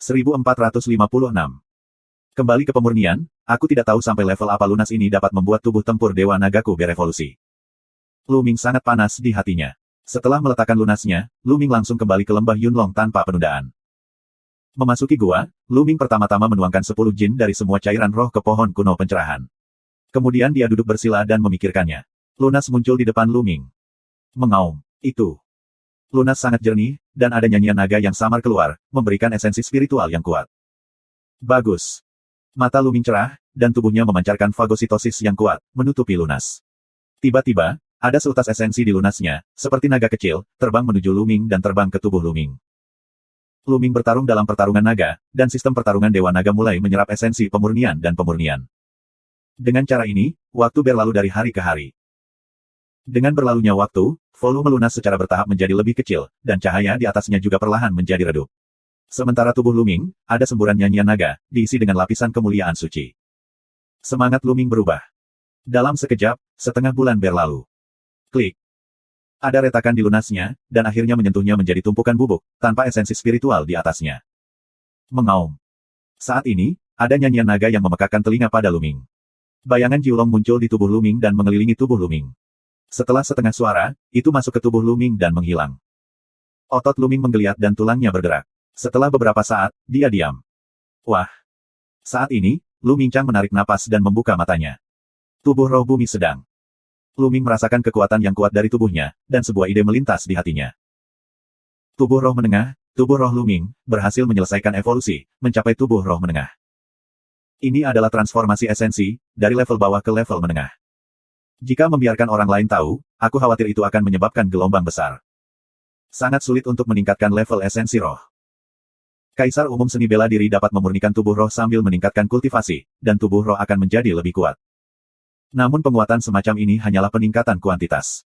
1456. Kembali ke pemurnian, aku tidak tahu sampai level apa lunas ini dapat membuat tubuh tempur Dewa Nagaku berevolusi. Lu Ming sangat panas di hatinya. Setelah meletakkan lunasnya, Lu Ming langsung kembali ke lembah Yunlong tanpa penundaan. Memasuki gua, Lu Ming pertama-tama menuangkan 10 jin dari semua cairan roh ke pohon kuno pencerahan. Kemudian dia duduk bersila dan memikirkannya. Lunas muncul di depan Lu Ming. Mengaum. Itu. Lunas sangat jernih, dan ada nyanyian naga yang samar keluar, memberikan esensi spiritual yang kuat. Bagus. Mata Lu Ming cerah, dan tubuhnya memancarkan fagositosis yang kuat, menutupi lunas. Tiba-tiba, ada seutas esensi di lunasnya, seperti naga kecil, terbang menuju Lu Ming dan terbang ke tubuh Lu Ming. Lu Ming bertarung dalam pertarungan naga, dan sistem pertarungan Dewa Naga mulai menyerap esensi pemurnian dan pemurnian. Dengan cara ini, waktu berlalu dari hari ke hari. Dengan berlalunya waktu, volume lunas secara bertahap menjadi lebih kecil, dan cahaya di atasnya juga perlahan menjadi redup. Sementara tubuh Lu Ming, ada semburan nyanyian naga, diisi dengan lapisan kemuliaan suci. Semangat Lu Ming berubah. Dalam sekejap, setengah bulan berlalu. Klik. Ada retakan di lunasnya, dan akhirnya menyentuhnya menjadi tumpukan bubuk, tanpa esensi spiritual di atasnya. Mengaum. Saat ini, ada nyanyian naga yang memekakkan telinga pada Lu Ming. Bayangan Jiulong muncul di tubuh Lu Ming dan mengelilingi tubuh Lu Ming. Setelah setengah suara, itu masuk ke tubuh Lu Ming dan menghilang. Otot Lu Ming menggeliat dan tulangnya bergerak. Setelah beberapa saat, dia diam. Wah. Saat ini, Lu Mingchang menarik napas dan membuka matanya. Tubuh roh bumi sedang. Lu Ming merasakan kekuatan yang kuat dari tubuhnya, dan sebuah ide melintas di hatinya. Tubuh roh menengah, tubuh roh Lu Ming, berhasil menyelesaikan evolusi, mencapai tubuh roh menengah. Ini adalah transformasi esensi, dari level bawah ke level menengah. Jika membiarkan orang lain tahu, aku khawatir itu akan menyebabkan gelombang besar. Sangat sulit untuk meningkatkan level esensi roh. Kaisar umum seni bela diri dapat memurnikan tubuh roh sambil meningkatkan kultivasi, dan tubuh roh akan menjadi lebih kuat. Namun penguatan semacam ini hanyalah peningkatan kuantitas.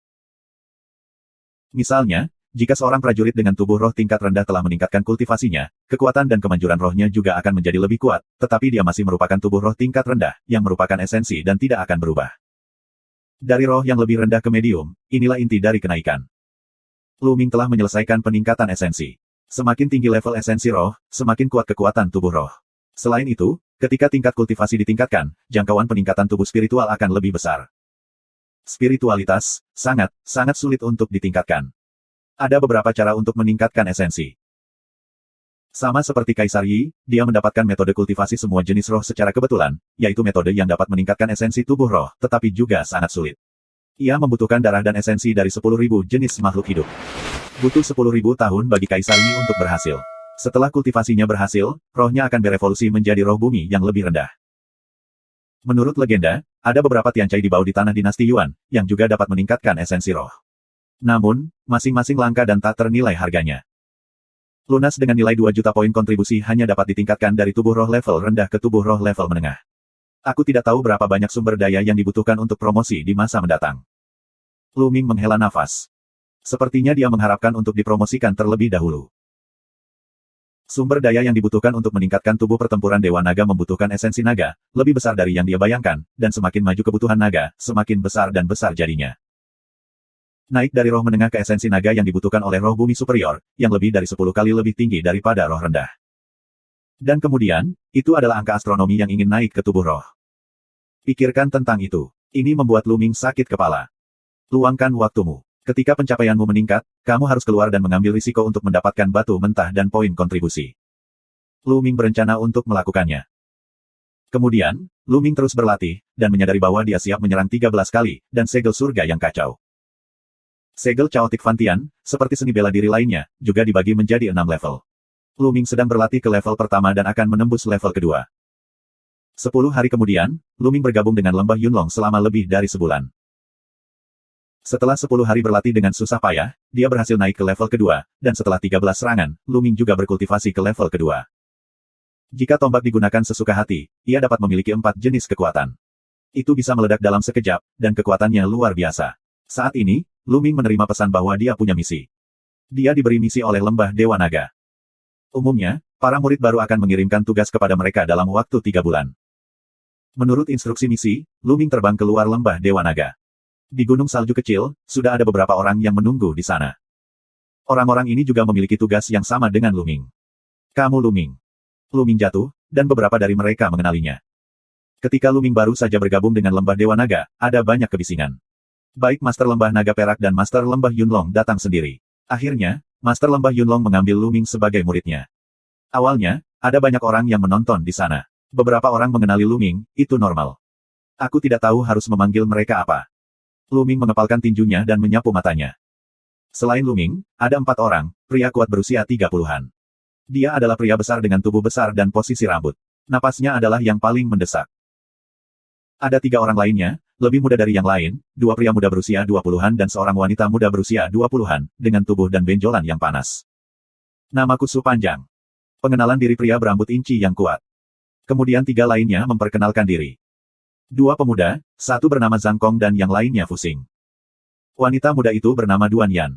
Misalnya, jika seorang prajurit dengan tubuh roh tingkat rendah telah meningkatkan kultivasinya, kekuatan dan kemanjuran rohnya juga akan menjadi lebih kuat, tetapi dia masih merupakan tubuh roh tingkat rendah, yang merupakan esensi dan tidak akan berubah. Dari roh yang lebih rendah ke medium, inilah inti dari kenaikan. Lu Ming telah menyelesaikan peningkatan esensi. Semakin tinggi level esensi roh, semakin kuat kekuatan tubuh roh. Selain itu, ketika tingkat kultivasi ditingkatkan, jangkauan peningkatan tubuh spiritual akan lebih besar. Spiritualitas, sangat sulit untuk ditingkatkan. Ada beberapa cara untuk meningkatkan esensi. Sama seperti Kaisar Yi, dia mendapatkan metode kultivasi semua jenis roh secara kebetulan, yaitu metode yang dapat meningkatkan esensi tubuh roh, tetapi juga sangat sulit. Ia membutuhkan darah dan esensi dari 10.000 jenis makhluk hidup. Butuh 10.000 tahun bagi Kaisar Yi untuk berhasil. Setelah kultivasinya berhasil, rohnya akan berevolusi menjadi roh bumi yang lebih rendah. Menurut legenda, ada beberapa tiancai di bawah di tanah dinasti Yuan, yang juga dapat meningkatkan esensi roh. Namun, masing-masing langka dan tak ternilai harganya. Lunas dengan nilai 2 juta poin kontribusi hanya dapat ditingkatkan dari tubuh roh level rendah ke tubuh roh level menengah. Aku tidak tahu berapa banyak sumber daya yang dibutuhkan untuk promosi di masa mendatang. Lu Ming menghela nafas. Sepertinya dia mengharapkan untuk dipromosikan terlebih dahulu. Sumber daya yang dibutuhkan untuk meningkatkan tubuh pertempuran Dewa Naga membutuhkan esensi naga, lebih besar dari yang dia bayangkan, dan semakin maju kebutuhan naga, semakin besar dan besar jadinya. Naik dari roh menengah ke esensi naga yang dibutuhkan oleh roh bumi superior, yang lebih dari 10 kali lebih tinggi daripada roh rendah. Dan kemudian, itu adalah angka astronomi yang ingin naik ke tubuh roh. Pikirkan tentang itu. Ini membuat Lu Ming sakit kepala. Luangkan waktumu. Ketika pencapaianmu meningkat, kamu harus keluar dan mengambil risiko untuk mendapatkan batu mentah dan poin kontribusi. Lu Ming berencana untuk melakukannya. Kemudian, Lu Ming terus berlatih, dan menyadari bahwa dia siap menyerang 13 kali, dan segel surga yang kacau. Segel Chaotic Fantian, seperti seni bela diri lainnya, juga dibagi menjadi 6 level. Lu Ming sedang berlatih ke level pertama dan akan menembus level kedua. 10 hari kemudian, Lu Ming bergabung dengan lembah Yunlong selama lebih dari sebulan. Setelah 10 hari berlatih dengan susah payah, dia berhasil naik ke level kedua, dan setelah 13 serangan, Lu Ming juga berkultivasi ke level kedua. Jika tombak digunakan sesuka hati, ia dapat memiliki 4 jenis kekuatan. Itu bisa meledak dalam sekejap, dan kekuatannya luar biasa. Saat ini, Lu Ming menerima pesan bahwa dia punya misi. Dia diberi misi oleh lembah Dewa Naga. Umumnya, para murid baru akan mengirimkan tugas kepada mereka dalam waktu 3 bulan. Menurut instruksi misi, Lu Ming terbang keluar lembah Dewa Naga. Di gunung salju kecil, sudah ada beberapa orang yang menunggu di sana. Orang-orang ini juga memiliki tugas yang sama dengan Lu Ming. Kamu Lu Ming. Luming jatuh, dan beberapa dari mereka mengenalinya. Ketika Luming baru saja bergabung dengan Lembah Dewa Naga, ada banyak kebisingan. Baik Master Lembah Naga Perak dan Master Lembah Yunlong datang sendiri. Akhirnya, Master Lembah Yunlong mengambil Luming sebagai muridnya. Awalnya, ada banyak orang yang menonton di sana. Beberapa orang mengenali Luming, itu normal. Aku tidak tahu harus memanggil mereka apa. Luming mengepalkan tinjunya dan menyapu matanya. Selain Luming, ada 4 orang, pria kuat berusia 30-an. Dia adalah pria besar dengan tubuh besar dan posisi rambut. Napasnya adalah yang paling mendesak. Ada 3 orang lainnya, lebih muda dari yang lain, 2 pria muda berusia 20-an dan seorang wanita muda berusia 20-an, dengan tubuh dan benjolan yang panas. Namaku Su Panjang. Pengenalan diri pria berambut inci yang kuat. Kemudian 3 lainnya memperkenalkan diri. 2 pemuda, 1 bernama Zhang Kong dan yang lainnya Fusing. Wanita muda itu bernama Duan Yan.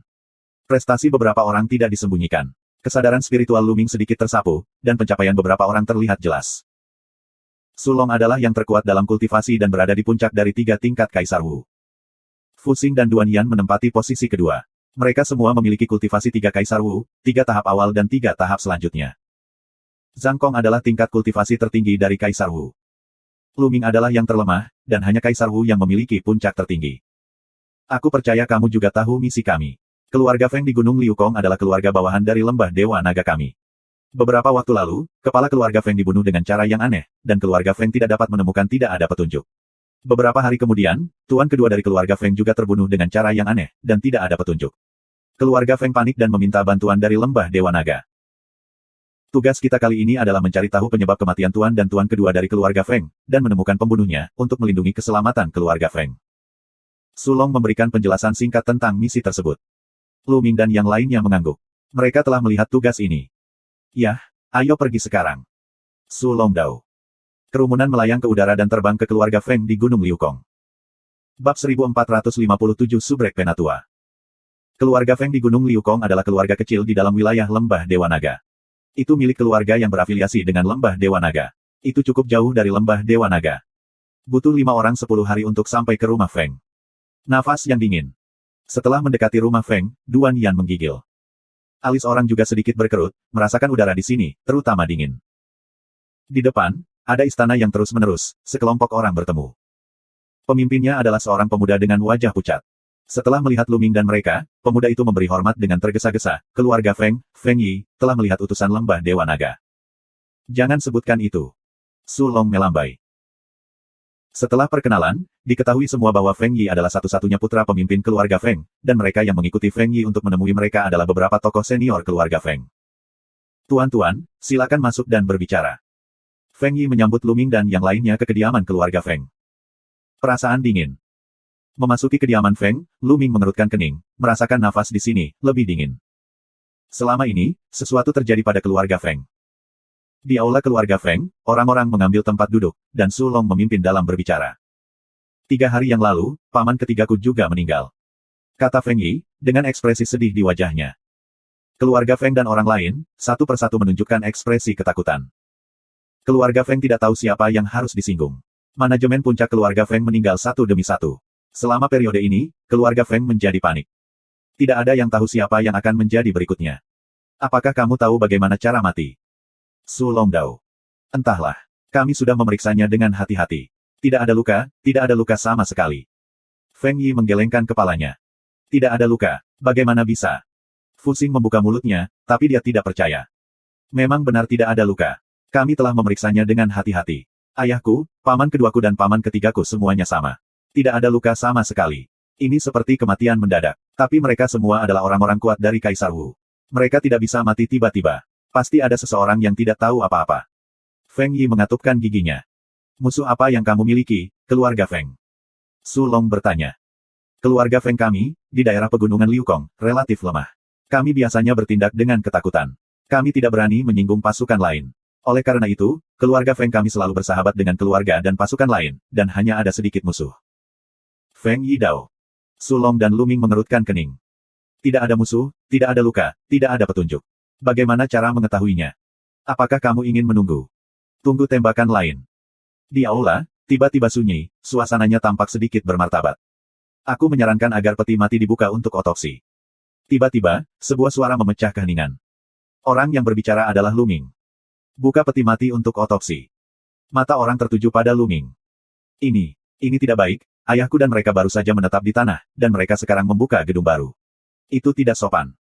Prestasi beberapa orang tidak disembunyikan. Kesadaran spiritual Luming sedikit tersapu, dan pencapaian beberapa orang terlihat jelas. Sulong adalah yang terkuat dalam kultivasi dan berada di puncak dari 3 tingkat Kaisar Wu. Fusing dan Duan Yan menempati posisi kedua. Mereka semua memiliki kultivasi 3 Kaisar Wu, 3 tahap awal dan 3 tahap selanjutnya. Zhang Kong adalah tingkat kultivasi tertinggi dari Kaisar Wu. Luming adalah yang terlemah, dan hanya Kaisar Wu yang memiliki puncak tertinggi. Aku percaya kamu juga tahu misi kami. Keluarga Feng di Gunung Liukong adalah keluarga bawahan dari Lembah Dewa Naga kami. Beberapa waktu lalu, kepala keluarga Feng dibunuh dengan cara yang aneh, dan keluarga Feng tidak dapat menemukan tidak ada petunjuk. Beberapa hari kemudian, tuan kedua dari keluarga Feng juga terbunuh dengan cara yang aneh, dan tidak ada petunjuk. Keluarga Feng panik dan meminta bantuan dari Lembah Dewa Naga. Tugas kita kali ini adalah mencari tahu penyebab kematian tuan dan tuan kedua dari keluarga Feng, dan menemukan pembunuhnya, untuk melindungi keselamatan keluarga Feng. Sulong memberikan penjelasan singkat tentang misi tersebut. Luming dan yang lainnya mengangguk. Mereka telah melihat tugas ini. Yah, ayo pergi sekarang. Su Longdao. Kerumunan melayang ke udara dan terbang ke keluarga Feng di Gunung Liukong. Bab 1457 Subrek Penatua. Keluarga Feng di Gunung Liukong adalah keluarga kecil di dalam wilayah Lembah Dewa Naga. Itu milik keluarga yang berafiliasi dengan Lembah Dewa Naga. Itu cukup jauh dari Lembah Dewa Naga. Butuh 5 orang 10 hari untuk sampai ke rumah Feng. Nafas yang dingin. Setelah mendekati rumah Feng, Duan Yan menggigil. Alis orang juga sedikit berkerut, merasakan udara di sini, terutama dingin. Di depan, ada istana yang terus-menerus, sekelompok orang bertemu. Pemimpinnya adalah seorang pemuda dengan wajah pucat. Setelah melihat Luming dan mereka, pemuda itu memberi hormat dengan tergesa-gesa. Keluarga Feng, Feng Yi, telah melihat utusan Lembah Dewa Naga. Jangan sebutkan itu. Su Long melambai. Setelah perkenalan, diketahui semua bahwa Feng Yi adalah satu-satunya putra pemimpin keluarga Feng, dan mereka yang mengikuti Feng Yi untuk menemui mereka adalah beberapa tokoh senior keluarga Feng. Tuan-tuan, silakan masuk dan berbicara. Feng Yi menyambut Luming dan yang lainnya ke kediaman keluarga Feng. Perasaan dingin. Memasuki kediaman Feng, Luming mengerutkan kening, merasakan nafas di sini, lebih dingin. Selama ini, sesuatu terjadi pada keluarga Feng. Di aula keluarga Feng, orang-orang mengambil tempat duduk, dan Su Long memimpin dalam berbicara. 3 hari yang lalu, paman ketigaku juga meninggal. Kata Feng Yi, dengan ekspresi sedih di wajahnya. Keluarga Feng dan orang lain, satu persatu menunjukkan ekspresi ketakutan. Keluarga Feng tidak tahu siapa yang harus disinggung. Manajemen puncak keluarga Feng meninggal satu demi satu. Selama periode ini, keluarga Feng menjadi panik. Tidak ada yang tahu siapa yang akan menjadi berikutnya. Apakah kamu tahu bagaimana cara mati? Su Longdao. Entahlah. Kami sudah memeriksanya dengan hati-hati. Tidak ada luka sama sekali. Feng Yi menggelengkan kepalanya. Tidak ada luka. Bagaimana bisa? Fusing membuka mulutnya, tapi dia tidak percaya. Memang benar tidak ada luka. Kami telah memeriksanya dengan hati-hati. Ayahku, paman keduaku dan paman ketigaku semuanya sama. Tidak ada luka sama sekali. Ini seperti kematian mendadak. Tapi mereka semua adalah orang-orang kuat dari Kaisar Wu. Mereka tidak bisa mati tiba-tiba. Pasti ada seseorang yang tidak tahu apa-apa. Feng Yi mengatupkan giginya. Musuh apa yang kamu miliki, keluarga Feng? Su Long bertanya. Keluarga Feng kami, di daerah pegunungan Liukong, relatif lemah. Kami biasanya bertindak dengan ketakutan. Kami tidak berani menyinggung pasukan lain. Oleh karena itu, keluarga Feng kami selalu bersahabat dengan keluarga dan pasukan lain, dan hanya ada sedikit musuh. Feng Yi Dao. Su Long dan Luming mengerutkan kening. Tidak ada musuh, tidak ada luka, tidak ada petunjuk. Bagaimana cara mengetahuinya? Apakah kamu ingin menunggu? Tunggu tembakan lain. Di aula, tiba-tiba sunyi, suasananya tampak sedikit bermartabat. Aku menyarankan agar peti mati dibuka untuk otopsi. Tiba-tiba, sebuah suara memecah keheningan. Orang yang berbicara adalah Luming. Buka peti mati untuk otopsi. Mata orang tertuju pada Lu Ming. Ini tidak baik, ayahku dan mereka baru saja menetap di tanah, dan mereka sekarang membuka gedung baru. Itu tidak sopan.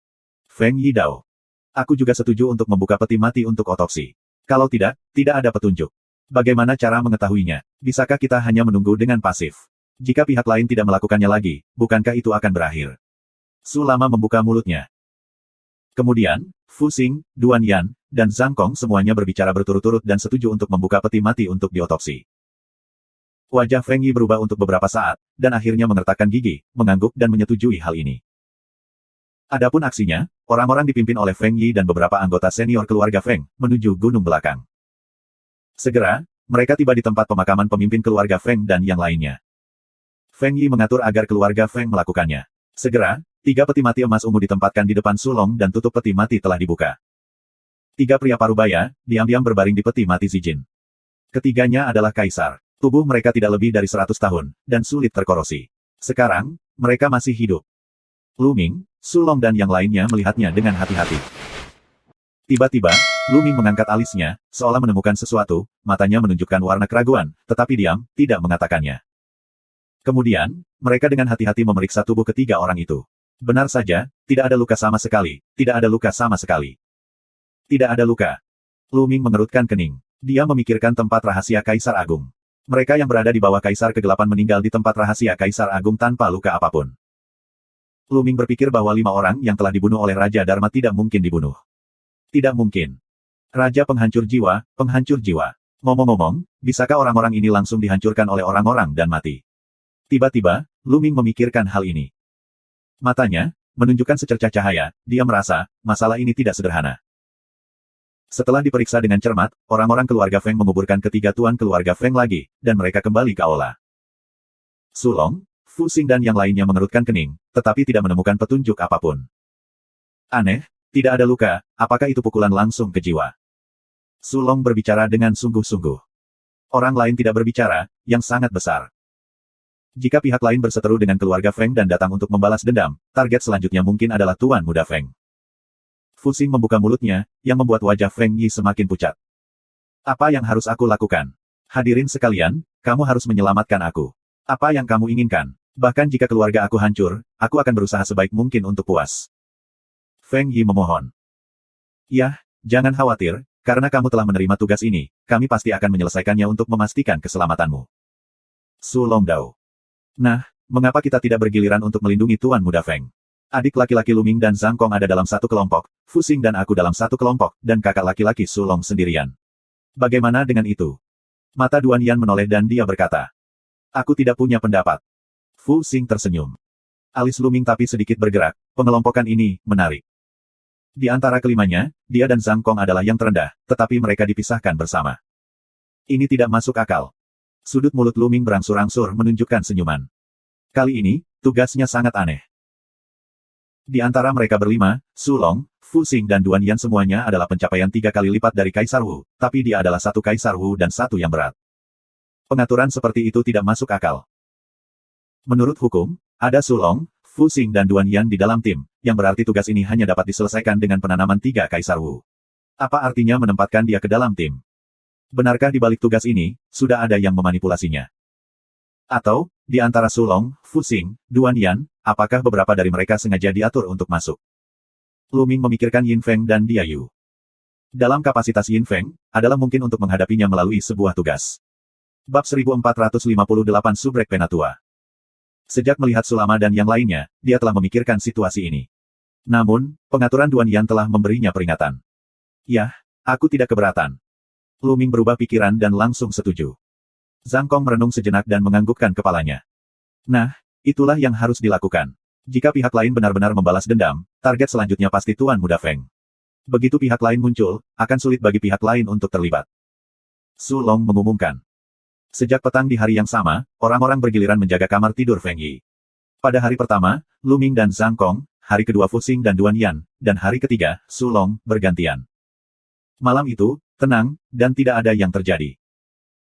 Feng Yidao. Aku juga setuju untuk membuka peti mati untuk otopsi. Kalau tidak, tidak ada petunjuk. Bagaimana cara mengetahuinya? Bisakah kita hanya menunggu dengan pasif? Jika pihak lain tidak melakukannya lagi, bukankah itu akan berakhir? Su Lama membuka mulutnya. Kemudian, Fu Xing, Duan Yan, dan Zhang Kong semuanya berbicara berturut-turut dan setuju untuk membuka peti mati untuk diotopsi. Wajah Feng Yi berubah untuk beberapa saat, dan akhirnya mengertakkan gigi, mengangguk dan menyetujui hal ini. Adapun aksinya, orang-orang dipimpin oleh Feng Yi dan beberapa anggota senior keluarga Feng, menuju gunung belakang. Segera, mereka tiba di tempat pemakaman pemimpin keluarga Feng dan yang lainnya. Feng Yi mengatur agar keluarga Feng melakukannya. Segera, 3 peti mati emas ungu ditempatkan di depan sulong dan tutup peti mati telah dibuka. 3 pria parubaya, diam-diam berbaring di peti mati Zijin. Ketiganya adalah kaisar. Tubuh mereka tidak lebih dari 100 tahun, dan sulit terkorosi. Sekarang, mereka masih hidup. Lu Ming, Su Long dan yang lainnya melihatnya dengan hati-hati. Tiba-tiba, Lu Ming mengangkat alisnya, seolah menemukan sesuatu, matanya menunjukkan warna keraguan, tetapi diam, tidak mengatakannya. Kemudian, mereka dengan hati-hati memeriksa tubuh ketiga orang itu. Benar saja, tidak ada luka sama sekali, tidak ada luka sama sekali. Tidak ada luka. Lu Ming mengerutkan kening. Dia memikirkan tempat rahasia Kaisar Agung. Mereka yang berada di bawah Kaisar Kegelapan meninggal di tempat rahasia Kaisar Agung tanpa luka apapun. Lu Ming berpikir bahwa 5 orang yang telah dibunuh oleh Raja Dharma tidak mungkin dibunuh. Tidak mungkin. Raja penghancur jiwa, penghancur jiwa. Ngomong-ngomong, bisakah orang-orang ini langsung dihancurkan oleh orang-orang dan mati? Tiba-tiba, Lu Ming memikirkan hal ini. Matanya menunjukkan secercah cahaya, dia merasa, masalah ini tidak sederhana. Setelah diperiksa dengan cermat, orang-orang keluarga Feng menguburkan ketiga tuan keluarga Feng lagi, dan mereka kembali ke aula. Su Long, Fu Xing dan yang lainnya mengerutkan kening, tetapi tidak menemukan petunjuk apapun. Aneh, tidak ada luka, apakah itu pukulan langsung ke jiwa? Su Long berbicara dengan sungguh-sungguh. Orang lain tidak berbicara, yang sangat besar. Jika pihak lain berseteru dengan keluarga Feng dan datang untuk membalas dendam, target selanjutnya mungkin adalah Tuan Muda Feng. Fu Xing membuka mulutnya, yang membuat wajah Feng Yi semakin pucat. Apa yang harus aku lakukan? Hadirin sekalian, kamu harus menyelamatkan aku. Apa yang kamu inginkan? Bahkan jika keluarga aku hancur, aku akan berusaha sebaik mungkin untuk puas. Feng Yi memohon. Yah, jangan khawatir, karena kamu telah menerima tugas ini, kami pasti akan menyelesaikannya untuk memastikan keselamatanmu. Su Longdao. Nah, mengapa kita tidak bergiliran untuk melindungi Tuan Muda Feng? Adik laki-laki Lu Ming dan Zhang Kong ada dalam satu kelompok, Fu Xing dan aku dalam satu kelompok, dan kakak laki-laki Su Long sendirian. Bagaimana dengan itu? Mata Duan Yan menoleh dan dia berkata. Aku tidak punya pendapat. Fu Xing tersenyum. Alis Lu Ming tapi sedikit bergerak, pengelompokan ini, menarik. Di antara kelimanya, dia dan Zhang Kong adalah yang terendah, tetapi mereka dipisahkan bersama. Ini tidak masuk akal. Sudut mulut Lu Ming berangsur-angsur menunjukkan senyuman. Kali ini, tugasnya sangat aneh. Di antara mereka berlima, Su Long, Fu Xing dan Duan Yan semuanya adalah pencapaian 3 kali lipat dari Kaisar Wu, tapi dia adalah satu Kaisar Wu dan satu yang berat. Pengaturan seperti itu tidak masuk akal. Menurut hukum, ada Su Long, Fu Xing dan Duan Yan di dalam tim, yang berarti tugas ini hanya dapat diselesaikan dengan penanaman 3 Kaisar Wu. Apa artinya menempatkan dia ke dalam tim? Benarkah di balik tugas ini, sudah ada yang memanipulasinya? Atau, di antara Su Long, Fu Xing, Duan Yan, apakah beberapa dari mereka sengaja diatur untuk masuk? Lu Ming memikirkan Yin Feng dan Dia Yu. Dalam kapasitas Yin Feng, adalah mungkin untuk menghadapinya melalui sebuah tugas. Bab 1458 Subrek Penatua. Sejak melihat Sulama dan yang lainnya, dia telah memikirkan situasi ini. Namun, pengaturan Duan Yan telah memberinya peringatan. Yah, aku tidak keberatan. Lu Ming berubah pikiran dan langsung setuju. Zhang Kong merenung sejenak dan menganggukkan kepalanya. Nah, itulah yang harus dilakukan. Jika pihak lain benar-benar membalas dendam, target selanjutnya pasti Tuan Muda Feng. Begitu pihak lain muncul, akan sulit bagi pihak lain untuk terlibat. Su Long mengumumkan. Sejak petang di hari yang sama, orang-orang bergiliran menjaga kamar tidur Feng Yi. Pada hari pertama, Lu Ming dan Zhang Kong, hari kedua Fu Xing dan Duan Yan, dan hari ketiga, Su Long, bergantian. Malam itu, tenang, dan tidak ada yang terjadi.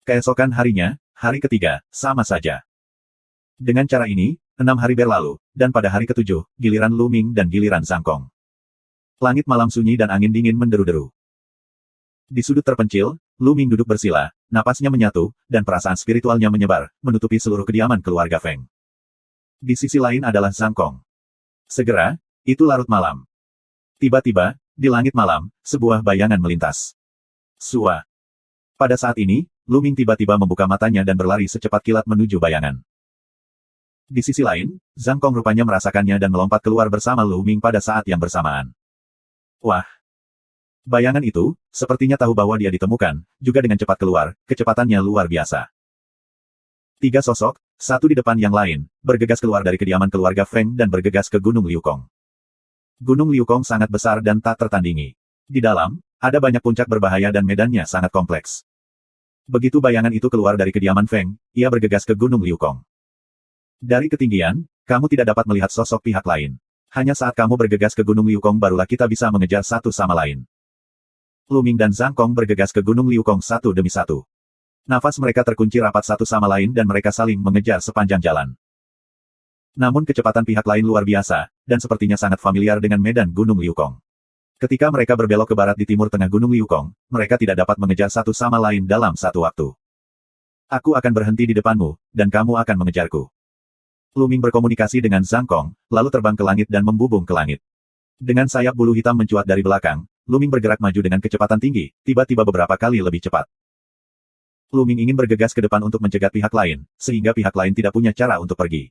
Keesokan harinya, hari ketiga, sama saja. Dengan cara ini, 6 hari berlalu, dan pada hari ketujuh, giliran Lu Ming dan giliran Zhang Kong. Langit malam sunyi dan angin dingin menderu-deru. Di sudut terpencil, Lu Ming duduk bersila, napasnya menyatu, dan perasaan spiritualnya menyebar, menutupi seluruh kediaman keluarga Feng. Di sisi lain adalah Zhang Kong. Segera, itu larut malam. Tiba-tiba, di langit malam, sebuah bayangan melintas. Sua. Pada saat ini, Lu Ming tiba-tiba membuka matanya dan berlari secepat kilat menuju bayangan. Di sisi lain, Zhang Kong rupanya merasakannya dan melompat keluar bersama Lu Ming pada saat yang bersamaan. Wah! Bayangan itu, sepertinya tahu bahwa dia ditemukan, juga dengan cepat keluar, kecepatannya luar biasa. 3 sosok, satu di depan yang lain, bergegas keluar dari kediaman keluarga Feng dan bergegas ke Gunung Liukong. Gunung Liukong sangat besar dan tak tertandingi. Di dalam, ada banyak puncak berbahaya dan medannya sangat kompleks. Begitu bayangan itu keluar dari kediaman Feng, ia bergegas ke Gunung Liukong. Dari ketinggian, kamu tidak dapat melihat sosok pihak lain. Hanya saat kamu bergegas ke Gunung Liukong barulah kita bisa mengejar satu sama lain. Lu Ming dan Zhang Kong bergegas ke Gunung Liukong satu demi satu. Nafas mereka terkunci rapat satu sama lain dan mereka saling mengejar sepanjang jalan. Namun kecepatan pihak lain luar biasa, dan sepertinya sangat familiar dengan medan Gunung Liukong. Ketika mereka berbelok ke barat di timur tengah Gunung Liukong, mereka tidak dapat mengejar satu sama lain dalam satu waktu. Aku akan berhenti di depanmu, dan kamu akan mengejarku. Lu Ming berkomunikasi dengan Zhang Kong, lalu terbang ke langit dan membubung ke langit. Dengan sayap bulu hitam mencuat dari belakang, Lu Ming bergerak maju dengan kecepatan tinggi, tiba-tiba beberapa kali lebih cepat. Lu Ming ingin bergegas ke depan untuk mencegat pihak lain, sehingga pihak lain tidak punya cara untuk pergi.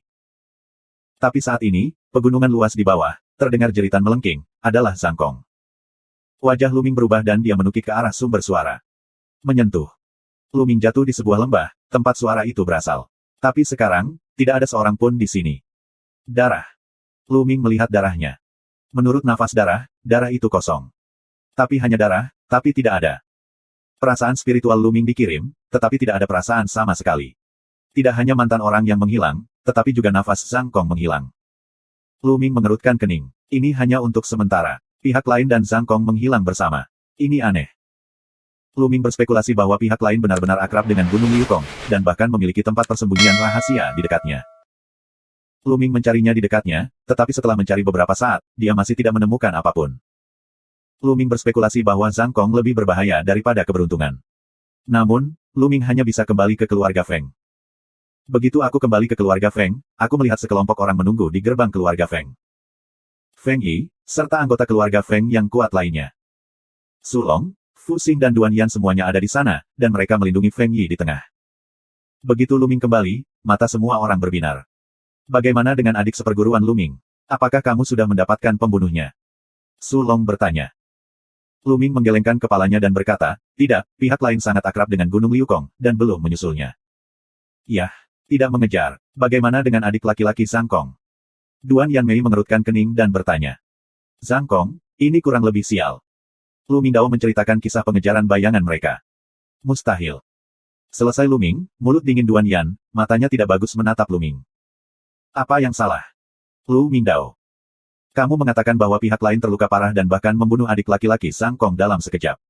Tapi saat ini, pegunungan luas di bawah, terdengar jeritan melengking, adalah Zhang Kong. Wajah Lu Ming berubah dan dia menukik ke arah sumber suara. Menyentuh. Lu Ming jatuh di sebuah lembah, tempat suara itu berasal. Tapi sekarang, tidak ada seorang pun di sini. Darah. Lu Ming melihat darahnya. Menurut nafas darah itu kosong. Tapi hanya darah, tapi tidak ada. Perasaan spiritual Lu Ming dikirim, tetapi tidak ada perasaan sama sekali. Tidak hanya mantan orang yang menghilang, tetapi juga nafas Zhang Kong menghilang. Lu Ming mengerutkan kening. Ini hanya untuk sementara. Pihak lain dan Zhang Kong menghilang bersama. Ini aneh. Lu Ming berspekulasi bahwa pihak lain benar-benar akrab dengan Gunung Liukong, dan bahkan memiliki tempat persembunyian rahasia di dekatnya. Lu Ming mencarinya di dekatnya, tetapi setelah mencari beberapa saat, dia masih tidak menemukan apapun. Lu Ming berspekulasi bahwa Zhang Kong lebih berbahaya daripada keberuntungan. Namun, Lu Ming hanya bisa kembali ke keluarga Feng. Begitu aku kembali ke keluarga Feng, aku melihat sekelompok orang menunggu di gerbang keluarga Feng. Feng Yi, serta anggota keluarga Feng yang kuat lainnya. Su Long, Fu Xing dan Duan Yan semuanya ada di sana, dan mereka melindungi Feng Yi di tengah. Begitu Lu Ming kembali, mata semua orang berbinar. Bagaimana dengan adik seperguruan Lu Ming? Apakah kamu sudah mendapatkan pembunuhnya? Su Long bertanya. Lu Ming menggelengkan kepalanya dan berkata, tidak, pihak lain sangat akrab dengan Gunung Liukong, dan belum menyusulnya. Yah, tidak mengejar. Bagaimana dengan adik laki-laki Zhang Kong? Duan Yanmei mengerutkan kening dan bertanya. Zhang Kong, ini kurang lebih sial. Lu Mingdao menceritakan kisah pengejaran bayangan mereka. Mustahil. Selesai Lu Ming, mulut dingin Duan Yan, matanya tidak bagus menatap Lu Ming. Apa yang salah? Lu Mingdao. Kamu mengatakan bahwa pihak lain terluka parah dan bahkan membunuh adik laki-laki Zhang Kong dalam sekejap.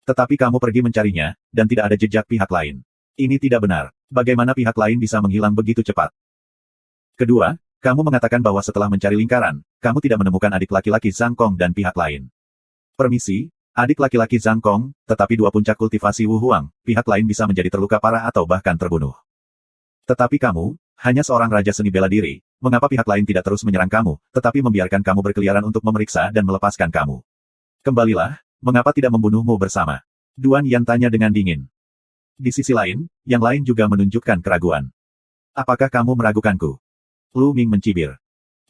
Tetapi kamu pergi mencarinya, dan tidak ada jejak pihak lain. Ini tidak benar. Bagaimana pihak lain bisa menghilang begitu cepat? Kedua, kamu mengatakan bahwa setelah mencari lingkaran, kamu tidak menemukan adik laki-laki Zhang Kong dan pihak lain. Permisi, adik laki-laki Zhang Kong, tetapi 2 puncak kultivasi Wu Huang, pihak lain bisa menjadi terluka parah atau bahkan terbunuh. Tetapi kamu, hanya seorang raja seni bela diri, mengapa pihak lain tidak terus menyerang kamu, tetapi membiarkan kamu berkeliaran untuk memeriksa dan melepaskan kamu? Kembalilah, mengapa tidak membunuhmu bersama? Duan Yan tanya dengan dingin. Di sisi lain, yang lain juga menunjukkan keraguan. Apakah kamu meragukanku? Lu Ming mencibir.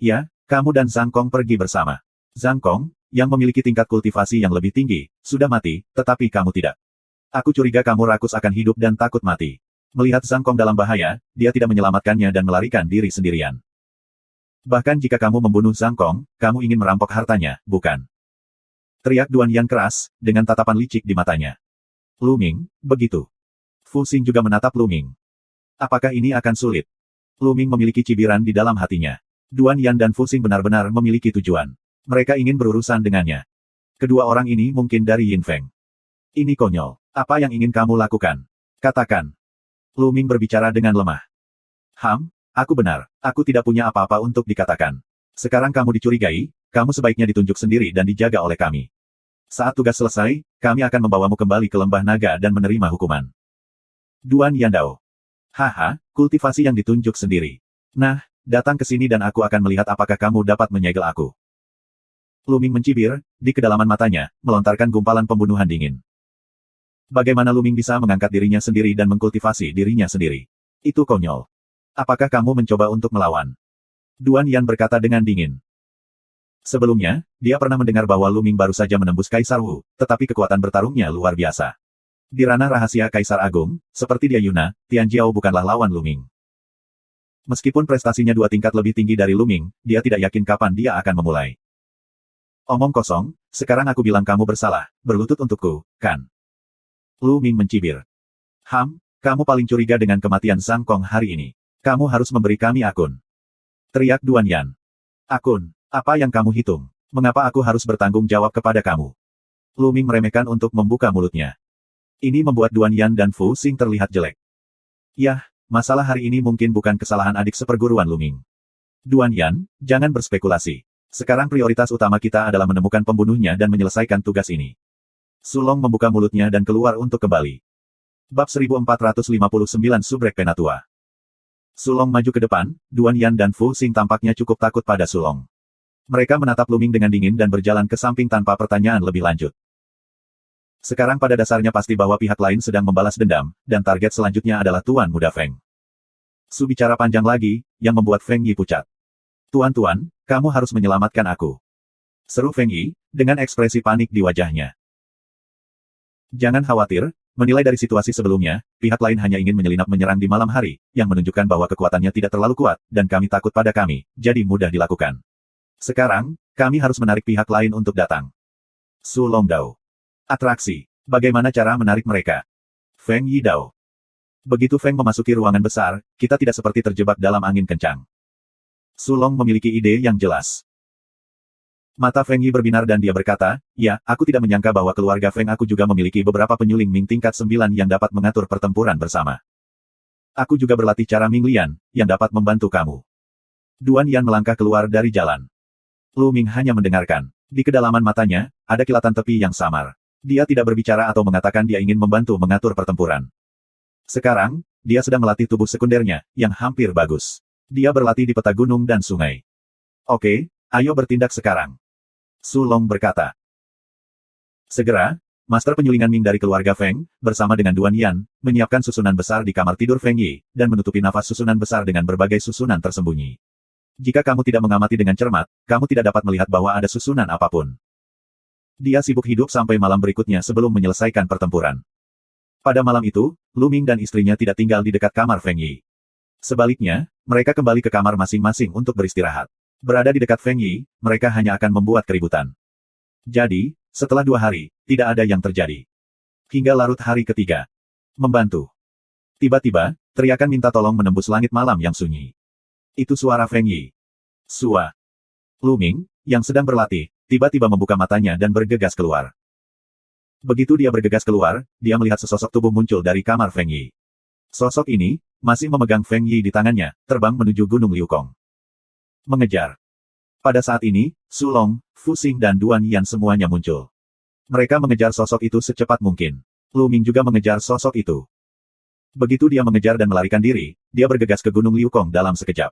Ya, kamu dan Zhang Kong pergi bersama. Zhang Kong, yang memiliki tingkat kultivasi yang lebih tinggi, sudah mati, tetapi kamu tidak. Aku curiga kamu rakus akan hidup dan takut mati. Melihat Zhang Kong dalam bahaya, dia tidak menyelamatkannya dan melarikan diri sendirian. Bahkan jika kamu membunuh Zhang Kong, kamu ingin merampok hartanya, bukan? Teriak Duan Yan keras, dengan tatapan licik di matanya. Lu Ming, begitu. Fu Xing juga menatap Lu Ming. Apakah ini akan sulit? Lu Ming memiliki cibiran di dalam hatinya. Duan Yan dan Fu Xing benar-benar memiliki tujuan. Mereka ingin berurusan dengannya. Kedua orang ini mungkin dari Yin Feng. Ini konyol. Apa yang ingin kamu lakukan? Katakan. Lu Ming berbicara dengan lemah. Aku benar. Aku tidak punya apa-apa untuk dikatakan. Sekarang kamu dicurigai, kamu sebaiknya ditunjuk sendiri dan dijaga oleh kami. Saat tugas selesai, kami akan membawamu kembali ke lembah naga dan menerima hukuman. Duan Yandao. Haha, kultivasi yang ditunjuk sendiri. Nah, datang ke sini dan aku akan melihat apakah kamu dapat menyegel aku. Lu Ming mencibir, di kedalaman matanya, melontarkan gumpalan pembunuhan dingin. Bagaimana Lu Ming bisa mengangkat dirinya sendiri dan mengkultivasi dirinya sendiri? Itu konyol. Apakah kamu mencoba untuk melawan? Duan Yan berkata dengan dingin. Sebelumnya, dia pernah mendengar bahwa Lu Ming baru saja menembus Kaisar Wu, tetapi kekuatan bertarungnya luar biasa. Di ranah rahasia Kaisar Agung, seperti dia Yuna, Tian Jiao bukanlah lawan Lu Ming. Meskipun prestasinya 2 tingkat lebih tinggi dari Lu Ming, dia tidak yakin kapan dia akan memulai. Omong kosong, sekarang aku bilang kamu bersalah, berlutut untukku, kan? Lu Ming mencibir. Kamu paling curiga dengan kematian Zhang Kong hari ini. Kamu harus memberi kami akun. Teriak Duan Yan. Akun, apa yang kamu hitung? Mengapa aku harus bertanggung jawab kepada kamu? Lu Ming meremehkan untuk membuka mulutnya. Ini membuat Duan Yan dan Fu Xing terlihat jelek. Yah, masalah hari ini mungkin bukan kesalahan adik seperguruan Lu Ming. Duan Yan, jangan berspekulasi. Sekarang prioritas utama kita adalah menemukan pembunuhnya dan menyelesaikan tugas ini. Sulong membuka mulutnya dan keluar untuk kembali. Bab 1459 Subrek Penatua. Sulong maju ke depan, Duan Yan dan Fu Xing tampaknya cukup takut pada Sulong. Mereka menatap Lu Ming dengan dingin dan berjalan ke samping tanpa pertanyaan lebih lanjut. Sekarang pada dasarnya pasti bahwa pihak lain sedang membalas dendam, dan target selanjutnya adalah Tuan Muda Feng. Su bicara panjang lagi, yang membuat Feng Yi pucat. Tuan-tuan, kamu harus menyelamatkan aku. Seru Feng Yi, dengan ekspresi panik di wajahnya. Jangan khawatir, menilai dari situasi sebelumnya, pihak lain hanya ingin menyelinap menyerang di malam hari, yang menunjukkan bahwa kekuatannya tidak terlalu kuat, dan kami takut pada kami, jadi mudah dilakukan. Sekarang, kami harus menarik pihak lain untuk datang. Su Longdao. Atraksi. Bagaimana cara menarik mereka? Feng Yi Dao. Begitu Feng memasuki ruangan besar, kita tidak seperti terjebak dalam angin kencang. Su Long memiliki ide yang jelas. Mata Feng Yi berbinar dan dia berkata, ya, aku tidak menyangka bahwa keluarga Feng aku juga memiliki beberapa penyuling Ming tingkat 9 yang dapat mengatur pertempuran bersama. Aku juga berlatih cara Ming Lian, yang dapat membantu kamu. Duan Yan melangkah keluar dari jalan. Lu Ming hanya mendengarkan. Di kedalaman matanya, ada kilatan tepi yang samar. Dia tidak berbicara atau mengatakan dia ingin membantu mengatur pertempuran. Sekarang, dia sedang melatih tubuh sekundernya, yang hampir bagus. Dia berlatih di peta gunung dan sungai. Oke, ayo bertindak sekarang. Su Long berkata. Segera, Master Penyulingan Ming dari keluarga Feng, bersama dengan Duan Yan, menyiapkan susunan besar di kamar tidur Feng Yi, dan menutupi nafas susunan besar dengan berbagai susunan tersembunyi. Jika kamu tidak mengamati dengan cermat, kamu tidak dapat melihat bahwa ada susunan apapun. Dia sibuk hidup sampai malam berikutnya sebelum menyelesaikan pertempuran. Pada malam itu, Lu Ming dan istrinya tidak tinggal di dekat kamar Feng Yi. Sebaliknya, mereka kembali ke kamar masing-masing untuk beristirahat. Berada di dekat Feng Yi, mereka hanya akan membuat keributan. Jadi, setelah 2 hari, tidak ada yang terjadi. Hingga larut hari ketiga. Membantu. Tiba-tiba, teriakan minta tolong menembus langit malam yang sunyi. Itu suara Feng Yi. Sua. Lu Ming, yang sedang berlatih, tiba-tiba membuka matanya dan bergegas keluar. Begitu dia bergegas keluar, dia melihat sesosok tubuh muncul dari kamar Feng Yi. Sosok ini, masih memegang Feng Yi di tangannya, terbang menuju Gunung Liukong. Mengejar. Pada saat ini, Su Long, Fu Xing dan Duan Yan semuanya muncul. Mereka mengejar sosok itu secepat mungkin. Lu Ming juga mengejar sosok itu. Begitu dia mengejar dan melarikan diri, dia bergegas ke Gunung Liukong dalam sekejap.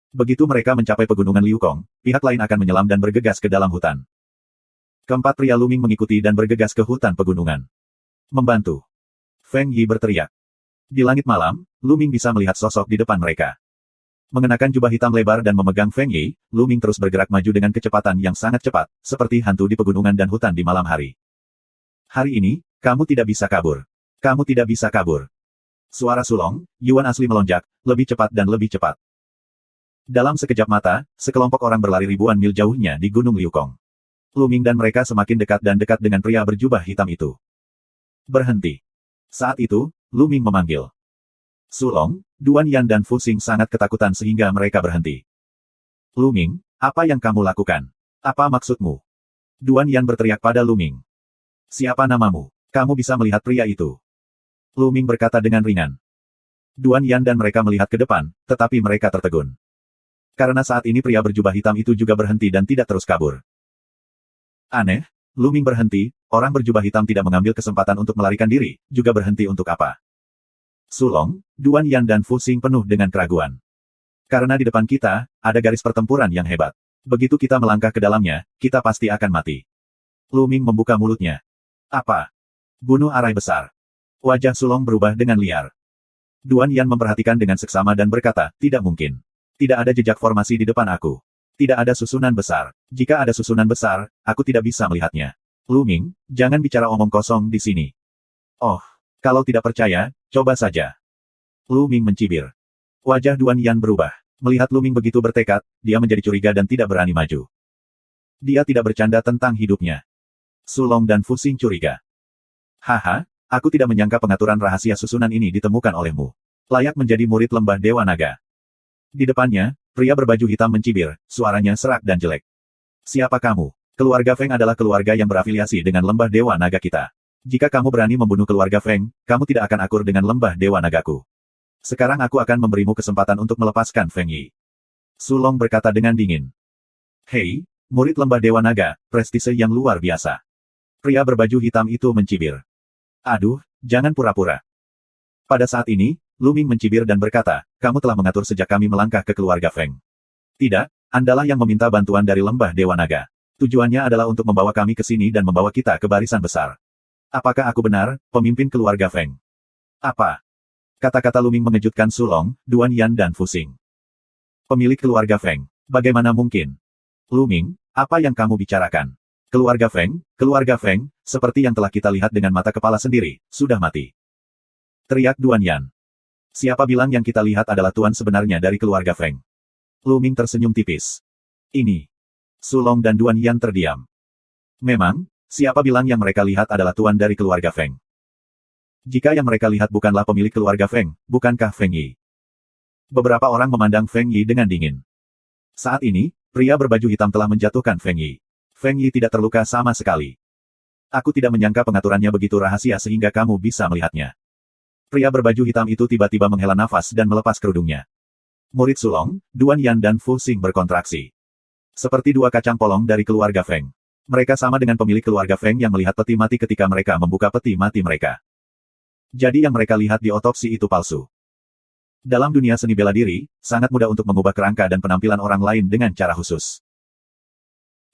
Begitu mereka mencapai pegunungan Liukong, pihak lain akan menyelam dan bergegas ke dalam hutan. Keempat pria Lu Ming mengikuti dan bergegas ke hutan pegunungan. Membantu. Feng Yi berteriak. Di langit malam, Lu Ming bisa melihat sosok di depan mereka. Mengenakan jubah hitam lebar dan memegang Feng Yi, Lu Ming terus bergerak maju dengan kecepatan yang sangat cepat, seperti hantu di pegunungan dan hutan di malam hari. Hari ini, kamu tidak bisa kabur. Kamu tidak bisa kabur. Suara Sulong, Yuan asli melonjak, lebih cepat dan lebih cepat. Dalam sekejap mata, sekelompok orang berlari ribuan mil jauhnya di Gunung Liukong. Lu Ming dan mereka semakin dekat dan dekat dengan pria berjubah hitam itu. Berhenti. Saat itu, Lu Ming memanggil. Sulong, Duan Yan dan Fu Xing sangat ketakutan sehingga mereka berhenti. Lu Ming, apa yang kamu lakukan? Apa maksudmu? Duan Yan berteriak pada Lu Ming. Siapa namamu? Kamu bisa melihat pria itu. Lu Ming berkata dengan ringan. Duan Yan dan mereka melihat ke depan, tetapi mereka tertegun. Karena saat ini pria berjubah hitam itu juga berhenti dan tidak terus kabur. Aneh, Lu Ming berhenti, orang berjubah hitam tidak mengambil kesempatan untuk melarikan diri, juga berhenti untuk apa? Sulong, Duan Yan dan Fu Xing penuh dengan keraguan. Karena di depan kita, ada garis pertempuran yang hebat. Begitu kita melangkah ke dalamnya, kita pasti akan mati. Lu Ming membuka mulutnya. Apa? Bunuh arai besar. Wajah Sulong berubah dengan liar. Duan Yan memperhatikan dengan seksama dan berkata, tidak mungkin. Tidak ada jejak formasi di depan aku. Tidak ada susunan besar. Jika ada susunan besar, aku tidak bisa melihatnya. Lu Ming, jangan bicara omong kosong di sini. Oh, kalau tidak percaya, coba saja. Lu Ming mencibir. Wajah Duan Yan berubah. Melihat Lu Ming begitu bertekad, dia menjadi curiga dan tidak berani maju. Dia tidak bercanda tentang hidupnya. Sulong dan Fu Xing curiga. Haha, aku tidak menyangka pengaturan rahasia susunan ini ditemukan olehmu. Layak menjadi murid lembah Dewa Naga. Di depannya, pria berbaju hitam mencibir, suaranya serak dan jelek. Siapa kamu? Keluarga Feng adalah keluarga yang berafiliasi dengan lembah Dewa Naga kita. Jika kamu berani membunuh keluarga Feng, kamu tidak akan akur dengan lembah Dewa Nagaku. Sekarang aku akan memberimu kesempatan untuk melepaskan Feng Yi. Sulong berkata dengan dingin. Hei, murid lembah Dewa Naga, prestise yang luar biasa. Pria berbaju hitam itu mencibir. Aduh, jangan pura-pura. Pada saat ini, Lu Ming mencibir dan berkata, kamu telah mengatur sejak kami melangkah ke keluarga Feng. Tidak, Andalah yang meminta bantuan dari lembah Dewa Naga. Tujuannya adalah untuk membawa kami ke sini dan membawa kita ke barisan besar. Apakah aku benar, pemimpin keluarga Feng? Apa? Kata-kata Lu Ming mengejutkan Sulong, Duan Yan dan Fu Xing. Pemilik keluarga Feng. Bagaimana mungkin? Lu Ming, apa yang kamu bicarakan? Keluarga Feng, seperti yang telah kita lihat dengan mata kepala sendiri, sudah mati. Teriak Duan Yan. Siapa bilang yang kita lihat adalah tuan sebenarnya dari keluarga Feng? Lu Ming tersenyum tipis. Ini. Sulong dan Duan Yan terdiam. Memang, siapa bilang yang mereka lihat adalah tuan dari keluarga Feng? Jika yang mereka lihat bukanlah pemilik keluarga Feng, bukankah Feng Yi? Beberapa orang memandang Feng Yi dengan dingin. Saat ini, pria berbaju hitam telah menjatuhkan Feng Yi. Feng Yi tidak terluka sama sekali. Aku tidak menyangka pengaturannya begitu rahasia sehingga kamu bisa melihatnya. Pria berbaju hitam itu tiba-tiba menghela nafas dan melepas kerudungnya. Murid Sulong, Duan Yan dan Fu Xing berkontraksi. Seperti dua kacang polong dari keluarga Feng. Mereka sama dengan pemilik keluarga Feng yang melihat peti mati ketika mereka membuka peti mati mereka. Jadi yang mereka lihat di otopsi itu palsu. Dalam dunia seni bela diri, sangat mudah untuk mengubah kerangka dan penampilan orang lain dengan cara khusus.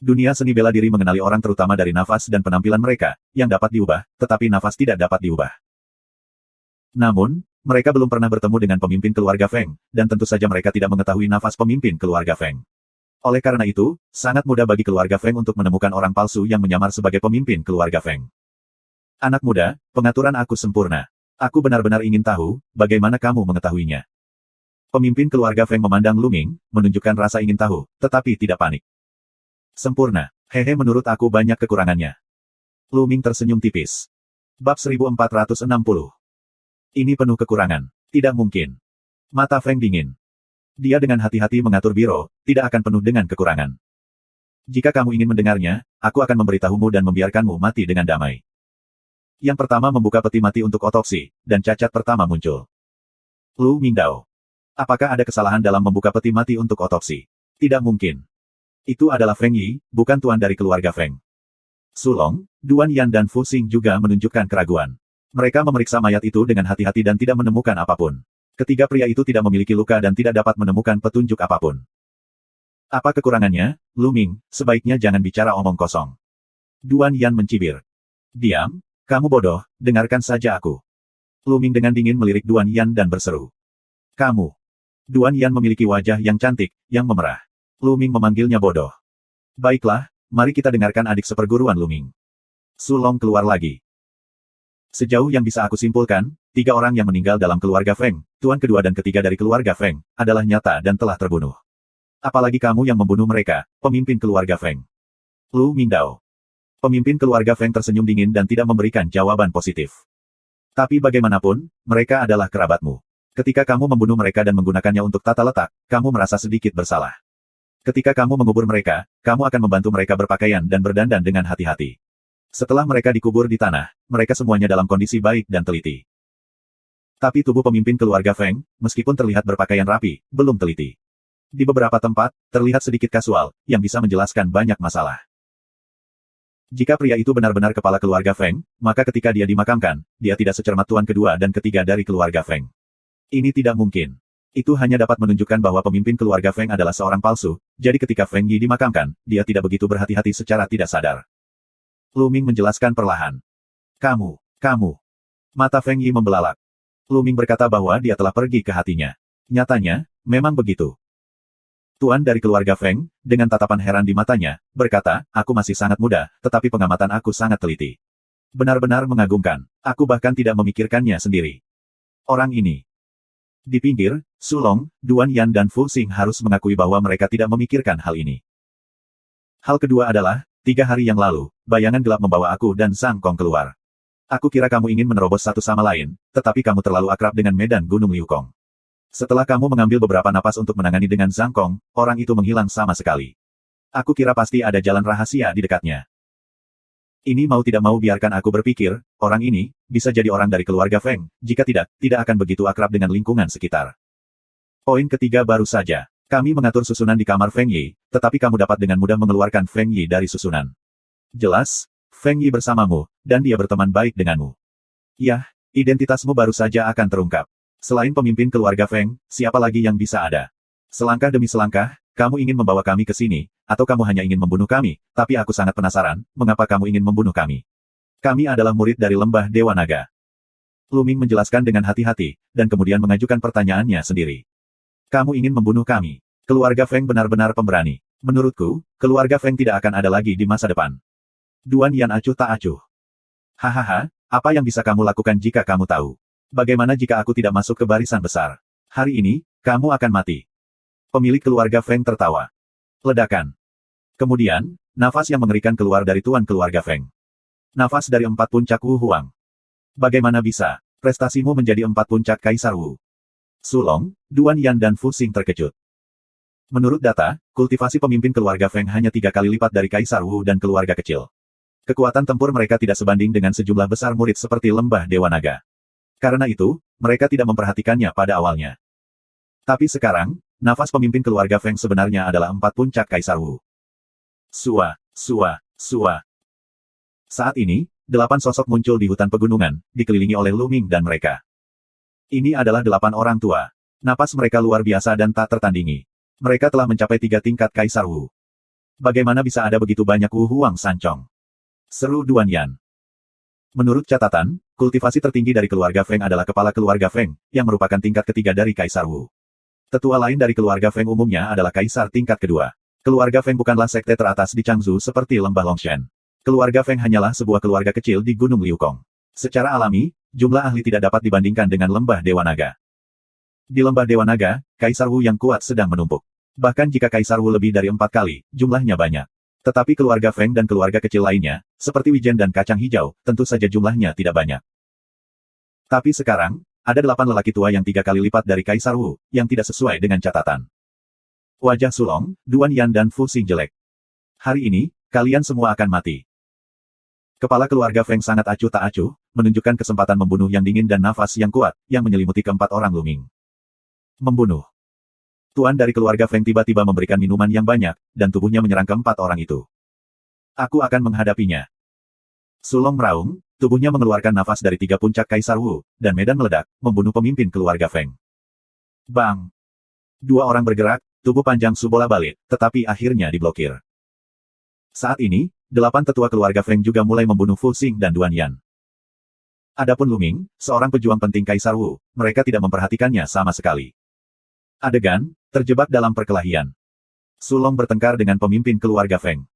Dunia seni bela diri mengenali orang terutama dari nafas dan penampilan mereka, yang dapat diubah, tetapi nafas tidak dapat diubah. Namun, mereka belum pernah bertemu dengan pemimpin keluarga Feng, dan tentu saja mereka tidak mengetahui nafas pemimpin keluarga Feng. Oleh karena itu, sangat mudah bagi keluarga Feng untuk menemukan orang palsu yang menyamar sebagai pemimpin keluarga Feng. Anak muda, pengaturan aku sempurna. Aku benar-benar ingin tahu, bagaimana kamu mengetahuinya. Pemimpin keluarga Feng memandang Lu Ming, menunjukkan rasa ingin tahu, tetapi tidak panik. Sempurna. Hehe, menurut aku banyak kekurangannya. Lu Ming tersenyum tipis. Bab 1460. Ini penuh kekurangan. Tidak mungkin. Mata Feng dingin. Dia dengan hati-hati mengatur biro, tidak akan penuh dengan kekurangan. Jika kamu ingin mendengarnya, aku akan memberitahumu dan membiarkanmu mati dengan damai. Yang pertama membuka peti mati untuk otopsi, dan cacat pertama muncul. Lu Mingdao. Apakah ada kesalahan dalam membuka peti mati untuk otopsi? Tidak mungkin. Itu adalah Feng Yi, bukan tuan dari keluarga Feng. Sulong, Duan Yan dan Fu Xing juga menunjukkan keraguan. Mereka memeriksa mayat itu dengan hati-hati dan tidak menemukan apapun. Ketiga pria itu tidak memiliki luka dan tidak dapat menemukan petunjuk apapun. Apa kekurangannya, Lu Ming, sebaiknya jangan bicara omong kosong. Duan Yan mencibir. Diam, kamu bodoh, dengarkan saja aku. Lu Ming dengan dingin melirik Duan Yan dan berseru. Kamu. Duan Yan memiliki wajah yang cantik, yang memerah. Lu Ming memanggilnya bodoh. Baiklah, mari kita dengarkan adik seperguruan Lu Ming. Sulong keluar lagi. Sejauh yang bisa aku simpulkan, 3 orang yang meninggal dalam keluarga Feng, tuan kedua dan ketiga dari keluarga Feng, adalah nyata dan telah terbunuh. Apalagi kamu yang membunuh mereka, pemimpin keluarga Feng. Lu Mingdao. Pemimpin keluarga Feng tersenyum dingin dan tidak memberikan jawaban positif. Tapi bagaimanapun, mereka adalah kerabatmu. Ketika kamu membunuh mereka dan menggunakannya untuk tata letak, kamu merasa sedikit bersalah. Ketika kamu mengubur mereka, kamu akan membantu mereka berpakaian dan berdandan dengan hati-hati. Setelah mereka dikubur di tanah, mereka semuanya dalam kondisi baik dan teliti. Tapi tubuh pemimpin keluarga Feng, meskipun terlihat berpakaian rapi, belum teliti. Di beberapa tempat, terlihat sedikit kasual, yang bisa menjelaskan banyak masalah. Jika pria itu benar-benar kepala keluarga Feng, maka ketika dia dimakamkan, dia tidak secermat tuan kedua dan ketiga dari keluarga Feng. Ini tidak mungkin. Itu hanya dapat menunjukkan bahwa pemimpin keluarga Feng adalah seorang palsu, jadi ketika Feng Yi dimakamkan, dia tidak begitu berhati-hati secara tidak sadar. Lu Ming menjelaskan perlahan. Kamu. Mata Feng Yi membelalak. Lu Ming berkata bahwa dia telah pergi ke hatinya. Nyatanya, memang begitu. Tuan dari keluarga Feng, dengan tatapan heran di matanya, berkata, aku masih sangat muda, tetapi pengamatan aku sangat teliti. Benar-benar mengagumkan. Aku bahkan tidak memikirkannya sendiri. Orang ini. Di pinggir, Sulong, Duan Yan dan Fu Xing harus mengakui bahwa mereka tidak memikirkan hal ini. Hal kedua adalah, 3 hari yang lalu, bayangan gelap membawa aku dan Sang Kong keluar. Aku kira kamu ingin menerobos satu sama lain, tetapi kamu terlalu akrab dengan medan Gunung Liukong. Setelah kamu mengambil beberapa napas untuk menangani dengan Zhang Kong, orang itu menghilang sama sekali. Aku kira pasti ada jalan rahasia di dekatnya. Ini mau tidak mau biarkan aku berpikir, orang ini, bisa jadi orang dari keluarga Feng, jika tidak, tidak akan begitu akrab dengan lingkungan sekitar. Poin ketiga baru saja. Kami mengatur susunan di kamar Feng Yi, tetapi kamu dapat dengan mudah mengeluarkan Feng Yi dari susunan. Jelas, Feng Yi bersamamu, dan dia berteman baik denganmu. Yah, identitasmu baru saja akan terungkap. Selain pemimpin keluarga Feng, siapa lagi yang bisa ada? Selangkah demi selangkah, kamu ingin membawa kami ke sini, atau kamu hanya ingin membunuh kami, tapi aku sangat penasaran, mengapa kamu ingin membunuh kami? Kami adalah murid dari lembah Dewa Naga. Lu Ming menjelaskan dengan hati-hati, dan kemudian mengajukan pertanyaannya sendiri. Kamu ingin membunuh kami? Keluarga Feng benar-benar pemberani. Menurutku, keluarga Feng tidak akan ada lagi di masa depan. Duan Yan acuh tak acuh. Hahaha, apa yang bisa kamu lakukan jika kamu tahu? Bagaimana jika aku tidak masuk ke barisan besar? Hari ini, kamu akan mati. Pemilik keluarga Feng tertawa. Ledakan. Kemudian, nafas yang mengerikan keluar dari tuan keluarga Feng. Nafas dari 4 puncak Wu Huang. Bagaimana bisa? Prestasimu menjadi 4 puncak Kaisar Wu. Sulong, Duan Yan dan Fu Xing terkejut. Menurut data, kultivasi pemimpin keluarga Feng hanya 3 kali lipat dari Kaisar Wu dan keluarga kecil. Kekuatan tempur mereka tidak sebanding dengan sejumlah besar murid seperti lembah Dewa Naga. Karena itu, mereka tidak memperhatikannya pada awalnya. Tapi sekarang, nafas pemimpin keluarga Feng sebenarnya adalah 4 puncak Kaisar Wu. Sua. Saat ini, 8 sosok muncul di hutan pegunungan, dikelilingi oleh Lu Ming dan mereka. Ini adalah 8 orang tua. Napas mereka luar biasa dan tak tertandingi. Mereka telah mencapai 3 tingkat Kaisar Wu. Bagaimana bisa ada begitu banyak Wu Huang Sancong? Seru Duan Yan. Menurut catatan, kultivasi tertinggi dari keluarga Feng adalah kepala keluarga Feng, yang merupakan tingkat ketiga dari Kaisar Wu. Tetua lain dari keluarga Feng umumnya adalah Kaisar tingkat kedua. Keluarga Feng bukanlah sekte teratas di Changzhou seperti lembah Longshan. Keluarga Feng hanyalah sebuah keluarga kecil di Gunung Liukong. Secara alami, jumlah ahli tidak dapat dibandingkan dengan lembah Dewa Naga. Di lembah Dewa Naga, Kaisar Wu yang kuat sedang menumpuk. Bahkan jika Kaisar Wu lebih dari 4 kali, jumlahnya banyak. Tetapi keluarga Feng dan keluarga kecil lainnya, seperti Wijen dan Kacang Hijau, tentu saja jumlahnya tidak banyak. Tapi sekarang, ada 8 lelaki tua yang 3 kali lipat dari Kaisar Wu, yang tidak sesuai dengan catatan. Wajah Sulong, Duan Yan dan Fu Xing jelek. Hari ini, kalian semua akan mati. Kepala keluarga Feng sangat acuh tak acuh, menunjukkan kesempatan membunuh yang dingin dan nafas yang kuat, yang menyelimuti keempat orang Lu Ming. Membunuh. Tuan dari keluarga Feng tiba-tiba memberikan minuman yang banyak, dan tubuhnya menyerang keempat orang itu. Aku akan menghadapinya. Sulong meraung, tubuhnya mengeluarkan nafas dari 3 puncak Kaisar Wu, dan medan meledak, membunuh pemimpin keluarga Feng. Bang! 2 orang bergerak, tubuh panjang Su bola-balik, tetapi akhirnya diblokir. Saat ini, 8 tetua keluarga Feng juga mulai membunuh Fu Xing dan Duan Yan. Adapun Lu Ming, seorang pejuang penting Kaisar Wu, mereka tidak memperhatikannya sama sekali. Adegan, terjebak dalam perkelahian. Sulong bertengkar dengan pemimpin keluarga Feng.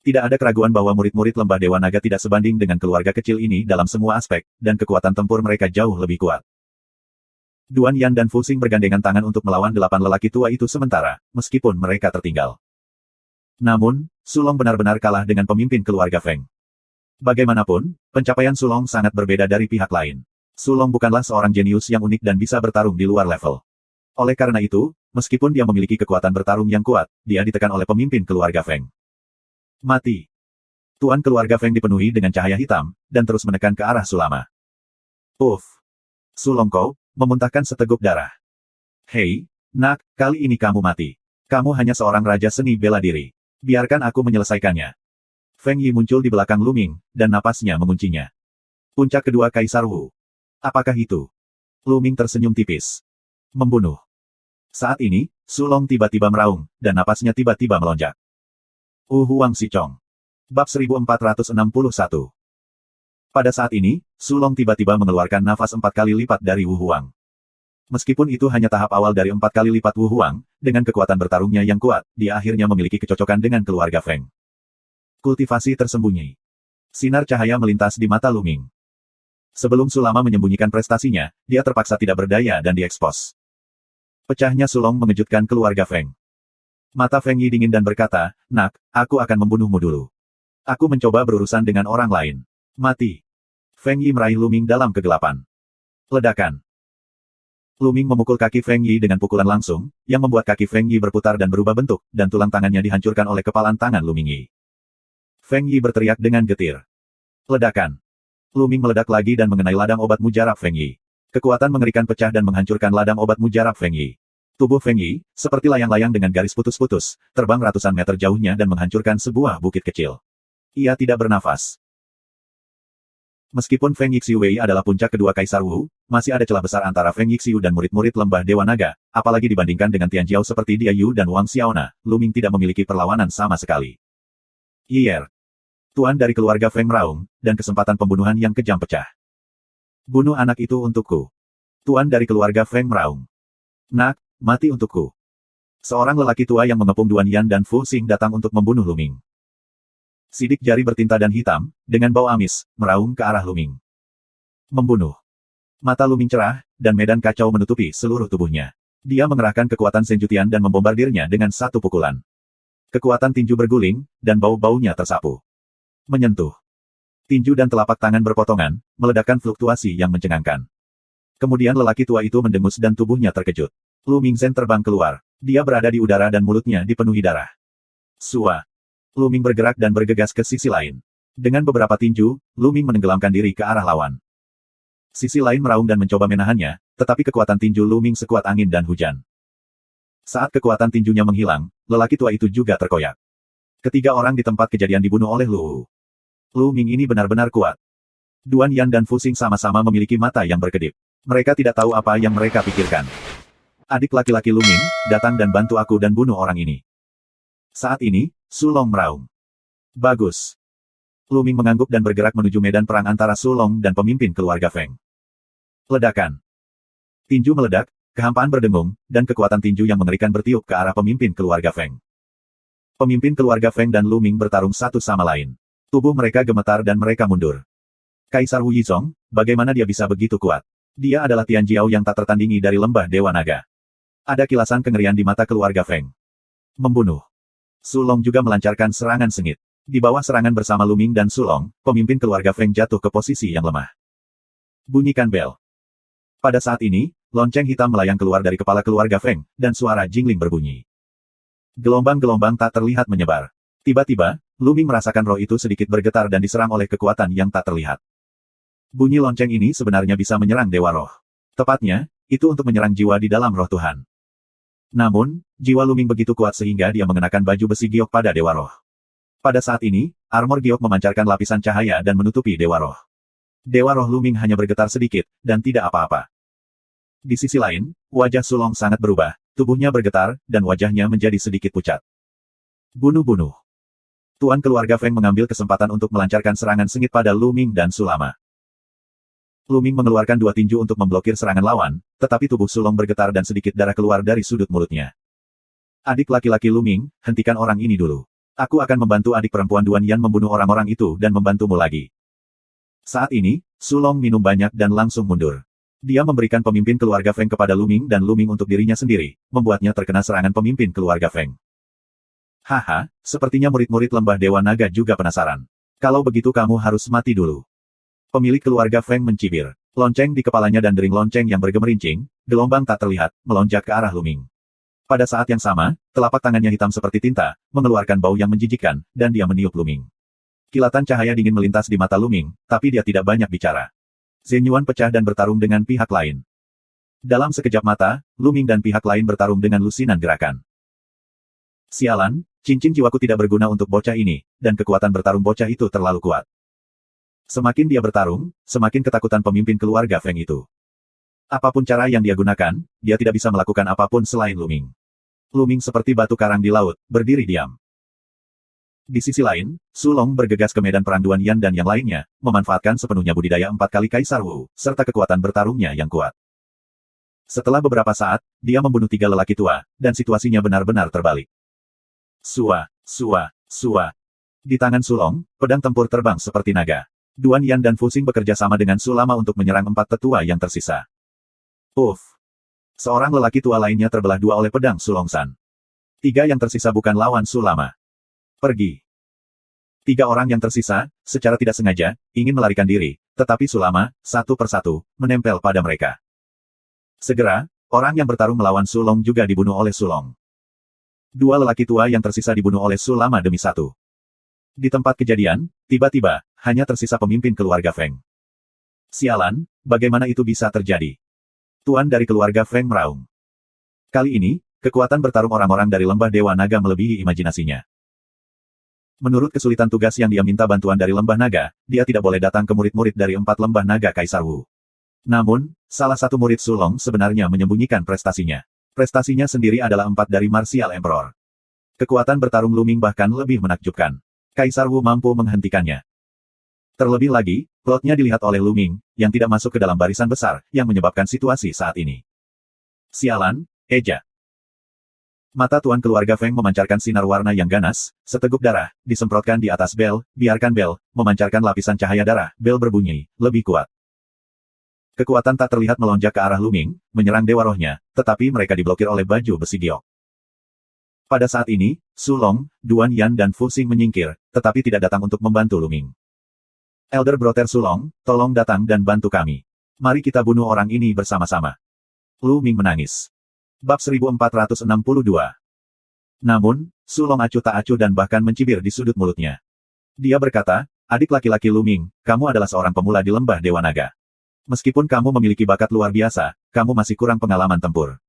Tidak ada keraguan bahwa murid-murid lembah Dewa Naga tidak sebanding dengan keluarga kecil ini dalam semua aspek, dan kekuatan tempur mereka jauh lebih kuat. Duan Yan dan Fu Xing bergandengan tangan untuk melawan 8 lelaki tua itu sementara, meskipun mereka tertinggal. Namun, Sulong benar-benar kalah dengan pemimpin keluarga Feng. Bagaimanapun, pencapaian Sulong sangat berbeda dari pihak lain. Sulong bukanlah seorang jenius yang unik dan bisa bertarung di luar level. Oleh karena itu, meskipun dia memiliki kekuatan bertarung yang kuat, dia ditekan oleh pemimpin keluarga Feng. Mati. Tuan keluarga Feng dipenuhi dengan cahaya hitam, dan terus menekan ke arah Sulama. Uff. Sulong Kou, memuntahkan seteguk darah. Hei, nak, kali ini kamu mati. Kamu hanya seorang raja seni bela diri. Biarkan aku menyelesaikannya. Feng Yi muncul di belakang Luming, dan napasnya menguncinya. Puncak kedua Kaisar Wu. Apakah itu? Luming tersenyum tipis. Membunuh. Saat ini, Sulong tiba-tiba meraung, dan napasnya tiba-tiba melonjak. Huang Xichong. Bab 1461. Pada saat ini, Sulong tiba-tiba mengeluarkan nafas 4 kali lipat dari Wu Huang. Meskipun itu hanya tahap awal dari 4 kali lipat Wu Huang, dengan kekuatan bertarungnya yang kuat, dia akhirnya memiliki kecocokan dengan keluarga Feng. Kultivasi tersembunyi. Sinar cahaya melintas di mata Luming. Sebelum Sulama menyembunyikan prestasinya, dia terpaksa tidak berdaya dan diekspos. Pecahnya Sulong mengejutkan keluarga Feng. Mata Feng Yi dingin dan berkata, "Nak, aku akan membunuhmu dulu. Aku mencoba berurusan dengan orang lain. Mati." Feng Yi meraih Luming dalam kegelapan. Ledakan. Luming memukul kaki Feng Yi dengan pukulan langsung, yang membuat kaki Feng Yi berputar dan berubah bentuk, dan tulang tangannya dihancurkan oleh kepalan tangan Luming Yi. Feng Yi berteriak dengan getir. Ledakan. Luming meledak lagi dan mengenai ladang obat mujarab Feng Yi. Kekuatan mengerikan pecah dan menghancurkan ladang obat mujarab Feng Yi. Tubuh Feng Yi, seperti layang-layang dengan garis putus-putus, terbang ratusan meter jauhnya dan menghancurkan sebuah bukit kecil. Ia tidak bernafas. Meskipun Feng Yixiwei adalah puncak kedua Kaisar Wu, masih ada celah besar antara Feng Yixiu dan murid-murid lembah Dewa Naga, apalagi dibandingkan dengan Tian Jiao seperti Dia Yu dan Wang Xiaona, Luming tidak memiliki perlawanan sama sekali. Yier. Tuan dari keluarga Feng meraung, dan kesempatan pembunuhan yang kejam pecah. Bunuh anak itu untukku. Tuan dari keluarga Feng meraung. Nak, mati untukku. Seorang lelaki tua yang mengepung Duan Yan dan Fu Xing datang untuk membunuh Luming. Sidik jari bertinta dan hitam, dengan bau amis, meraung ke arah Luming. Membunuh. Mata Luming cerah, dan medan kacau menutupi seluruh tubuhnya. Dia mengerahkan kekuatan Senjutian dan membombardirnya dengan satu pukulan. Kekuatan tinju berguling, dan bau-baunya tersapu. Menyentuh. Tinju dan telapak tangan berpotongan, meledakkan fluktuasi yang mencengangkan. Kemudian lelaki tua itu mendengus dan tubuhnya terkejut. Lu Mingzhen terbang keluar. Dia berada di udara dan mulutnya dipenuhi darah. Sua. Lu Ming bergerak dan bergegas ke sisi lain. Dengan beberapa tinju, Lu Ming menenggelamkan diri ke arah lawan. Sisi lain meraung dan mencoba menahannya, tetapi kekuatan tinju Lu Ming sekuat angin dan hujan. Saat kekuatan tinjunya menghilang, lelaki tua itu juga terkoyak. Ketiga orang di tempat kejadian dibunuh oleh Lu. Lu Ming ini benar-benar kuat. Duan Yan dan Fu Xing sama-sama memiliki mata yang berkedip. Mereka tidak tahu apa yang mereka pikirkan. Adik laki-laki Lu Ming, datang dan bantu aku dan bunuh orang ini. Saat ini, Sulong meraung. Bagus. Lu Ming mengangguk dan bergerak menuju medan perang antara Sulong dan pemimpin keluarga Feng. Ledakan. Tinju meledak, kehampaan berdengung, dan kekuatan tinju yang mengerikan bertiup ke arah pemimpin keluarga Feng. Pemimpin keluarga Feng dan Lu Ming bertarung satu sama lain. Tubuh mereka gemetar dan mereka mundur. Kaisar Wu Yizong, bagaimana dia bisa begitu kuat? Dia adalah Tian Jiao yang tak tertandingi dari lembah Dewa Naga. Ada kilasan kengerian di mata keluarga Feng. Membunuh. Sulong juga melancarkan serangan sengit. Di bawah serangan bersama Lu Ming dan Sulong, pemimpin keluarga Feng jatuh ke posisi yang lemah. Bunyikan bel. Pada saat ini, lonceng hitam melayang keluar dari kepala keluarga Feng, dan suara jingling berbunyi. Gelombang-gelombang tak terlihat menyebar. Tiba-tiba, Lu Ming merasakan roh itu sedikit bergetar dan diserang oleh kekuatan yang tak terlihat. Bunyi lonceng ini sebenarnya bisa menyerang Dewa Roh. Tepatnya, itu untuk menyerang jiwa di dalam roh Tuhan. Namun, jiwa Lu Ming begitu kuat sehingga dia mengenakan baju besi giok pada Dewa Roh. Pada saat ini, armor giok memancarkan lapisan cahaya dan menutupi Dewa Roh. Dewa Roh Lu Ming hanya bergetar sedikit, dan tidak apa-apa. Di sisi lain, wajah Sulong sangat berubah, tubuhnya bergetar, dan wajahnya menjadi sedikit pucat. Bunuh-bunuh. Tuan keluarga Feng mengambil kesempatan untuk melancarkan serangan sengit pada Lu Ming dan Sulama. Lu Ming mengeluarkan dua tinju untuk memblokir serangan lawan, tetapi tubuh Sulong bergetar dan sedikit darah keluar dari sudut mulutnya. Adik laki-laki Lu Ming, hentikan orang ini dulu. Aku akan membantu adik perempuan Duan Yan membunuh orang-orang itu dan membantumu lagi. Saat ini, Sulong minum banyak dan langsung mundur. Dia memberikan pemimpin keluarga Feng kepada Lu Ming dan Lu Ming untuk dirinya sendiri, membuatnya terkena serangan pemimpin keluarga Feng. Haha, sepertinya murid-murid lembah Dewa Naga juga penasaran. Kalau begitu kamu harus mati dulu. Pemilik keluarga Feng mencibir. Lonceng di kepalanya dan dering lonceng yang bergemerincing, gelombang tak terlihat, melonjak ke arah Lu Ming. Pada saat yang sama, telapak tangannya hitam seperti tinta, mengeluarkan bau yang menjijikkan, dan dia meniup Lu Ming. Kilatan cahaya dingin melintas di mata Lu Ming, tapi dia tidak banyak bicara. Zhen Yuan pecah dan bertarung dengan pihak lain. Dalam sekejap mata, Lu Ming dan pihak lain bertarung dengan lusinan gerakan. Sialan, cincin jiwaku tidak berguna untuk bocah ini, dan kekuatan bertarung bocah itu terlalu kuat. Semakin dia bertarung, semakin ketakutan pemimpin keluarga Feng itu. Apapun cara yang dia gunakan, dia tidak bisa melakukan apapun selain Lu Ming. Lu Ming seperti batu karang di laut, berdiri diam. Di sisi lain, Su Long bergegas ke medan perang Duan Yan dan yang lainnya, memanfaatkan sepenuhnya budidaya 4 kali Kaisar Wu, serta kekuatan bertarungnya yang kuat. Setelah beberapa saat, dia membunuh 3 lelaki tua, dan situasinya benar-benar terbalik. Sua, sua, sua. Di tangan Su Long, pedang tempur terbang seperti naga. Duan Yan dan Fu Xing bekerja sama dengan Su Lama untuk menyerang 4 tetua yang tersisa. Uff! Seorang lelaki tua lainnya terbelah 2 oleh pedang Su Long San. 3 yang tersisa bukan lawan Su Lama. Pergi. 3 orang yang tersisa, secara tidak sengaja, ingin melarikan diri, tetapi Su Lama, satu persatu, menempel pada mereka. Segera, orang yang bertarung melawan Su Long juga dibunuh oleh Su Long. 2 lelaki tua yang tersisa dibunuh oleh Su Lama demi 1. Di tempat kejadian, tiba-tiba, hanya tersisa pemimpin keluarga Feng. Sialan, bagaimana itu bisa terjadi? Tuan dari keluarga Feng meraung. Kali ini, kekuatan bertarung orang-orang dari lembah Dewa Naga melebihi imajinasinya. Menurut kesulitan tugas yang dia minta bantuan dari lembah naga, dia tidak boleh datang ke murid-murid dari 4 lembah naga Kaisar Wu. Namun, salah satu murid Su Long sebenarnya menyembunyikan prestasinya. Prestasinya sendiri adalah 4 dari Martial Emperor. Kekuatan bertarung Lu Ming bahkan lebih menakjubkan. Kaisar Wu mampu menghentikannya. Terlebih lagi, plotnya dilihat oleh Lu Ming, yang tidak masuk ke dalam barisan besar, yang menyebabkan situasi saat ini. Sialan, eja. Mata tuan keluarga Feng memancarkan sinar warna yang ganas, seteguk darah, disemprotkan di atas bel, biarkan bel, memancarkan lapisan cahaya darah, bel berbunyi, lebih kuat. Kekuatan tak terlihat melonjak ke arah Lu Ming, menyerang dewa rohnya, tetapi mereka diblokir oleh baju besi giok. Pada saat ini, Su Long, Duan Yan dan Fu Xing menyingkir, tetapi tidak datang untuk membantu Lu Ming. Elder Brother Su Long, tolong datang dan bantu kami. Mari kita bunuh orang ini bersama-sama. Lu Ming menangis. Bab 1462. Namun, Su Long acuh tak acuh dan bahkan mencibir di sudut mulutnya. Dia berkata, adik laki-laki Lu Ming, kamu adalah seorang pemula di lembah Dewa Naga. Meskipun kamu memiliki bakat luar biasa, kamu masih kurang pengalaman tempur.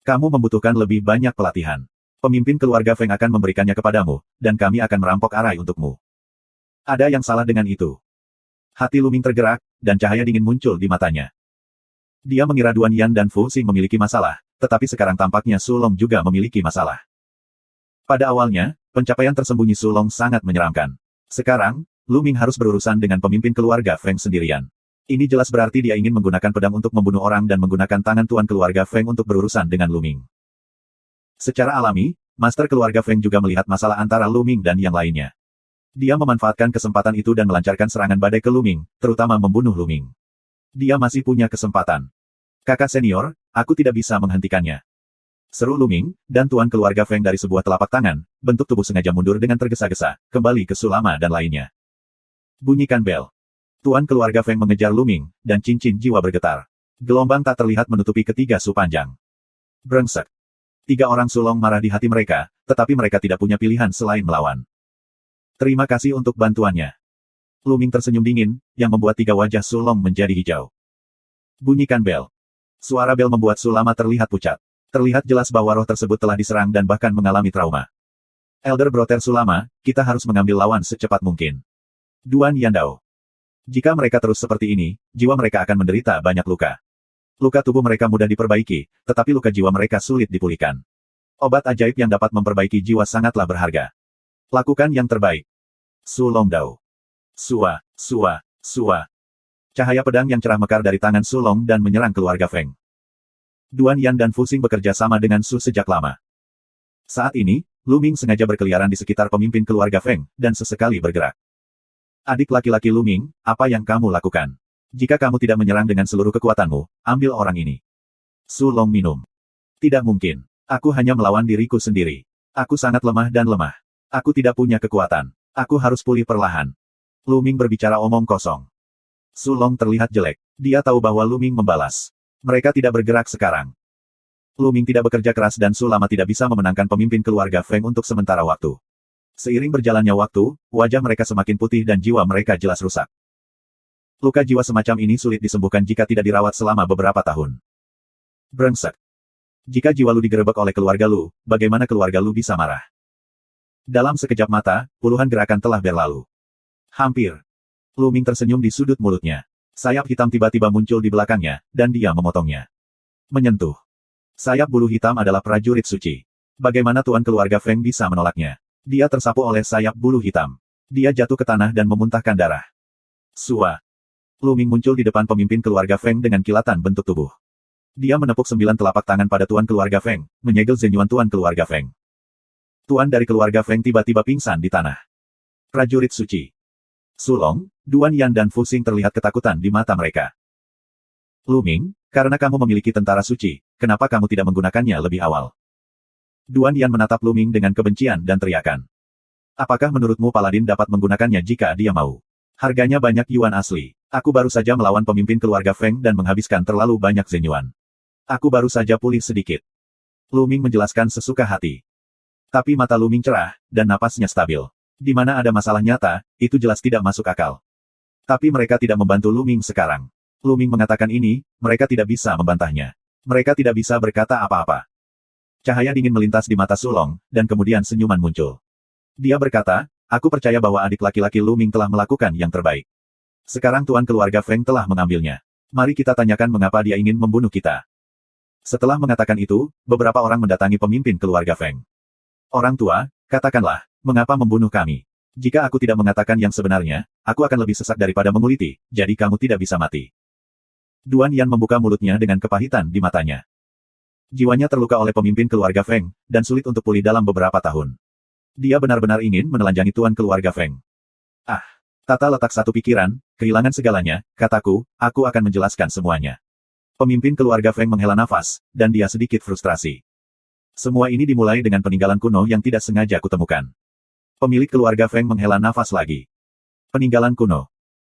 Kamu membutuhkan lebih banyak pelatihan. Pemimpin keluarga Feng akan memberikannya kepadamu, dan kami akan merampok arai untukmu. Ada yang salah dengan itu. Hati Lu Ming tergerak, dan cahaya dingin muncul di matanya. Dia mengira Duan Yan dan Fu Xing memiliki masalah, tetapi sekarang tampaknya Su Long juga memiliki masalah. Pada awalnya, pencapaian tersembunyi Su Long sangat menyeramkan. Sekarang, Lu Ming harus berurusan dengan pemimpin keluarga Feng sendirian. Ini jelas berarti dia ingin menggunakan pedang untuk membunuh orang dan menggunakan tangan tuan keluarga Feng untuk berurusan dengan Lu Ming. Secara alami, master keluarga Feng juga melihat masalah antara Lu Ming dan yang lainnya. Dia memanfaatkan kesempatan itu dan melancarkan serangan badai ke Lu Ming, terutama membunuh Lu Ming. Dia masih punya kesempatan. Kakak senior, aku tidak bisa menghentikannya. Seru Lu Ming, dan tuan keluarga Feng dari sebuah telapak tangan, bentuk tubuh sengaja mundur dengan tergesa-gesa, kembali ke Su Lama dan lainnya. Bunyikan bel. Tuan keluarga Feng mengejar Lu Ming, dan cincin jiwa bergetar. Gelombang tak terlihat menutupi ketiga Su panjang. Brengsek. 3 orang Su Long marah di hati mereka, tetapi mereka tidak punya pilihan selain melawan. Terima kasih untuk bantuannya. Lu Ming tersenyum dingin, yang membuat 3 wajah Su Long menjadi hijau. Bunyikan bel. Suara bel membuat Su Lama terlihat pucat. Terlihat jelas bahwa roh tersebut telah diserang dan bahkan mengalami trauma. Elder Brother Su Lama, kita harus mengambil lawan secepat mungkin. Duan Yandao. Jika mereka terus seperti ini, jiwa mereka akan menderita banyak luka. Luka tubuh mereka mudah diperbaiki, tetapi luka jiwa mereka sulit dipulihkan. Obat ajaib yang dapat memperbaiki jiwa sangatlah berharga. Lakukan yang terbaik. Su Long Dao. Sua, sua, sua. Cahaya pedang yang cerah mekar dari tangan Su Long dan menyerang keluarga Feng. Duan Yan dan Fu Xing bekerja sama dengan Su sejak lama. Saat ini, Lu Ming sengaja berkeliaran di sekitar pemimpin keluarga Feng, dan sesekali bergerak. Adik laki-laki Lu Ming, apa yang kamu lakukan? Jika kamu tidak menyerang dengan seluruh kekuatanmu, ambil orang ini. Su Long minum. Tidak mungkin. Aku hanya melawan diriku sendiri. Aku sangat lemah dan lemah. Aku tidak punya kekuatan. Aku harus pulih perlahan. Lu Ming berbicara omong kosong. Su Long terlihat jelek. Dia tahu bahwa Lu Ming membalas. Mereka tidak bergerak sekarang. Lu Ming tidak bekerja keras dan Su Lama tidak bisa memenangkan pemimpin keluarga Feng untuk sementara waktu. Seiring berjalannya waktu, wajah mereka semakin putih dan jiwa mereka jelas rusak. Luka jiwa semacam ini sulit disembuhkan jika tidak dirawat selama beberapa tahun. Brengsek. Jika jiwa Lu digerebek oleh keluarga Lu, bagaimana keluarga Lu bisa marah? Dalam sekejap mata, puluhan gerakan telah berlalu. Hampir. Lu Ming tersenyum di sudut mulutnya. Sayap hitam tiba-tiba muncul di belakangnya, dan dia memotongnya. Menyentuh. Sayap bulu hitam adalah prajurit suci. Bagaimana tuan keluarga Feng bisa menolaknya? Dia tersapu oleh sayap bulu hitam. Dia jatuh ke tanah dan memuntahkan darah. Sua. Lu Ming muncul di depan pemimpin keluarga Feng dengan kilatan bentuk tubuh. Dia menepuk 9 telapak tangan pada tuan keluarga Feng, menyegel zenyuan tuan keluarga Feng. Tuan dari keluarga Feng tiba-tiba pingsan di tanah. Prajurit suci. Sulong, Duan Yan dan Fu Xing terlihat ketakutan di mata mereka. Lu Ming, karena kamu memiliki tentara suci, kenapa kamu tidak menggunakannya lebih awal? Duan Yan menatap Lu Ming dengan kebencian dan teriakan. Apakah menurutmu Paladin dapat menggunakannya jika dia mau? Harganya banyak yuan asli. Aku baru saja melawan pemimpin keluarga Feng dan menghabiskan terlalu banyak zenyuan. Aku baru saja pulih sedikit. Lu Ming menjelaskan sesuka hati. Tapi mata Lu Ming cerah, dan napasnya stabil. Di mana ada masalah nyata, itu jelas tidak masuk akal. Tapi mereka tidak membantu Lu Ming sekarang. Lu Ming mengatakan ini, mereka tidak bisa membantahnya. Mereka tidak bisa berkata apa-apa. Cahaya dingin melintas di mata Sulong, dan kemudian senyuman muncul. Dia berkata, aku percaya bahwa adik laki-laki Lu Ming telah melakukan yang terbaik. Sekarang tuan keluarga Feng telah mengambilnya. Mari kita tanyakan mengapa dia ingin membunuh kita. Setelah mengatakan itu, beberapa orang mendatangi pemimpin keluarga Feng. Orang tua, katakanlah, mengapa membunuh kami? Jika aku tidak mengatakan yang sebenarnya, aku akan lebih sesak daripada menguliti, jadi kamu tidak bisa mati. Duan Yan membuka mulutnya dengan kepahitan di matanya. Jiwanya terluka oleh pemimpin keluarga Feng, dan sulit untuk pulih dalam beberapa tahun. Dia benar-benar ingin menelanjangi tuan keluarga Feng. Ah, Tata letak satu pikiran, kehilangan segalanya, kataku, aku akan menjelaskan semuanya. Pemimpin keluarga Feng menghela nafas, dan dia sedikit frustrasi. Semua ini dimulai dengan peninggalan kuno yang tidak sengaja kutemukan. Pemilik keluarga Feng menghela nafas lagi. Peninggalan kuno.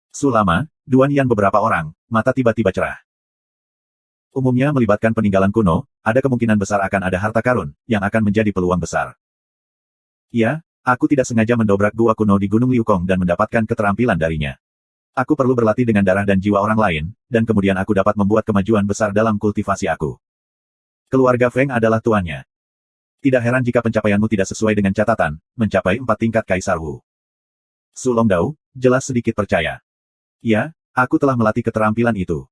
Sulama, Duan Yan beberapa orang, mata tiba-tiba cerah. Umumnya melibatkan peninggalan kuno, ada kemungkinan besar akan ada harta karun, yang akan menjadi peluang besar. Ya, aku tidak sengaja mendobrak gua kuno di Gunung Liukong dan mendapatkan keterampilan darinya. Aku perlu berlatih dengan darah dan jiwa orang lain, dan kemudian aku dapat membuat kemajuan besar dalam kultivasi aku. Keluarga Feng adalah tuannya. Tidak heran jika pencapaianmu tidak sesuai dengan catatan, mencapai 4 tingkat Kaisar Wu. Sulong Dao, jelas sedikit percaya. Ya, aku telah melatih keterampilan itu.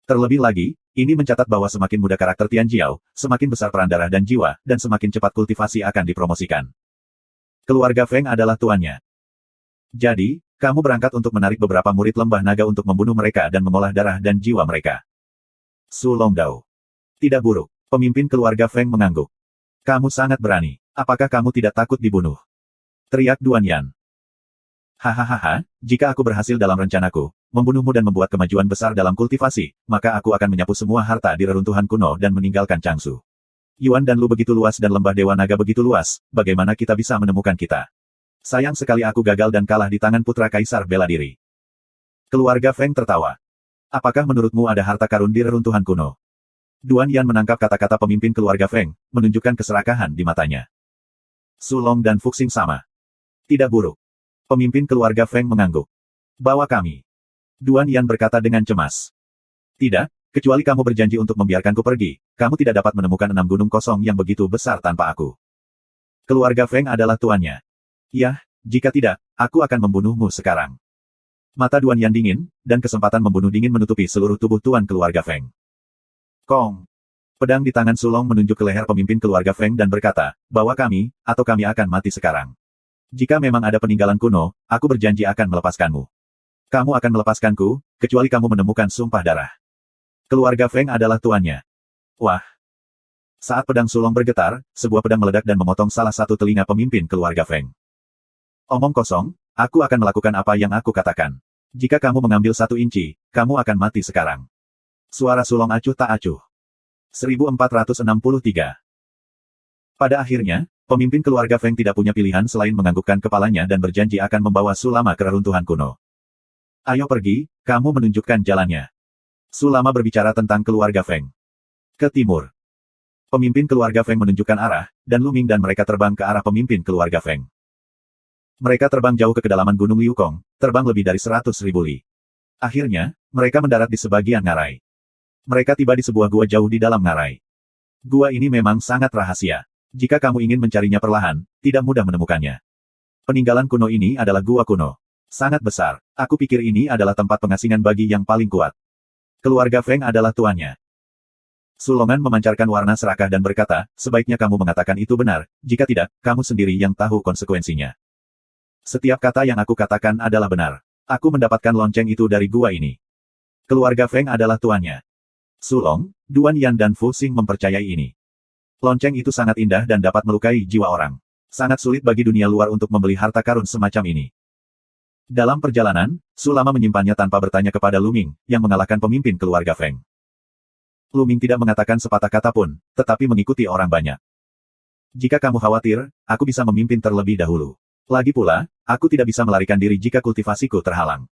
Terlebih lagi, ini mencatat bahwa semakin muda karakter Tian Jiao, semakin besar peran darah dan jiwa, dan semakin cepat kultivasi akan dipromosikan. Keluarga Feng adalah tuannya. Jadi, kamu berangkat untuk menarik beberapa murid lembah naga untuk membunuh mereka dan mengolah darah dan jiwa mereka. Sulong Dao. Tidak buruk. Pemimpin keluarga Feng mengangguk. Kamu sangat berani. Apakah kamu tidak takut dibunuh? Teriak Duan Yan. Hahaha, jika aku berhasil dalam rencanaku, membunuhmu dan membuat kemajuan besar dalam kultivasi, maka aku akan menyapu semua harta di reruntuhan kuno dan meninggalkan Changsu. Yuan dan Lu begitu luas dan lembah Dewa Naga begitu luas, bagaimana kita bisa menemukan kita? Sayang sekali aku gagal dan kalah di tangan putra kaisar bela diri. Keluarga Feng tertawa. Apakah menurutmu ada harta karun di reruntuhan kuno? Duan Yan menangkap kata-kata pemimpin keluarga Feng, menunjukkan keserakahan di matanya. Sulong dan Fu Xing sama. Tidak buruk. Pemimpin keluarga Feng mengangguk. Bawa kami. Duan Yan berkata dengan cemas. Tidak, kecuali kamu berjanji untuk membiarkanku pergi, kamu tidak dapat menemukan 6 gunung kosong yang begitu besar tanpa aku. Keluarga Feng adalah tuannya. Yah, jika tidak, aku akan membunuhmu sekarang. Mata Duan Yan dingin, dan kesempatan membunuh dingin menutupi seluruh tubuh tuan keluarga Feng. Kong. Pedang di tangan Sulong menunjuk ke leher pemimpin keluarga Feng dan berkata, bawa kami, atau kami akan mati sekarang. Jika memang ada peninggalan kuno, aku berjanji akan melepaskanmu. Kamu akan melepaskanku, kecuali kamu menemukan sumpah darah. Keluarga Feng adalah tuannya. Wah. Saat pedang Sulong bergetar, sebuah pedang meledak dan memotong salah satu telinga pemimpin keluarga Feng. Omong kosong, aku akan melakukan apa yang aku katakan. Jika kamu mengambil 1 inci, kamu akan mati sekarang. Suara Sulong acuh tak acuh. 1463. Pada akhirnya, pemimpin keluarga Feng tidak punya pilihan selain menganggukkan kepalanya dan berjanji akan membawa Sulama ke reruntuhan kuno. Ayo pergi, kamu menunjukkan jalannya. Sulama berbicara tentang keluarga Feng. Ke timur. Pemimpin keluarga Feng menunjukkan arah, dan Lu Ming dan mereka terbang ke arah pemimpin keluarga Feng. Mereka terbang jauh ke kedalaman Gunung Liukong, terbang lebih dari 100.000 li. Akhirnya, mereka mendarat di sebagian ngarai. Mereka tiba di sebuah gua jauh di dalam ngarai. Gua ini memang sangat rahasia. Jika kamu ingin mencarinya perlahan, tidak mudah menemukannya. Peninggalan kuno ini adalah gua kuno. Sangat besar. Aku pikir ini adalah tempat pengasingan bagi yang paling kuat. Keluarga Feng adalah tuannya. Sulongan memancarkan warna serakah dan berkata, sebaiknya kamu mengatakan itu benar, jika tidak, kamu sendiri yang tahu konsekuensinya. Setiap kata yang aku katakan adalah benar. Aku mendapatkan lonceng itu dari gua ini. Keluarga Feng adalah tuannya. Sulong, Duan Yan dan Fu Xing mempercayai ini. Lonceng itu sangat indah dan dapat melukai jiwa orang. Sangat sulit bagi dunia luar untuk membeli harta karun semacam ini. Dalam perjalanan, Su Lama menyimpannya tanpa bertanya kepada Lu Ming, yang mengalahkan pemimpin keluarga Feng. Lu Ming tidak mengatakan sepatah kata pun, tetapi mengikuti orang banyak. Jika kamu khawatir, aku bisa memimpin terlebih dahulu. Lagi pula, aku tidak bisa melarikan diri jika kultivasiku terhalang.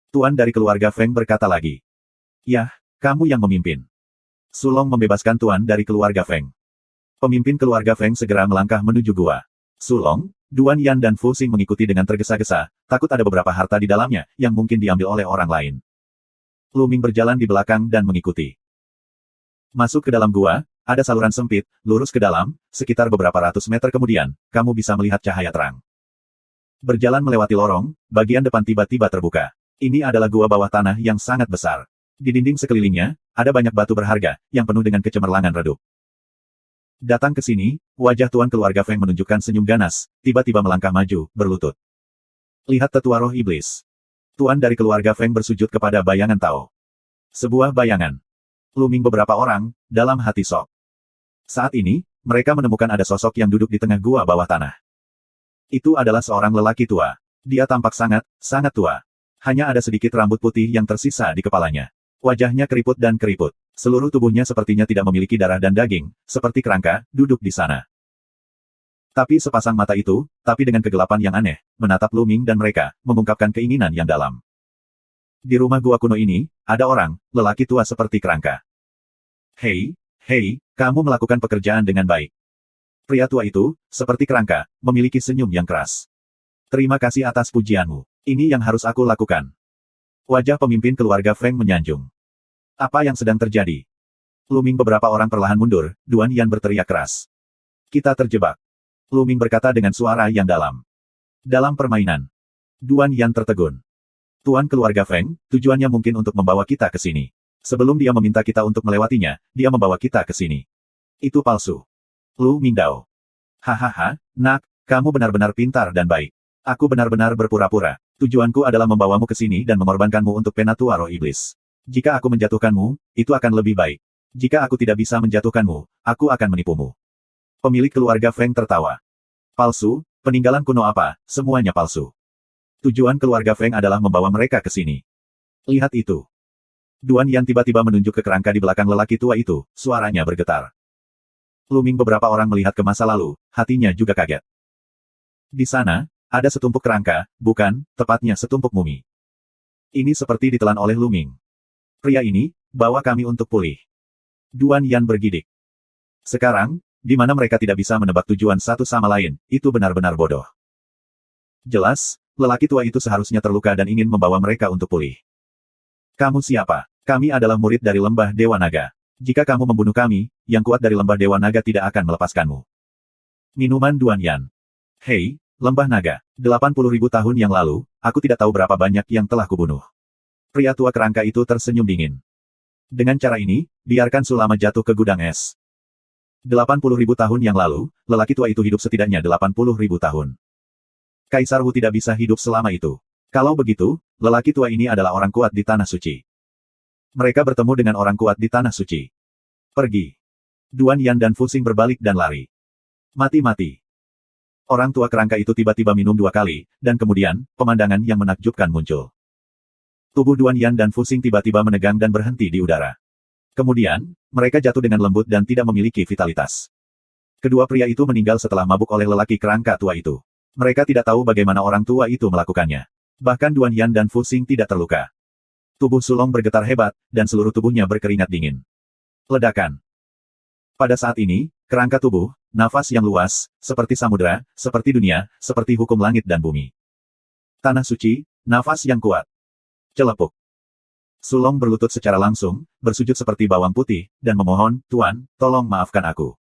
Tuan dari keluarga Feng berkata lagi. Yah, kamu yang memimpin. Sulong membebaskan tuan dari keluarga Feng. Pemimpin keluarga Feng segera melangkah menuju gua. Sulong, Duan Yan dan Fu Xing mengikuti dengan tergesa-gesa, takut ada beberapa harta di dalamnya, yang mungkin diambil oleh orang lain. Lu Ming berjalan di belakang dan mengikuti. Masuk ke dalam gua, ada saluran sempit, lurus ke dalam, sekitar beberapa ratus meter kemudian, kamu bisa melihat cahaya terang. Berjalan melewati lorong, bagian depan tiba-tiba terbuka. Ini adalah gua bawah tanah yang sangat besar. Di dinding sekelilingnya, ada banyak batu berharga, yang penuh dengan kecemerlangan redup. Datang ke sini, wajah tuan keluarga Feng menunjukkan senyum ganas, tiba-tiba melangkah maju, berlutut. Lihat tetua roh iblis. Tuan dari keluarga Feng bersujud kepada bayangan Tao. Sebuah bayangan. Lu Ming beberapa orang, dalam hati sok. Saat ini, mereka menemukan ada sosok yang duduk di tengah gua bawah tanah. Itu adalah seorang lelaki tua. Dia tampak sangat, sangat tua. Hanya ada sedikit rambut putih yang tersisa di kepalanya. Wajahnya keriput dan keriput. Seluruh tubuhnya sepertinya tidak memiliki darah dan daging, seperti kerangka, duduk di sana. Tapi sepasang mata itu, tapi dengan kegelapan yang aneh, menatap Lu Ming dan mereka, mengungkapkan keinginan yang dalam. Di rumah gua kuno ini, ada orang, lelaki tua seperti kerangka. Hei, kamu melakukan pekerjaan dengan baik. Pria tua itu, seperti kerangka, memiliki senyum yang keras. Terima kasih atas pujianmu. Ini yang harus aku lakukan. Wajah pemimpin keluarga Feng menyanjung. Apa yang sedang terjadi? Lu Ming beberapa orang perlahan mundur, Duan Yan berteriak keras. Kita terjebak. Lu Ming berkata dengan suara yang dalam. Dalam permainan. Duan Yan tertegun. Tuan keluarga Feng, tujuannya mungkin untuk membawa kita ke sini. Sebelum dia meminta kita untuk melewatinya, dia membawa kita ke sini. Itu palsu. Lu Mingdao. Hahaha, nak, kamu benar-benar pintar dan baik. Aku benar-benar berpura-pura. Tujuanku adalah membawamu ke sini dan mengorbankanmu untuk penatua roh iblis. Jika aku menjatuhkanmu, itu akan lebih baik. Jika aku tidak bisa menjatuhkanmu, aku akan menipumu. Pemilik keluarga Feng tertawa. Palsu, peninggalan kuno apa, semuanya palsu. Tujuan keluarga Feng adalah membawa mereka ke sini. Lihat itu. Duan Yan tiba-tiba menunjuk ke kerangka di belakang lelaki tua itu, suaranya bergetar. Lu Ming beberapa orang melihat ke masa lalu, hatinya juga kaget. Di sana, ada setumpuk kerangka, bukan, tepatnya setumpuk mumi. Ini seperti ditelan oleh Lu Ming. Pria ini, bawa kami untuk pulih. Duan Yan bergidik. Sekarang, di mana mereka tidak bisa menebak tujuan satu sama lain, itu benar-benar bodoh. Jelas, lelaki tua itu seharusnya terluka dan ingin membawa mereka untuk pulih. Kamu siapa? Kami adalah murid dari lembah Dewa Naga. Jika kamu membunuh kami, yang kuat dari lembah Dewa Naga tidak akan melepaskanmu. Minuman Duan Yan. Hei, lembah naga, 80.000 tahun yang lalu, aku tidak tahu berapa banyak yang telah kubunuh. Pria tua kerangka itu tersenyum dingin. Dengan cara ini, biarkan Su Lama jatuh ke gudang es. 80.000 tahun yang lalu, lelaki tua itu hidup setidaknya 80.000 tahun. Kaisar Wu tidak bisa hidup selama itu. Kalau begitu, lelaki tua ini adalah orang kuat di Tanah Suci. Mereka bertemu dengan orang kuat di Tanah Suci. Pergi. Duan Yan dan Fu Xing berbalik dan lari. Mati-mati. Orang tua kerangka itu tiba-tiba minum 2 kali, dan kemudian, pemandangan yang menakjubkan muncul. Tubuh Duan Yan dan Fu Xing tiba-tiba menegang dan berhenti di udara. Kemudian, mereka jatuh dengan lembut dan tidak memiliki vitalitas. Kedua pria itu meninggal setelah mabuk oleh lelaki kerangka tua itu. Mereka tidak tahu bagaimana orang tua itu melakukannya. Bahkan Duan Yan dan Fu Xing tidak terluka. Tubuh Sulong bergetar hebat, dan seluruh tubuhnya berkeringat dingin. Ledakan. Pada saat ini, kerangka tubuh, nafas yang luas, seperti samudera, seperti dunia, seperti hukum langit dan bumi. Tanah suci, nafas yang kuat. Celepuk. Sulong berlutut secara langsung, bersujud seperti bawang putih, dan memohon, Tuan, tolong maafkan aku.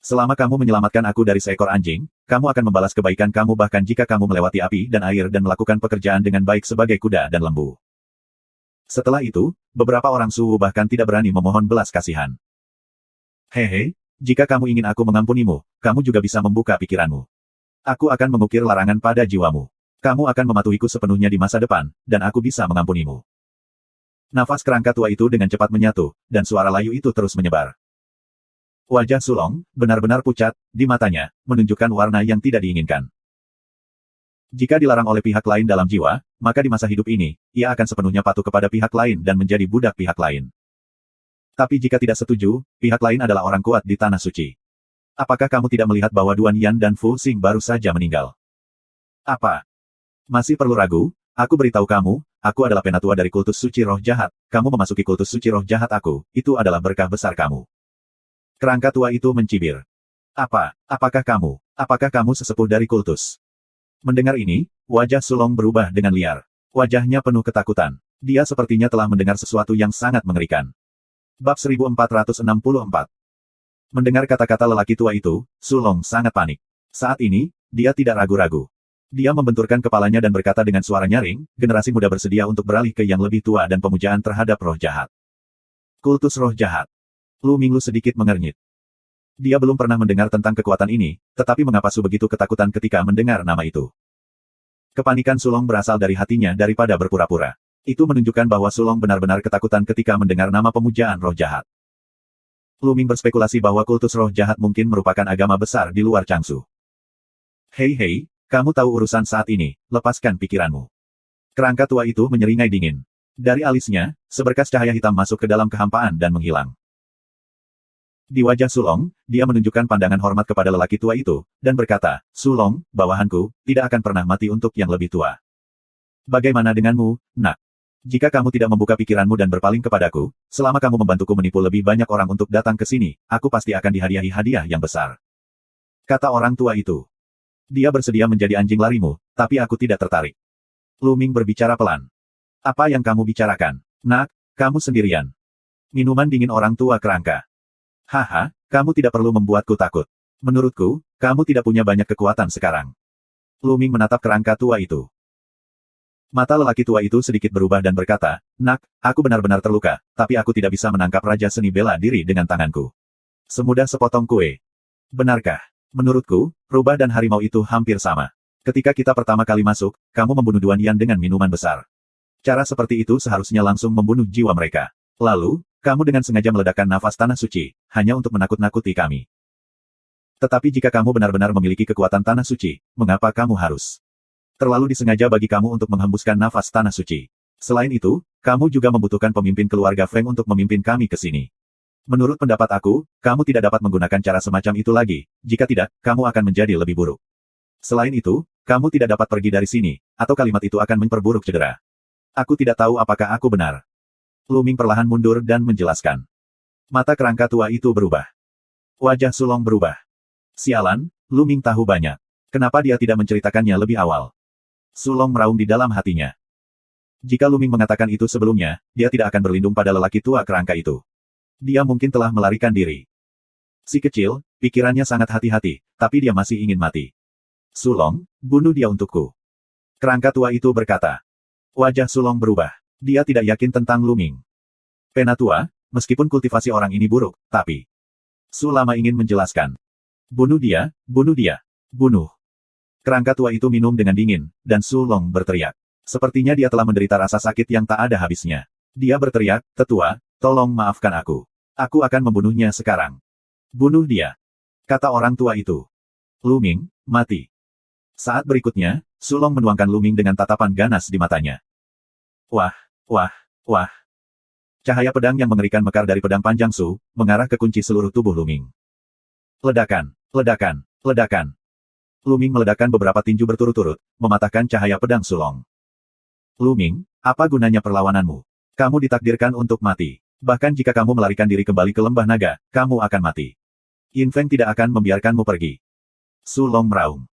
Selama kamu menyelamatkan aku dari seekor anjing, kamu akan membalas kebaikan kamu bahkan jika kamu melewati api dan air dan melakukan pekerjaan dengan baik sebagai kuda dan lembu. Setelah itu, beberapa orang suhu bahkan tidak berani memohon belas kasihan. Hehe, jika kamu ingin aku mengampunimu, kamu juga bisa membuka pikiranmu. Aku akan mengukir larangan pada jiwamu. Kamu akan mematuhiku sepenuhnya di masa depan, dan aku bisa mengampunimu. Nafas kerangka tua itu dengan cepat menyatu, dan suara layu itu terus menyebar. Wajah Sulong, benar-benar pucat, di matanya, menunjukkan warna yang tidak diinginkan. Jika dilarang oleh pihak lain dalam jiwa, maka di masa hidup ini, ia akan sepenuhnya patuh kepada pihak lain dan menjadi budak pihak lain. Tapi jika tidak setuju, pihak lain adalah orang kuat di Tanah Suci. Apakah kamu tidak melihat bahwa Duan Yan dan Fu Xing baru saja meninggal? Apa? Masih perlu ragu? Aku beritahu kamu, aku adalah penatua dari kultus suci roh jahat, kamu memasuki kultus suci roh jahat aku, itu adalah berkah besar kamu. Kerangka tua itu mencibir. Apakah kamu sesepuh dari kultus? Mendengar ini, wajah Sulong berubah dengan liar. Wajahnya penuh ketakutan. Dia sepertinya telah mendengar sesuatu yang sangat mengerikan. Bab 1464. Mendengar kata-kata lelaki tua itu, Sulong sangat panik. Saat ini, dia tidak ragu-ragu. Dia membenturkan kepalanya dan berkata dengan suara nyaring, generasi muda bersedia untuk beralih ke yang lebih tua dan pemujaan terhadap roh jahat. Kultus roh jahat. Lu Minglu sedikit mengernyit. Dia belum pernah mendengar tentang kekuatan ini, tetapi mengapa Su begitu ketakutan ketika mendengar nama itu? Kepanikan Sulong berasal dari hatinya daripada berpura-pura. Itu menunjukkan bahwa Sulong benar-benar ketakutan ketika mendengar nama pemujaan roh jahat. Lu Ming berspekulasi bahwa kultus roh jahat mungkin merupakan agama besar di luar Changsu. Hei, kamu tahu urusan saat ini, lepaskan pikiranmu. Kerangka tua itu menyeringai dingin. Dari alisnya, seberkas cahaya hitam masuk ke dalam kehampaan dan menghilang. Di wajah Sulong, dia menunjukkan pandangan hormat kepada lelaki tua itu, dan berkata, Sulong, bawahanku, tidak akan pernah mati untuk yang lebih tua. Bagaimana denganmu, nak? Jika kamu tidak membuka pikiranmu dan berpaling kepadaku, selama kamu membantuku menipu lebih banyak orang untuk datang ke sini, aku pasti akan dihadiahi hadiah yang besar. Kata orang tua itu. Dia bersedia menjadi anjing larimu, tapi aku tidak tertarik. Lu Ming berbicara pelan. Apa yang kamu bicarakan? Nak, kamu sendirian. Minuman dingin orang tua kerangka. Haha, kamu tidak perlu membuatku takut. Menurutku, kamu tidak punya banyak kekuatan sekarang. Lu Ming menatap kerangka tua itu. Mata lelaki tua itu sedikit berubah dan berkata, Nak, aku benar-benar terluka, tapi aku tidak bisa menangkap Raja Seni bela diri dengan tanganku. Semudah sepotong kue. Benarkah? Menurutku, rubah dan harimau itu hampir sama. Ketika kita pertama kali masuk, kamu membunuh Duan Yan dengan minuman besar. Cara seperti itu seharusnya langsung membunuh jiwa mereka. Lalu, kamu dengan sengaja meledakkan nafas tanah suci, hanya untuk menakut-nakuti kami. Tetapi jika kamu benar-benar memiliki kekuatan tanah suci, mengapa kamu harus? Terlalu disengaja bagi kamu untuk menghembuskan nafas tanah suci. Selain itu, kamu juga membutuhkan pemimpin keluarga Feng untuk memimpin kami ke sini. Menurut pendapat aku, kamu tidak dapat menggunakan cara semacam itu lagi, jika tidak, kamu akan menjadi lebih buruk. Selain itu, kamu tidak dapat pergi dari sini, atau kalimat itu akan memperburuk cedera. Aku tidak tahu apakah aku benar. Lu Ming perlahan mundur dan menjelaskan. Mata kerangka tua itu berubah. Wajah Sulong berubah. Sialan, Lu Ming tahu banyak. Kenapa dia tidak menceritakannya lebih awal? Sulong meraung di dalam hatinya. Jika Lu Ming mengatakan itu sebelumnya, dia tidak akan berlindung pada lelaki tua kerangka itu. Dia mungkin telah melarikan diri. Si kecil, pikirannya sangat hati-hati, tapi dia masih ingin mati. Sulong, bunuh dia untukku. Kerangka tua itu berkata. Wajah Sulong berubah. Dia tidak yakin tentang Lu Ming. Penatua, meskipun kultivasi orang ini buruk, tapi... Sulama ingin menjelaskan. Bunuh dia, bunuh dia, bunuh. Kerangka tua itu minum dengan dingin, dan Sulong berteriak. Sepertinya dia telah menderita rasa sakit yang tak ada habisnya. Dia berteriak, Tetua, tolong maafkan aku. Aku akan membunuhnya sekarang. Bunuh dia. Kata orang tua itu. Lu Ming, mati. Saat berikutnya, Sulong menuangkan Lu Ming dengan tatapan ganas di matanya. Wah, wah, wah. Cahaya pedang yang mengerikan mekar dari pedang panjang Su, mengarah ke kunci seluruh tubuh Lu Ming. Ledakan, ledakan, ledakan. Lu Ming meledakkan beberapa tinju berturut-turut, mematahkan cahaya pedang Sulong. Lu Ming, apa gunanya perlawananmu? Kamu ditakdirkan untuk mati. Bahkan jika kamu melarikan diri kembali ke lembah naga, kamu akan mati. Yin Feng tidak akan membiarkanmu pergi. Sulong meraung.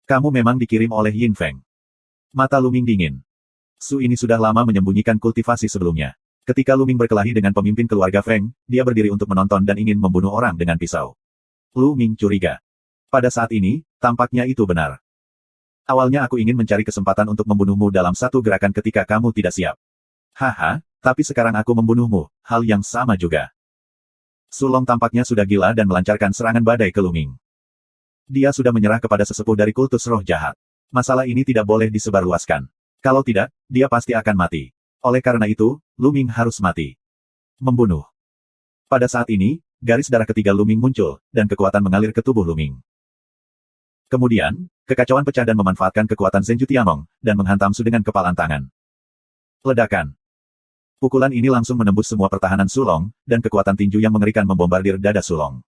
Kamu memang dikirim oleh Yin Feng. Mata Lu Ming dingin. Su ini sudah lama menyembunyikan kultivasi sebelumnya. Ketika Lu Ming berkelahi dengan pemimpin keluarga Feng, dia berdiri untuk menonton dan ingin membunuh orang dengan pisau. Lu Ming curiga. Pada saat ini, tampaknya itu benar. Awalnya aku ingin mencari kesempatan untuk membunuhmu dalam satu gerakan ketika kamu tidak siap. Haha, tapi sekarang aku membunuhmu, hal yang sama juga. Sulong tampaknya sudah gila dan melancarkan serangan badai ke Lu Ming. Dia sudah menyerah kepada sesepuh dari kultus roh jahat. Masalah ini tidak boleh disebarluaskan. Kalau tidak, dia pasti akan mati. Oleh karena itu, Lu Ming harus mati. Membunuh. Pada saat ini, garis darah ketiga Lu Ming muncul, dan kekuatan mengalir ke tubuh Lu Ming. Kemudian, kekacauan pecah dan memanfaatkan kekuatan Zhenju Tiangong, dan menghantam Su dengan kepalan tangan. Ledakan. Pukulan ini langsung menembus semua pertahanan Sulong, dan kekuatan tinju yang mengerikan membombardir dada Sulong.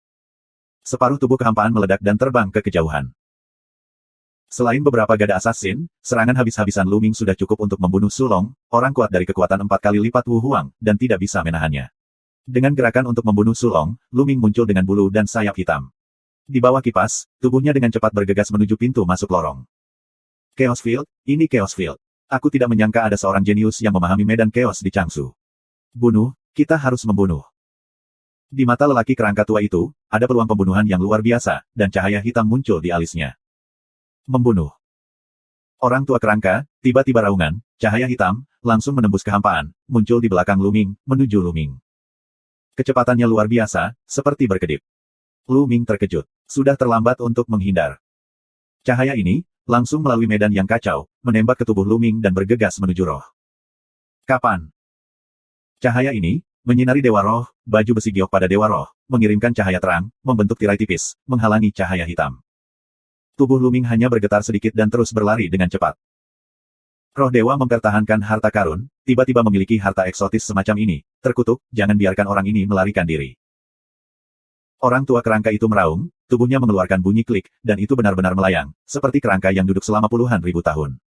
Separuh tubuh kehampaan meledak dan terbang ke kejauhan. Selain beberapa gada assassin, serangan habis-habisan Lu Ming sudah cukup untuk membunuh Sulong, orang kuat dari kekuatan 4 kali lipat Wu Huang, dan tidak bisa menahannya. Dengan gerakan untuk membunuh Sulong, Lu Ming muncul dengan bulu dan sayap hitam. Di bawah kipas, tubuhnya dengan cepat bergegas menuju pintu masuk lorong. Chaos Field, ini Chaos Field. Aku tidak menyangka ada seorang jenius yang memahami medan chaos di Changsu. Bunuh, kita harus membunuh. Di mata lelaki kerangka tua itu, ada peluang pembunuhan yang luar biasa, dan cahaya hitam muncul di alisnya. Membunuh. Orang tua kerangka, tiba-tiba raungan, cahaya hitam, langsung menembus kehampaan, muncul di belakang Lu Ming, menuju Lu Ming. Kecepatannya luar biasa, seperti berkedip. Lu Ming terkejut. Sudah terlambat untuk menghindar. Cahaya ini, langsung melalui medan yang kacau, menembak ke tubuh Lu Ming dan bergegas menuju roh. Kapan? Cahaya ini, menyinari Dewa Roh, baju besi giok pada Dewa Roh, mengirimkan cahaya terang, membentuk tirai tipis, menghalangi cahaya hitam. Tubuh Lu Ming hanya bergetar sedikit dan terus berlari dengan cepat. Roh Dewa mempertahankan harta karun, tiba-tiba memiliki harta eksotis semacam ini, terkutuk, jangan biarkan orang ini melarikan diri. Orang tua kerangka itu meraung, tubuhnya mengeluarkan bunyi klik, dan itu benar-benar melayang, seperti kerangka yang duduk selama puluhan ribu tahun.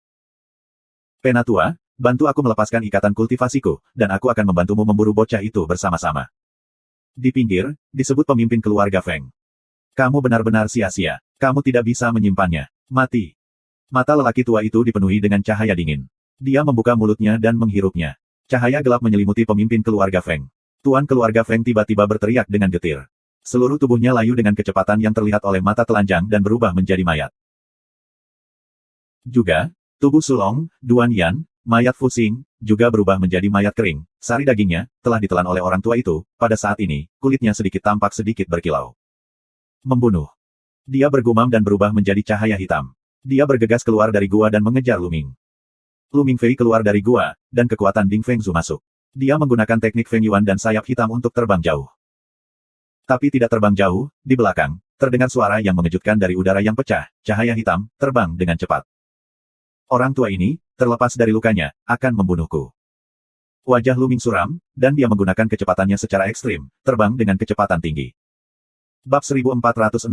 Penatua, bantu aku melepaskan ikatan kultivasiku, dan aku akan membantumu memburu bocah itu bersama-sama. Di pinggir, disebut pemimpin keluarga Feng. Kamu benar-benar sia-sia. Kamu tidak bisa menyimpannya. Mati. Mata lelaki tua itu dipenuhi dengan cahaya dingin. Dia membuka mulutnya dan menghirupnya. Cahaya gelap menyelimuti pemimpin keluarga Feng. Tuan keluarga Feng tiba-tiba berteriak dengan getir. Seluruh tubuhnya layu dengan kecepatan yang terlihat oleh mata telanjang dan berubah menjadi mayat. Juga, tubuh Sulong, Duan Yan, mayat Fusing, juga berubah menjadi mayat kering. Sari dagingnya, telah ditelan oleh orang tua itu, pada saat ini, kulitnya sedikit tampak sedikit berkilau. Membunuh. Dia bergumam dan berubah menjadi cahaya hitam. Dia bergegas keluar dari gua dan mengejar Lu Ming. Lu Ming Fei keluar dari gua, dan kekuatan Ding Feng Zhu masuk. Dia menggunakan teknik Feng Yuan dan sayap hitam untuk terbang jauh. Tapi tidak terbang jauh, di belakang, terdengar suara yang mengejutkan dari udara yang pecah, cahaya hitam, terbang dengan cepat. Orang tua ini, terlepas dari lukanya, akan membunuhku. Wajah Lu Ming suram, dan dia menggunakan kecepatannya secara ekstrim, terbang dengan kecepatan tinggi. Bab 1465.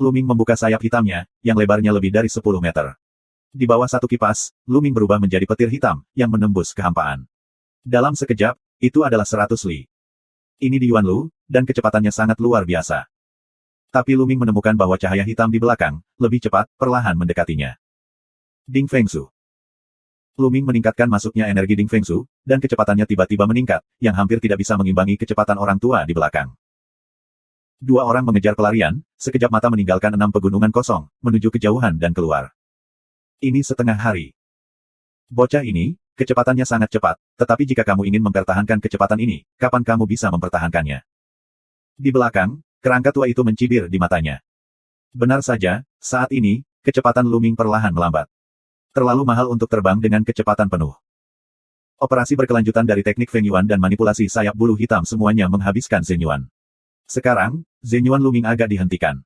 Lu Ming membuka sayap hitamnya, yang lebarnya lebih dari 10 meter. Di bawah satu kipas, Lu Ming berubah menjadi petir hitam, yang menembus kehampaan. Dalam sekejap, itu adalah 100 li. Ini di Yuan Lu, dan kecepatannya sangat luar biasa. Tapi Lu Ming menemukan bahwa cahaya hitam di belakang, lebih cepat, perlahan mendekatinya. Ding Feng Zhu. Lu Ming meningkatkan masuknya energi Ding Feng Zhu, dan kecepatannya tiba-tiba meningkat, yang hampir tidak bisa mengimbangi kecepatan orang tua di belakang. Dua orang mengejar pelarian, sekejap mata meninggalkan 6 pegunungan kosong, menuju kejauhan dan keluar. Ini setengah hari. Bocah ini, kecepatannya sangat cepat, tetapi jika kamu ingin mempertahankan kecepatan ini, kapan kamu bisa mempertahankannya? Di belakang, kerangka tua itu mencibir di matanya. Benar saja, saat ini, kecepatan Lu Ming perlahan melambat. Terlalu mahal untuk terbang dengan kecepatan penuh. Operasi berkelanjutan dari teknik Feng Yuan dan manipulasi sayap bulu hitam semuanya menghabiskan Zhen Yuan. Sekarang, Zhen Yuan Lu Ming agak dihentikan.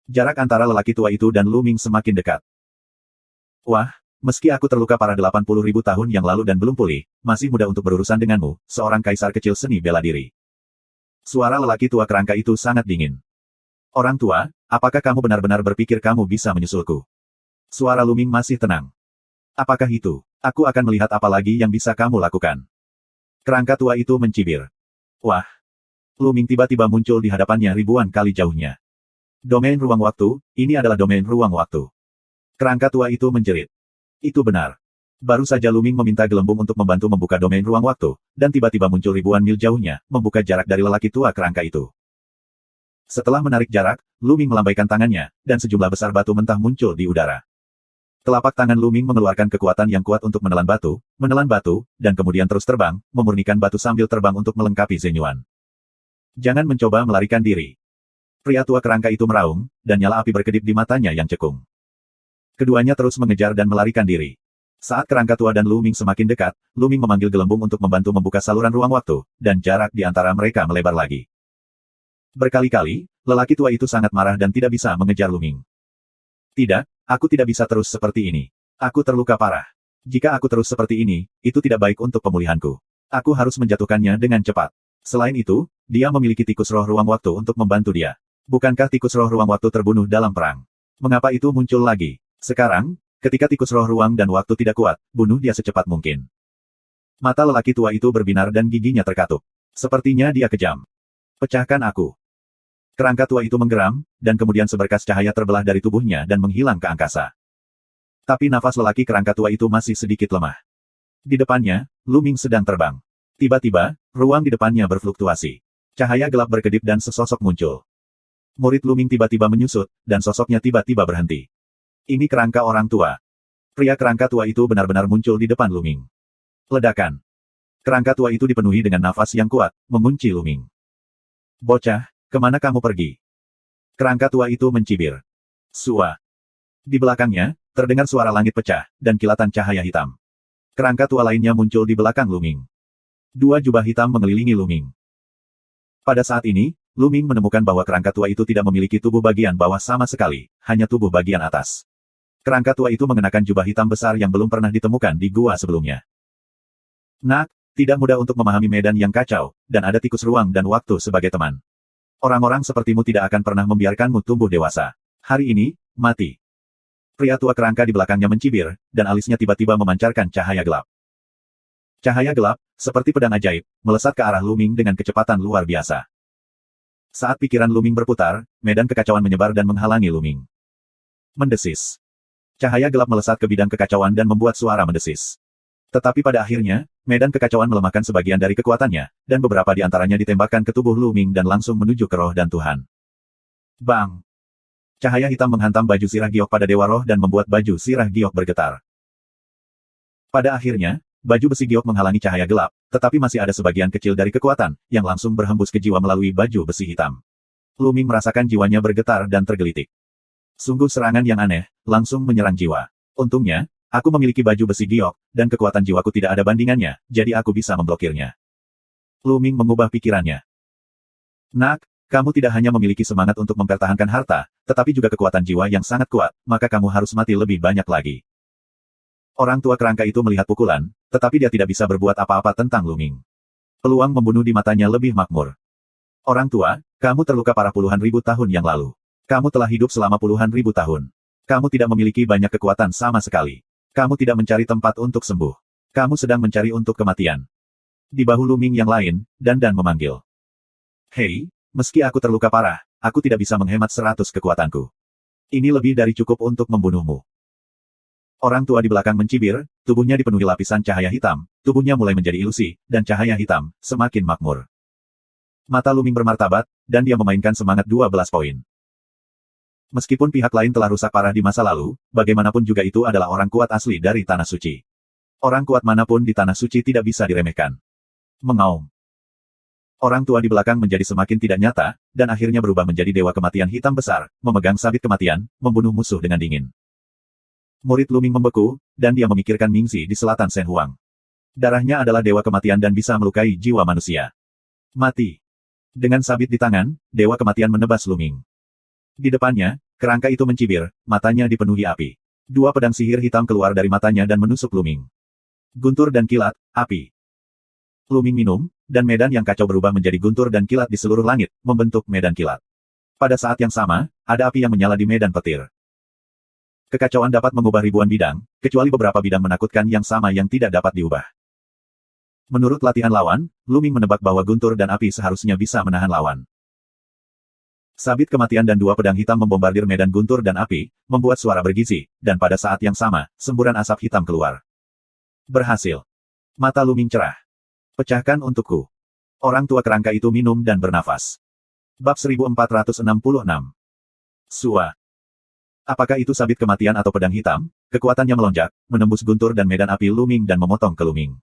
Jarak antara lelaki tua itu dan Lu Ming semakin dekat. Wah, meski aku terluka parah 80.000 tahun yang lalu dan belum pulih, masih mudah untuk berurusan denganmu, seorang kaisar kecil seni bela diri. Suara lelaki tua kerangka itu sangat dingin. Orang tua, apakah kamu benar-benar berpikir kamu bisa menyusulku? Suara Lu Ming masih tenang. Apakah itu? Aku akan melihat apa lagi yang bisa kamu lakukan. Kerangka tua itu mencibir. Wah. Lu Ming tiba-tiba muncul di hadapannya ribuan kali jauhnya. Domain ruang waktu, ini adalah domain ruang waktu. Kerangka tua itu menjerit. Itu benar. Baru saja Lu Ming meminta gelembung untuk membantu membuka domain ruang waktu, dan tiba-tiba muncul ribuan mil jauhnya, membuka jarak dari lelaki tua kerangka itu. Setelah menarik jarak, Lu Ming melambaikan tangannya, dan sejumlah besar batu mentah muncul di udara. Telapak tangan Lu Ming mengeluarkan kekuatan yang kuat untuk menelan batu, dan kemudian terus terbang, memurnikan batu sambil terbang untuk melengkapi Zhen Yuan. Jangan mencoba melarikan diri. Pria tua kerangka itu meraung, dan nyala api berkedip di matanya yang cekung. Keduanya terus mengejar dan melarikan diri. Saat kerangka tua dan Lu Ming semakin dekat, Lu Ming memanggil gelembung untuk membantu membuka saluran ruang waktu, dan jarak di antara mereka melebar lagi. Berkali-kali, lelaki tua itu sangat marah dan tidak bisa mengejar Lu Ming. Tidak, aku tidak bisa terus seperti ini. Aku terluka parah. Jika aku terus seperti ini, itu tidak baik untuk pemulihanku. Aku harus menjatuhkannya dengan cepat. Selain itu, dia memiliki tikus roh ruang waktu untuk membantu dia. Bukankah tikus roh ruang waktu terbunuh dalam perang? Mengapa itu muncul lagi? Sekarang, ketika tikus roh ruang dan waktu tidak kuat, bunuh dia secepat mungkin. Mata lelaki tua itu berbinar dan giginya terkatup. Sepertinya dia kejam. Pecahkan aku. Kerangka tua itu menggeram, dan kemudian seberkas cahaya terbelah dari tubuhnya dan menghilang ke angkasa. Tapi nafas lelaki kerangka tua itu masih sedikit lemah. Di depannya, Lu Ming sedang terbang. Tiba-tiba, ruang di depannya berfluktuasi. Cahaya gelap berkedip dan sesosok muncul. Murid Lu Ming tiba-tiba menyusut, dan sosoknya tiba-tiba berhenti. Ini kerangka orang tua. Pria kerangka tua itu benar-benar muncul di depan Lu Ming. Ledakan. Kerangka tua itu dipenuhi dengan nafas yang kuat, mengunci Lu Ming. Bocah, kemana kamu pergi? Kerangka tua itu mencibir. Sua. Di belakangnya, terdengar suara langit pecah, dan kilatan cahaya hitam. Kerangka tua lainnya muncul di belakang Lu Ming. Dua jubah hitam mengelilingi Lu Ming. Pada saat ini, Lu Ming menemukan bahwa kerangka tua itu tidak memiliki tubuh bagian bawah sama sekali, hanya tubuh bagian atas. Kerangka tua itu mengenakan jubah hitam besar yang belum pernah ditemukan di gua sebelumnya. Nak, tidak mudah untuk memahami medan yang kacau, dan ada tikus ruang dan waktu sebagai teman. Orang-orang sepertimu tidak akan pernah membiarkanmu tumbuh dewasa. Hari ini, mati. Pria tua kerangka di belakangnya mencibir, dan alisnya tiba-tiba memancarkan cahaya gelap. Cahaya gelap, seperti pedang ajaib, melesat ke arah Lu Ming dengan kecepatan luar biasa. Saat pikiran Lu Ming berputar, medan kekacauan menyebar dan menghalangi Lu Ming. Mendesis. Cahaya gelap melesat ke bidang kekacauan dan membuat suara mendesis. Tetapi pada akhirnya, medan kekacauan melemahkan sebagian dari kekuatannya, dan beberapa di antaranya ditembakkan ke tubuh Lu Ming dan langsung menuju ke roh dan Tuhan. Bang! Cahaya hitam menghantam baju sirah giok pada Dewa Roh dan membuat baju sirah giok bergetar. Pada akhirnya, baju besi giok menghalangi cahaya gelap, tetapi masih ada sebagian kecil dari kekuatan, yang langsung berhembus ke jiwa melalui baju besi hitam. Lu Ming merasakan jiwanya bergetar dan tergelitik. Sungguh serangan yang aneh, langsung menyerang jiwa. Untungnya, aku memiliki baju besi giok, dan kekuatan jiwaku tidak ada bandingannya, jadi aku bisa memblokirnya. Lu Ming mengubah pikirannya. Nak, kamu tidak hanya memiliki semangat untuk mempertahankan harta, tetapi juga kekuatan jiwa yang sangat kuat, maka kamu harus mati lebih banyak lagi. Orang tua kerangka itu melihat pukulan, tetapi dia tidak bisa berbuat apa-apa tentang Lu Ming. Peluang membunuh di matanya lebih makmur. Orang tua, kamu terluka parah puluhan ribu tahun yang lalu. Kamu telah hidup selama puluhan ribu tahun. Kamu tidak memiliki banyak kekuatan sama sekali. Kamu tidak mencari tempat untuk sembuh. Kamu sedang mencari untuk kematian. Di bahu Lu Ming yang lain, Dan memanggil. Hei, meski aku terluka parah, aku tidak bisa menghemat 100 kekuatanku. Ini lebih dari cukup untuk membunuhmu. Orang tua di belakang mencibir, tubuhnya dipenuhi lapisan cahaya hitam, tubuhnya mulai menjadi ilusi, dan cahaya hitam, semakin makmur. Mata Lu Ming bermartabat, dan dia memainkan semangat 12 poin. Meskipun pihak lain telah rusak parah di masa lalu, bagaimanapun juga itu adalah orang kuat asli dari Tanah Suci. Orang kuat manapun di Tanah Suci tidak bisa diremehkan. Mengaum. Orang tua di belakang menjadi semakin tidak nyata, dan akhirnya berubah menjadi dewa kematian hitam besar, memegang sabit kematian, membunuh musuh dengan dingin. Murid Lu Ming membeku, dan dia memikirkan Mingxi di selatan Shen Huang. Darahnya adalah dewa kematian dan bisa melukai jiwa manusia. Mati. Dengan sabit di tangan, dewa kematian menebas Lu Ming. Di depannya, kerangka itu mencibir, matanya dipenuhi api. Dua pedang sihir hitam keluar dari matanya dan menusuk Lu Ming. Guntur dan kilat, api. Lu Ming minum, dan medan yang kacau berubah menjadi guntur dan kilat di seluruh langit, membentuk medan kilat. Pada saat yang sama, ada api yang menyala di medan petir. Kekacauan dapat mengubah ribuan bidang, kecuali beberapa bidang menakutkan yang sama yang tidak dapat diubah. Menurut latihan lawan, Lu Ming menebak bahwa guntur dan api seharusnya bisa menahan lawan. Sabit kematian dan dua pedang hitam membombardir medan guntur dan api, membuat suara bergizi, dan pada saat yang sama, semburan asap hitam keluar. Berhasil. Mata Lu Ming cerah. Pecahkan untukku. Orang tua kerangka itu minum dan bernafas. Bab 1466. Sua. Apakah itu sabit kematian atau pedang hitam? Kekuatannya melonjak, menembus guntur dan medan api Luming dan memotong ke Luming.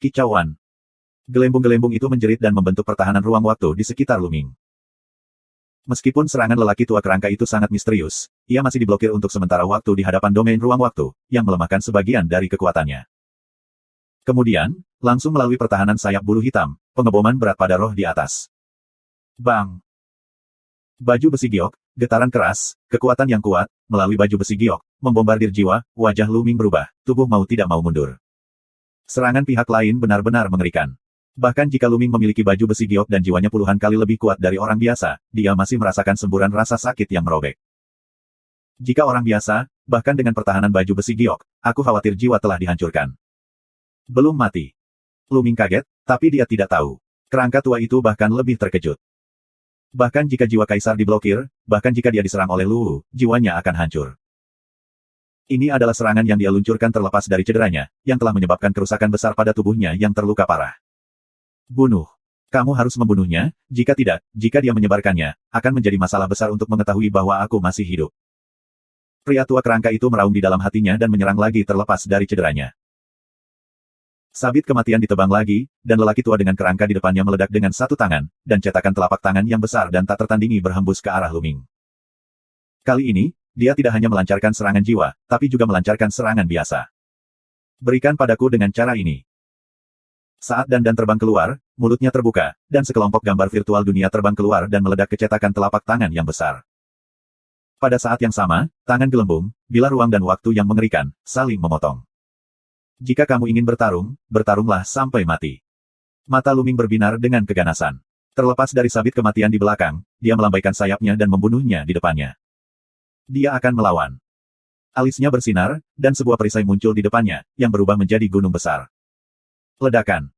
Kicauan. Gelembung-gelembung itu menjerit dan membentuk pertahanan ruang waktu di sekitar Luming. Meskipun serangan lelaki tua kerangka itu sangat misterius, ia masih diblokir untuk sementara waktu di hadapan domain ruang waktu, yang melemahkan sebagian dari kekuatannya. Kemudian, langsung melalui pertahanan sayap bulu hitam, pengeboman berat pada roh di atas. Bang! Baju besi giok, getaran keras, kekuatan yang kuat, melalui baju besi giok, membombardir jiwa, wajah Luming berubah, tubuh mau tidak mau mundur. Serangan pihak lain benar-benar mengerikan. Bahkan jika Luming memiliki baju besi giok dan jiwanya puluhan kali lebih kuat dari orang biasa, dia masih merasakan semburan rasa sakit yang merobek. Jika orang biasa, bahkan dengan pertahanan baju besi giok, aku khawatir jiwa telah dihancurkan. Belum mati. Luming kaget, tapi dia tidak tahu. Kerangka tua itu bahkan lebih terkejut. Bahkan jika jiwa kaisar diblokir, bahkan jika dia diserang oleh Luwu, jiwanya akan hancur. Ini adalah serangan yang dia luncurkan terlepas dari cederanya, yang telah menyebabkan kerusakan besar pada tubuhnya yang terluka parah. Bunuh. Kamu harus membunuhnya, jika tidak, jika dia menyebarkannya, akan menjadi masalah besar untuk mengetahui bahwa aku masih hidup. Pria tua kerangka itu meraung di dalam hatinya dan menyerang lagi terlepas dari cederanya. Sabit kematian ditebang lagi, dan lelaki tua dengan kerangka di depannya meledak dengan satu tangan, dan cetakan telapak tangan yang besar dan tak tertandingi berhembus ke arah Luming. Kali ini, dia tidak hanya melancarkan serangan jiwa, tapi juga melancarkan serangan biasa. Berikan padaku dengan cara ini. Saat Dan terbang keluar, mulutnya terbuka, dan sekelompok gambar virtual dunia terbang keluar dan meledak ke cetakan telapak tangan yang besar. Pada saat yang sama, tangan gelembung, bila ruang dan waktu yang mengerikan, saling memotong. Jika kamu ingin bertarung, bertarunglah sampai mati. Mata Luming berbinar dengan keganasan. Terlepas dari sabit kematian di belakang, dia melambaikan sayapnya dan membunuhnya di depannya. Dia akan melawan. Alisnya bersinar, dan sebuah perisai muncul di depannya, yang berubah menjadi gunung besar. Ledakan.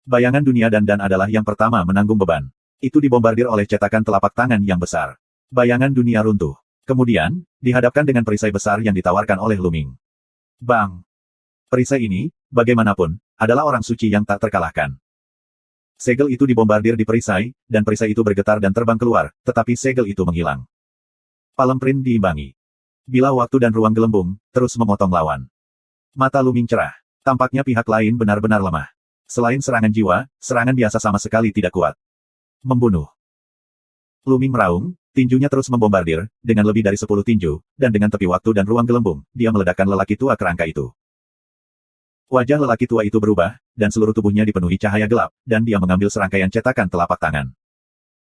Bayangan dunia Dan adalah yang pertama menanggung beban. Itu dibombardir oleh cetakan telapak tangan yang besar. Bayangan dunia runtuh. Kemudian, dihadapkan dengan perisai besar yang ditawarkan oleh Luming. Bang! Perisai ini, bagaimanapun, adalah orang suci yang tak terkalahkan. Segel itu dibombardir di perisai, dan perisai itu bergetar dan terbang keluar, tetapi segel itu menghilang. Palemprin diimbangi. Bila waktu dan ruang gelembung, terus memotong lawan. Mata Luming cerah. Tampaknya pihak lain benar-benar lemah. Selain serangan jiwa, serangan biasa sama sekali tidak kuat. Membunuh. Luming meraung, tinjunya terus membombardir, dengan lebih dari 10 tinju, dan dengan tepi waktu dan ruang gelembung, dia meledakkan lelaki tua kerangka itu. Wajah lelaki tua itu berubah, dan seluruh tubuhnya dipenuhi cahaya gelap, dan dia mengambil serangkaian cetakan telapak tangan.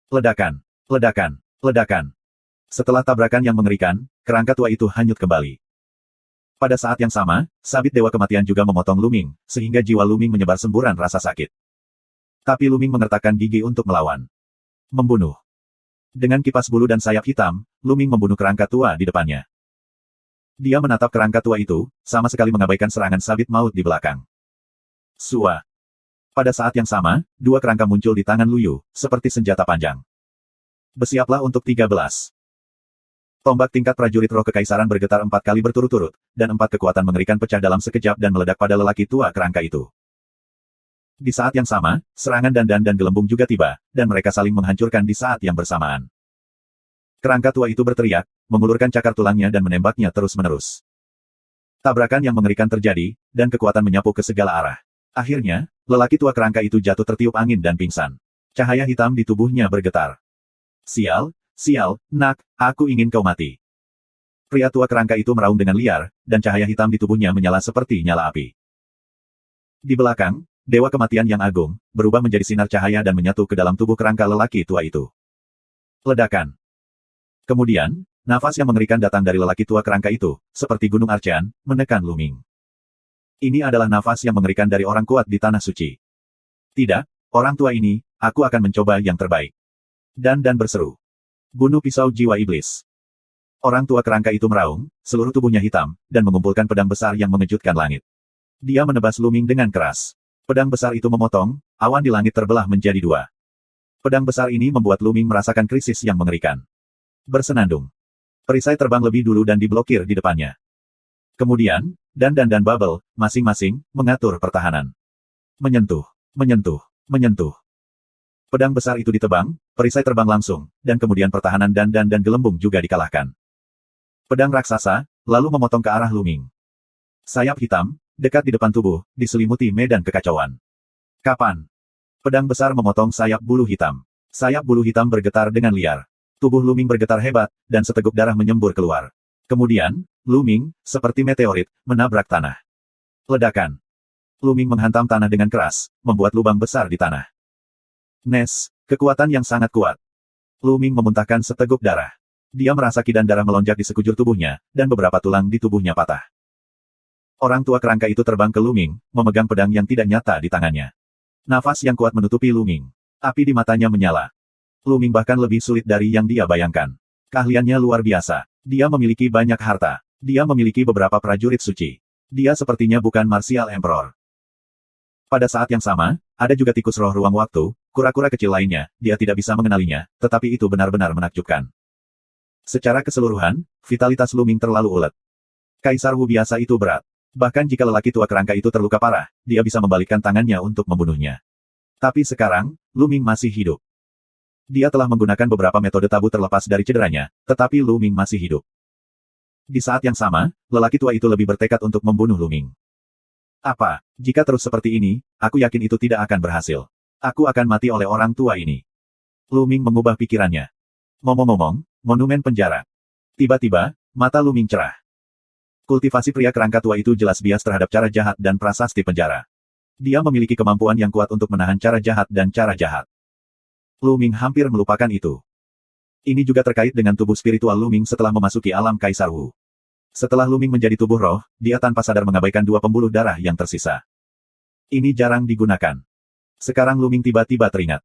Ledakan, ledakan, ledakan. Setelah tabrakan yang mengerikan, kerangka tua itu hanyut kembali. Pada saat yang sama, sabit Dewa Kematian juga memotong Luming, sehingga jiwa Luming menyebar semburan rasa sakit. Tapi Luming mengertakkan gigi untuk melawan. Membunuh. Dengan kipas bulu dan sayap hitam, Luming membunuh kerangka tua di depannya. Dia menatap kerangka tua itu, sama sekali mengabaikan serangan sabit maut di belakang. Sua. Pada saat yang sama, dua kerangka muncul di tangan Luyu, seperti senjata panjang. Bersiaplah untuk 13. Tombak tingkat prajurit roh kekaisaran bergetar 4 kali berturut-turut, dan 4 kekuatan mengerikan pecah dalam sekejap dan meledak pada lelaki tua kerangka itu. Di saat yang sama, serangan Dan gelembung juga tiba, dan mereka saling menghancurkan di saat yang bersamaan. Kerangka tua itu berteriak, mengulurkan cakar tulangnya dan menembaknya terus-menerus. Tabrakan yang mengerikan terjadi, dan kekuatan menyapu ke segala arah. Akhirnya, lelaki tua kerangka itu jatuh tertiup angin dan pingsan. Cahaya hitam di tubuhnya bergetar. Sial, sial, nak, aku ingin kau mati. Pria tua kerangka itu meraung dengan liar, dan cahaya hitam di tubuhnya menyala seperti nyala api. Di belakang, Dewa Kematian yang agung, berubah menjadi sinar cahaya dan menyatu ke dalam tubuh kerangka lelaki tua itu. Ledakan. Kemudian, nafas yang mengerikan datang dari lelaki tua kerangka itu, seperti gunung Archean, menekan Luming. Ini adalah nafas yang mengerikan dari orang kuat di tanah suci. Tidak, orang tua ini, aku akan mencoba yang terbaik. Dan berseru. Bunuh pisau jiwa iblis. Orang tua kerangka itu meraung, seluruh tubuhnya hitam, dan mengumpulkan pedang besar yang mengejutkan langit. Dia menebas Luming dengan keras. Pedang besar itu memotong, awan di langit terbelah menjadi 2. Pedang besar ini membuat Luming merasakan krisis yang mengerikan. Bersenandung. Perisai terbang lebih dulu dan diblokir di depannya. Kemudian, Dan Bubble, masing-masing, mengatur pertahanan. Menyentuh, menyentuh, menyentuh. Pedang besar itu ditebang, perisai terbang langsung, dan kemudian pertahanan dan gelembung juga dikalahkan. Pedang raksasa, lalu memotong ke arah Luming. Sayap hitam, dekat di depan tubuh, diselimuti medan kekacauan. Kapan? Pedang besar memotong sayap bulu hitam. Sayap bulu hitam bergetar dengan liar. Tubuh Luming bergetar hebat, dan seteguk darah menyembur keluar. Kemudian, Luming, seperti meteorit, menabrak tanah. Ledakan. Luming menghantam tanah dengan keras, membuat lubang besar di tanah. Nes, kekuatan yang sangat kuat. Luming memuntahkan seteguk darah. Dia merasa kidan darah melonjak di sekujur tubuhnya, dan beberapa tulang di tubuhnya patah. Orang tua kerangka itu terbang ke Luming, memegang pedang yang tidak nyata di tangannya. Nafas yang kuat menutupi Luming. Api di matanya menyala. Luming bahkan lebih sulit dari yang dia bayangkan. Keahliannya luar biasa. Dia memiliki banyak harta. Dia memiliki beberapa prajurit suci. Dia sepertinya bukan Martial Emperor. Pada saat yang sama, ada juga tikus roh ruang waktu, kura-kura kecil lainnya, dia tidak bisa mengenalinya, tetapi itu benar-benar menakjubkan. Secara keseluruhan, vitalitas Luming terlalu ulet. Kaisar Wu biasa itu berat. Bahkan jika lelaki tua kerangka itu terluka parah, dia bisa membalikkan tangannya untuk membunuhnya. Tapi sekarang, Luming masih hidup. Dia telah menggunakan beberapa metode tabu terlepas dari cederanya, tetapi Luming masih hidup. Di saat yang sama, lelaki tua itu lebih bertekad untuk membunuh Luming. Apa, jika terus seperti ini, aku yakin itu tidak akan berhasil. Aku akan mati oleh orang tua ini. Luming mengubah pikirannya. Ngomong-ngomong, monumen penjara. Tiba-tiba, mata Luming cerah. Kultivasi pria kerangka tua itu jelas bias terhadap cara jahat dan prasasti penjara. Dia memiliki kemampuan yang kuat untuk menahan cara jahat dan cara jahat. Luming hampir melupakan itu. Ini juga terkait dengan tubuh spiritual Luming setelah memasuki alam Kaisar Wu. Setelah Luming menjadi tubuh roh, dia tanpa sadar mengabaikan dua pembuluh darah yang tersisa. Ini jarang digunakan. Sekarang Luming tiba-tiba teringat.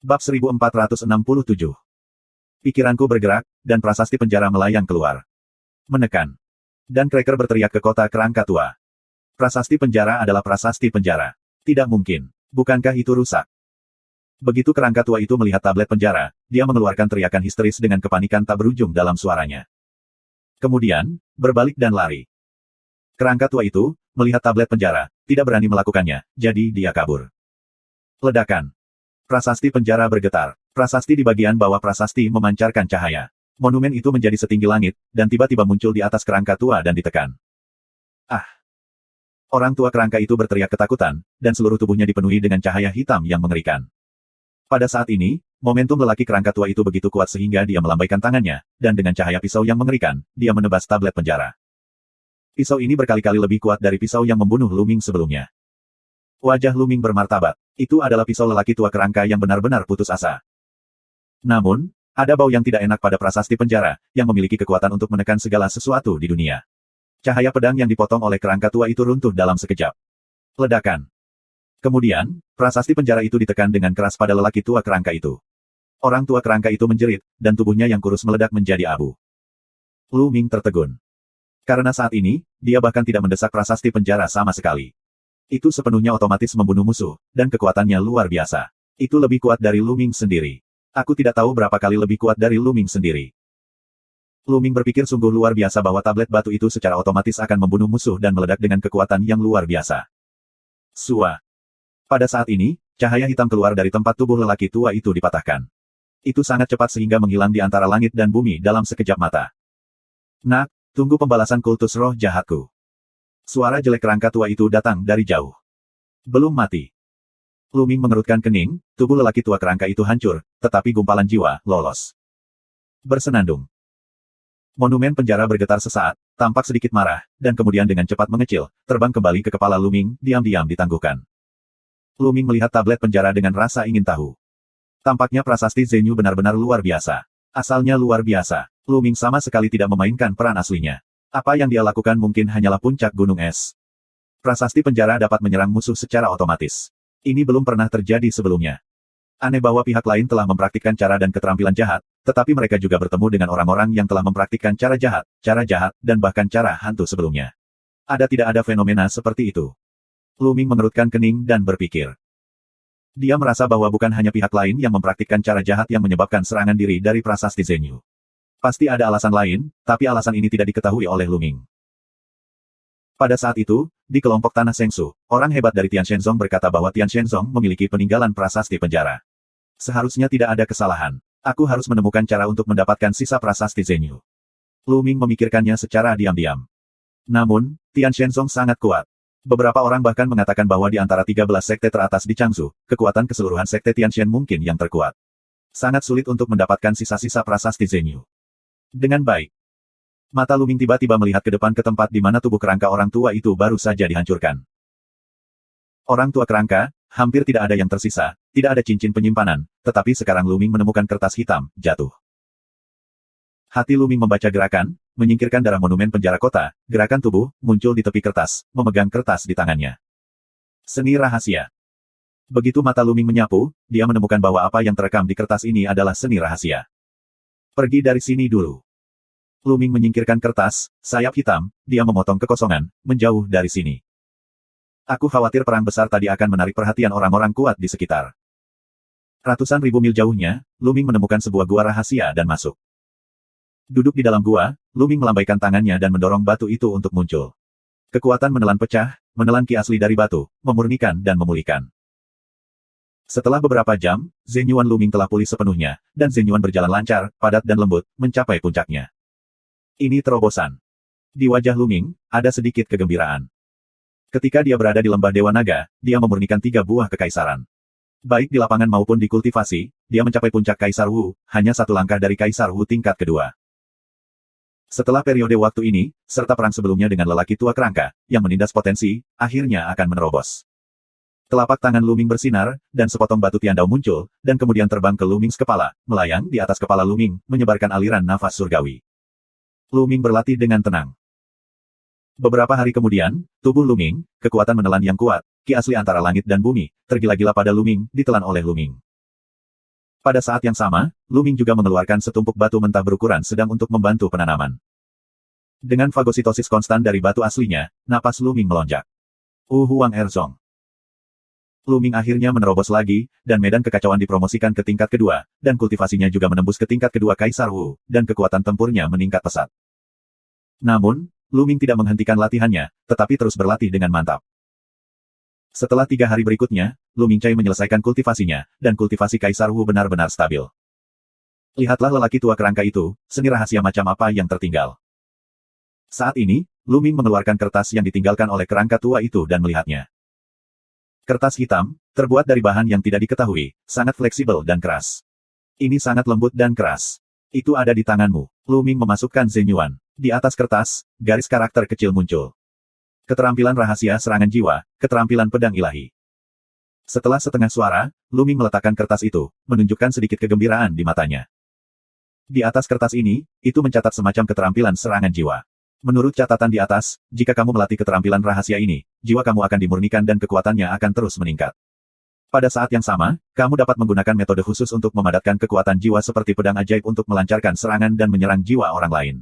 Bab 1467. Pikiranku bergerak, dan prasasti penjara melayang keluar. Menekan. Dan Cracker berteriak ke kota kerangka tua. Prasasti penjara adalah prasasti penjara. Tidak mungkin. Bukankah itu rusak? Begitu kerangka tua itu melihat tablet penjara, dia mengeluarkan teriakan histeris dengan kepanikan tak berujung dalam suaranya. Kemudian, berbalik dan lari. Kerangka tua itu, melihat tablet penjara, tidak berani melakukannya, jadi dia kabur. Ledakan. Prasasti penjara bergetar. Prasasti di bagian bawah prasasti memancarkan cahaya. Monumen itu menjadi setinggi langit, dan tiba-tiba muncul di atas kerangka tua dan ditekan. Ah! Orang tua kerangka itu berteriak ketakutan, dan seluruh tubuhnya dipenuhi dengan cahaya hitam yang mengerikan. Pada saat ini, momentum lelaki kerangka tua itu begitu kuat sehingga dia melambaikan tangannya, dan dengan cahaya pisau yang mengerikan, dia menebas tablet penjara. Pisau ini berkali-kali lebih kuat dari pisau yang membunuh Luming sebelumnya. Wajah Luming bermartabat. Itu adalah pisau lelaki tua kerangka yang benar-benar putus asa. Namun, ada bau yang tidak enak pada prasasti penjara, yang memiliki kekuatan untuk menekan segala sesuatu di dunia. Cahaya pedang yang dipotong oleh kerangka tua itu runtuh dalam sekejap. Ledakan. Kemudian, prasasti penjara itu ditekan dengan keras pada lelaki tua kerangka itu. Orang tua kerangka itu menjerit, dan tubuhnya yang kurus meledak menjadi abu. Luming tertegun. Karena saat ini, dia bahkan tidak mendesak prasasti penjara sama sekali. Itu sepenuhnya otomatis membunuh musuh, dan kekuatannya luar biasa. Itu lebih kuat dari Luming sendiri. Aku tidak tahu berapa kali lebih kuat dari Luming sendiri. Luming berpikir sungguh luar biasa bahwa tablet batu itu secara otomatis akan membunuh musuh dan meledak dengan kekuatan yang luar biasa. Sua. Pada saat ini, cahaya hitam keluar dari tempat tubuh lelaki tua itu dipatahkan. Itu sangat cepat sehingga menghilang di antara langit dan bumi dalam sekejap mata. Nak, tunggu pembalasan kultus roh jahatku. Suara jelek kerangka tua itu datang dari jauh. Belum mati. Luming mengerutkan kening, tubuh lelaki tua kerangka itu hancur, tetapi gumpalan jiwa lolos. Bersenandung. Monumen penjara bergetar sesaat, tampak sedikit marah, dan kemudian dengan cepat mengecil, terbang kembali ke kepala Luming, diam-diam ditangguhkan. Luming melihat tablet penjara dengan rasa ingin tahu. Tampaknya prasasti Zenyu benar-benar luar biasa. Asalnya luar biasa. Luming sama sekali tidak memainkan peran aslinya. Apa yang dia lakukan mungkin hanyalah puncak gunung es. Prasasti penjara dapat menyerang musuh secara otomatis. Ini belum pernah terjadi sebelumnya. Aneh bahwa pihak lain telah mempraktikkan cara dan keterampilan jahat, tetapi mereka juga bertemu dengan orang-orang yang telah mempraktikkan cara jahat, dan bahkan cara hantu sebelumnya. Tidak ada fenomena seperti itu. Luming mengerutkan kening dan berpikir. Dia merasa bahwa bukan hanya pihak lain yang mempraktikkan cara jahat yang menyebabkan serangan diri dari prasasti Zenyu. Pasti ada alasan lain, tapi alasan ini tidak diketahui oleh Luming. Pada saat itu, di kelompok Tanah Sengsu, orang hebat dari Tian Shenzong berkata bahwa Tian Shenzong memiliki peninggalan prasasti penjara. Seharusnya tidak ada kesalahan. Aku harus menemukan cara untuk mendapatkan sisa prasasti Zenyu. Lu Ming memikirkannya secara diam-diam. Namun, Tian Shenzong sangat kuat. Beberapa orang bahkan mengatakan bahwa di antara 13 sekte teratas di Changzhou, kekuatan keseluruhan sekte Tianshan mungkin yang terkuat. Sangat sulit untuk mendapatkan sisa-sisa prasasti Zenyu. Dengan baik. Mata Lu Ming tiba-tiba melihat ke depan ke tempat di mana tubuh kerangka orang tua itu baru saja dihancurkan. Orang tua kerangka, hampir tidak ada yang tersisa, tidak ada cincin penyimpanan, tetapi sekarang Lu Ming menemukan kertas hitam, jatuh. Hati Lu Ming membaca gerakan, menyingkirkan darah monumen penjara kota, gerakan tubuh, muncul di tepi kertas, memegang kertas di tangannya. Seni rahasia. Begitu mata Lu Ming menyapu, dia menemukan bahwa apa yang terekam di kertas ini adalah seni rahasia. Pergi dari sini dulu. Lu Ming menyingkirkan kertas, sayap hitam, dia memotong kekosongan, menjauh dari sini. Aku khawatir perang besar tadi akan menarik perhatian orang-orang kuat di sekitar. Ratusan ribu mil jauhnya, Lu Ming menemukan sebuah gua rahasia dan masuk. Duduk di dalam gua, Lu Ming melambaikan tangannya dan mendorong batu itu untuk muncul. Kekuatan menelan pecah, menelan ki asli dari batu, memurnikan dan memulihkan. Setelah beberapa jam, Zenyuan Lu Ming telah pulih sepenuhnya, dan Zenyuan berjalan lancar, padat dan lembut, mencapai puncaknya. Ini terobosan. Di wajah Lu Ming, ada sedikit kegembiraan. Ketika dia berada di lembah Dewa Naga, dia memurnikan 3 buah kekaisaran. Baik di lapangan maupun di kultivasi, dia mencapai puncak Kaisar Wu, hanya 1 langkah dari Kaisar Wu tingkat kedua. Setelah periode waktu ini, serta perang sebelumnya dengan lelaki tua kerangka, yang menindas potensi, akhirnya akan menerobos. Telapak tangan Lu Ming bersinar, dan sepotong batu tiandau muncul, dan kemudian terbang ke Lu Ming kepala, melayang di atas kepala Lu Ming, menyebarkan aliran nafas surgawi. Lu Ming berlatih dengan tenang. Beberapa hari kemudian, tubuh Lu Ming, kekuatan menelan yang kuat, ki asli antara langit dan bumi, tergila-gila pada Lu Ming, ditelan oleh Lu Ming. Pada saat yang sama, Lu Ming juga mengeluarkan setumpuk batu mentah berukuran sedang untuk membantu penanaman. Dengan fagositosis konstan dari batu aslinya, napas Lu Ming melonjak. Huang Erzong. Lu Ming akhirnya menerobos lagi, dan medan kekacauan dipromosikan ke tingkat kedua, dan kultivasinya juga menembus ke tingkat kedua Kaisar Wu, dan kekuatan tempurnya meningkat pesat. Namun, Lu Ming tidak menghentikan latihannya, tetapi terus berlatih dengan mantap. Setelah 3 hari berikutnya, Lu Mingcai menyelesaikan kultivasinya, dan kultivasi Kaisar Wu benar-benar stabil. Lihatlah lelaki tua kerangka itu, seni rahasia macam apa yang tertinggal. Saat ini, Lu Ming mengeluarkan kertas yang ditinggalkan oleh kerangka tua itu dan melihatnya. Kertas hitam, terbuat dari bahan yang tidak diketahui, sangat fleksibel dan keras. Ini sangat lembut dan keras. Itu ada di tanganmu. Lu Ming memasukkan Zenyuan. Di atas kertas, garis karakter kecil muncul. Keterampilan rahasia serangan jiwa, keterampilan pedang ilahi. Setelah setengah suara, Lu Ming meletakkan kertas itu, menunjukkan sedikit kegembiraan di matanya. Di atas kertas ini, itu mencatat semacam keterampilan serangan jiwa. Menurut catatan di atas, jika kamu melatih keterampilan rahasia ini, jiwa kamu akan dimurnikan dan kekuatannya akan terus meningkat. Pada saat yang sama, kamu dapat menggunakan metode khusus untuk memadatkan kekuatan jiwa seperti pedang ajaib untuk melancarkan serangan dan menyerang jiwa orang lain.